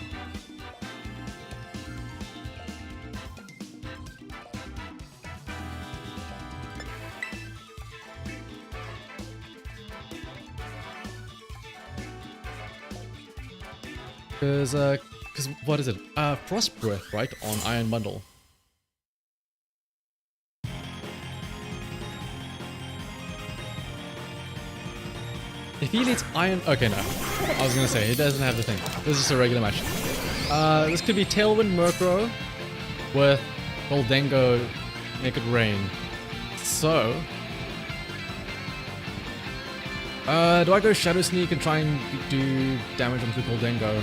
Because what is it? Frost Breath, right? On Iron Bundle. If he leads Iron... Okay, no. I was gonna say, he doesn't have the thing. This is just a regular match. This could be Tailwind Murkrow with Goldengo Make It Rain. So... do I go Shadow Sneak and try and do damage onto Goldengo?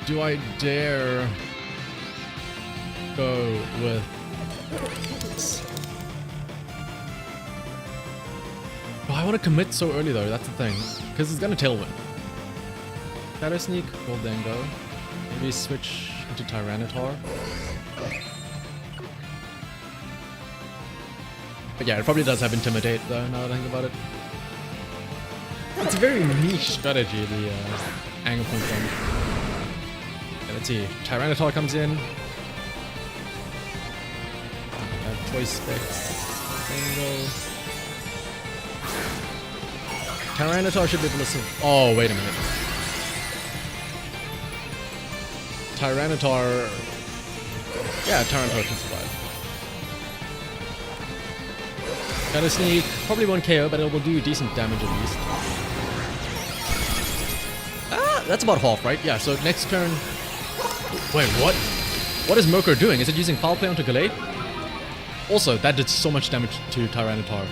Do I dare go with... Oh, I want to commit so early though, that's the thing. Because it's gonna Tailwind. Shadow Sneak, Goldengo. Maybe switch into Tyranitar. But yeah, it probably does have Intimidate though, now that I think about it. It's a very niche strategy, the Anger Point one. Okay, let's see. Tyranitar comes in. Choice Specs. Bingo. Tyranitar should be able to... Oh, wait a minute. Tyranitar... Yeah, Tyranitar can survive. Shadow Sneak probably won't KO, but it will do decent damage at least. Ah, that's about half, right? Yeah, so next turn... Wait, what? What is Murkrow doing? Is it using Foul Play onto Gallade? Also, that did so much damage to Tyranitar.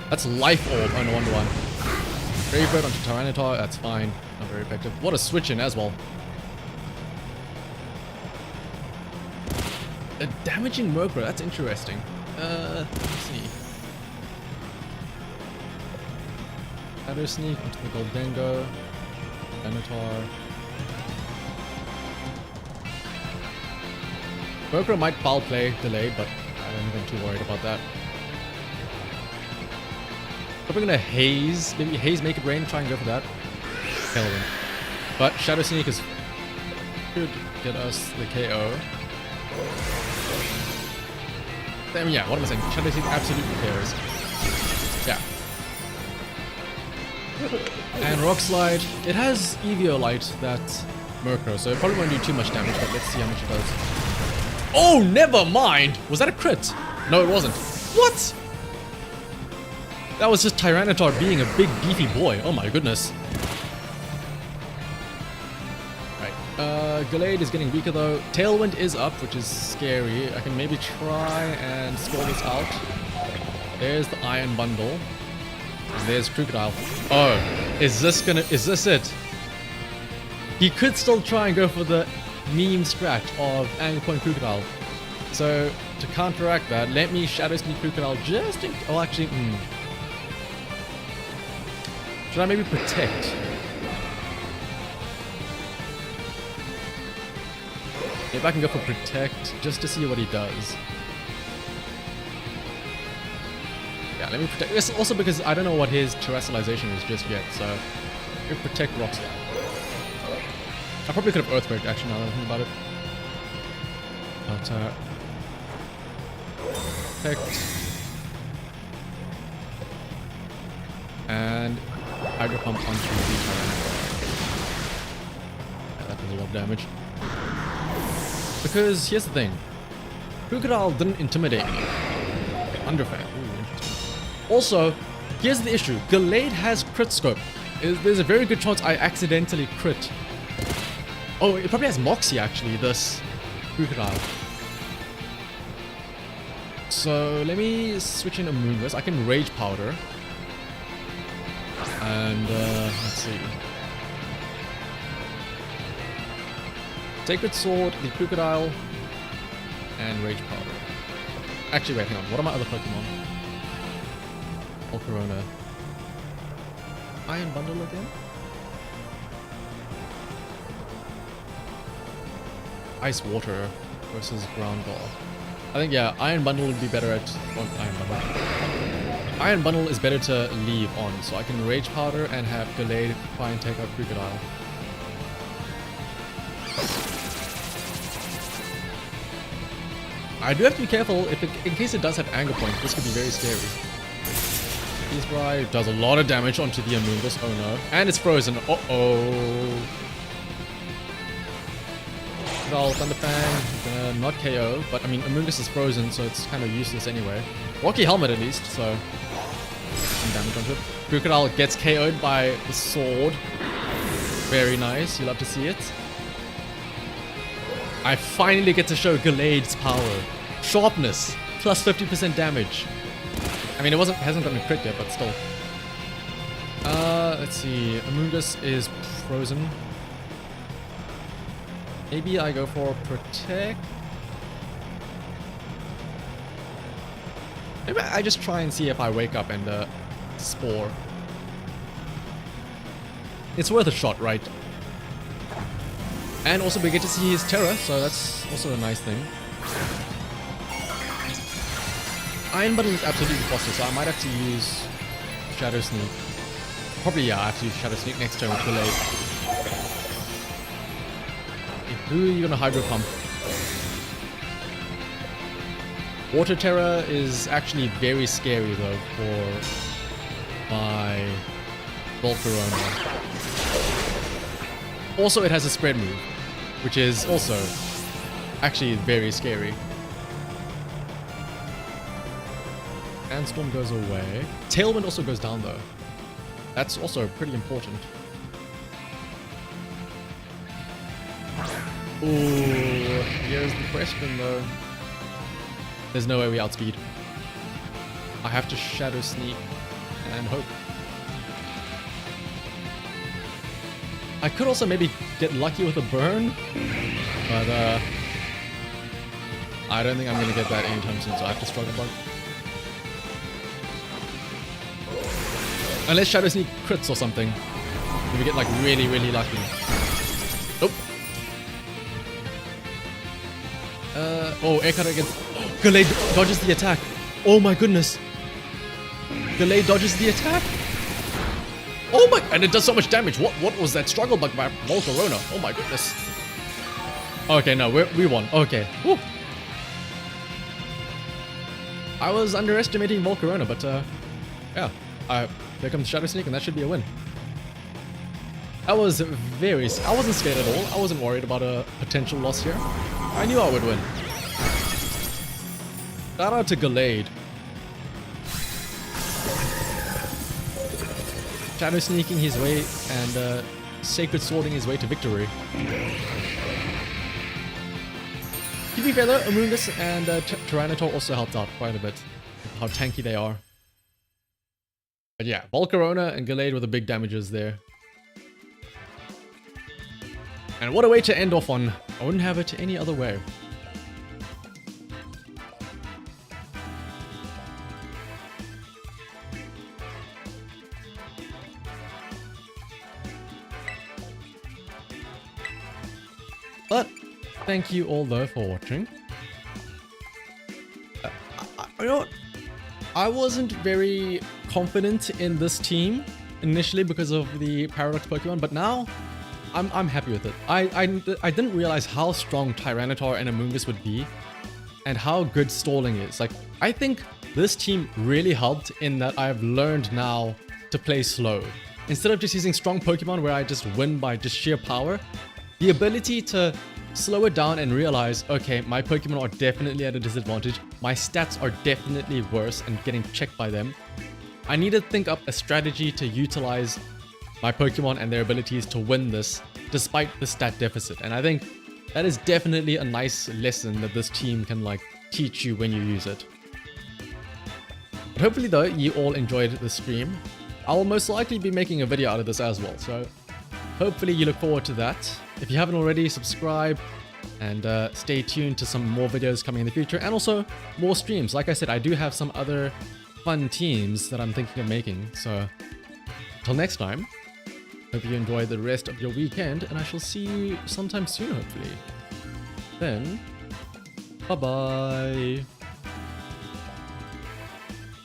That's Life Orb on a 1-1. Brave Bird onto Tyranitar, that's fine. Not very effective. What a switch in as well. A damaging Murkrow, that's interesting. Let's see. Shadow Sneak into the Goldengo. Tyranitar. Murkrow might foul play delay, but I don't even too worried about that. We're gonna Haze, maybe Haze Make It Rain, try and go for that. Tailwind. But Shadow Sneak is should get us the KO. I mean, yeah, what am I saying? Shadow Sneak absolutely KOs. Yeah. And Rock Slide, it has Eviolite that Murkrow, so it probably won't do too much damage, but let's see how much it does. Oh, never mind! Was that a crit? No, it wasn't. What? That was just Tyranitar being a big beefy boy. Oh my goodness. Right, Gallade is getting weaker though. Tailwind is up, which is scary. I can maybe try and score this out. There's the Iron Bundle. There's Crocodile. Oh, is this it? He could still try and go for the meme strat of Angle Point Crocodile. So, to counteract that, let me Shadow Sneak Crocodile just in... Oh, actually, should I maybe Protect? If I can go for Protect, just to see what he does. Yeah, let me Protect. It's also because I don't know what his Terrestrialization is just yet, so... Let me Protect Rock Slide. I probably could have Earthquake, actually, now that I think about it. But, Protect. And Hydro Pump onto the Tyranitar. Yeah, that does a lot of damage. Because, here's the thing. Crocodile didn't intimidate me. Underfan. Ooh, interesting. Also, here's the issue. Gallade has Crit Scope. There's a very good chance I accidentally crit. Oh, it probably has Moxie, actually, this Crocodile. So, let me switch in a Moonless. I can Rage Powder. And, let's see. Sacred Sword, the Crocodile, and Rage Powder. Actually, wait, hang on. What are my other Pokemon? Volcarona. Iron Bundle again? Ice Water versus Ground Ball. I think, yeah, Iron Bundle would be better at... Oh, Iron Bundle. Iron Bundle is better to leave on, so I can Rage Powder and have Gallade try and take out Crocodile. I do have to be careful, in case it does have Angle Point, this could be very scary. Freeze Dry does a lot of damage onto the Amoonguss, oh no. And it's frozen, uh-oh. Thunderfang, not KO, but I mean, Amoonguss is frozen, so it's kind of useless anyway. Rocky Helmet at least, so some damage onto it. Crocodile gets KO'd by the sword. Very nice, you love to see it. I finally get to show Gallade's power. Sharpness, plus 50% damage. I mean, hasn't gotten a crit yet, but still. Let's see, Amoonguss is frozen. Maybe I go for Protect. Maybe I just try and see if I wake up and Spore. It's worth a shot, right? And also we get to see his Terra, so that's also a nice thing. Iron Bundle is absolutely impossible, so I might have to use Shadow Sneak. Probably, yeah, I have to use Shadow Sneak next turn with Gallade. Who are you gonna Hydro Pump? Water Terror is actually very scary though for my Volcarona. Also, it has a spread move, which is also actually very scary. Sandstorm goes away. Tailwind also goes down though. That's also pretty important. Ooh, here's the question though. There's no way we outspeed. I have to Shadow Sneak and hope. I could also maybe get lucky with a burn, but I don't think I'm gonna get that anytime soon, so I have to Struggle Bug. Unless Shadow Sneak crits or something. If we get like really, really lucky. Nope. Oh, Air Cutter against... Gallade dodges the attack. Oh my goodness. Gallade dodges the attack. Oh my... And it does so much damage. What was that Struggle Bug by Volcarona? Oh my goodness. Okay, no, we won. Okay. Woo. I was underestimating Volcarona, but yeah. There comes Shadow Sneak, and that should be a win. I wasn't scared at all. I wasn't worried about a potential loss here. I knew I would win. Shout out to Gallade. Shadow sneaking his way and sacred swording his way to victory. To be fair though, Amoonguss and Tyranitar also helped out quite a bit. How tanky they are. But yeah, Volcarona and Gallade were the big damages there. And what a way to end off on. I wouldn't have it any other way. But thank you all though for watching. You know what? I wasn't very confident in this team initially because of the Paradox Pokemon, but now I'm happy with it. I didn't realize how strong Tyranitar and Amoonguss would be and how good stalling is. Like, I think this team really helped in that I've learned now to play slow. Instead of just using strong Pokemon where I just win by just sheer power, the ability to slow it down and realize, okay, my Pokemon are definitely at a disadvantage. My stats are definitely worse and getting checked by them. I need to think up a strategy to utilize my Pokemon and their abilities to win this despite the stat deficit. And I think that is definitely a nice lesson that this team can like teach you when you use it. But hopefully though, you all enjoyed the stream. I'll most likely be making a video out of this as well, so hopefully you look forward to that. If you haven't already, subscribe and stay tuned to some more videos coming in the future and also more streams. Like I said, I do have some other fun teams that I'm thinking of making. So until next time, hope you enjoy the rest of your weekend and I shall see you sometime soon, hopefully. Then, bye-bye.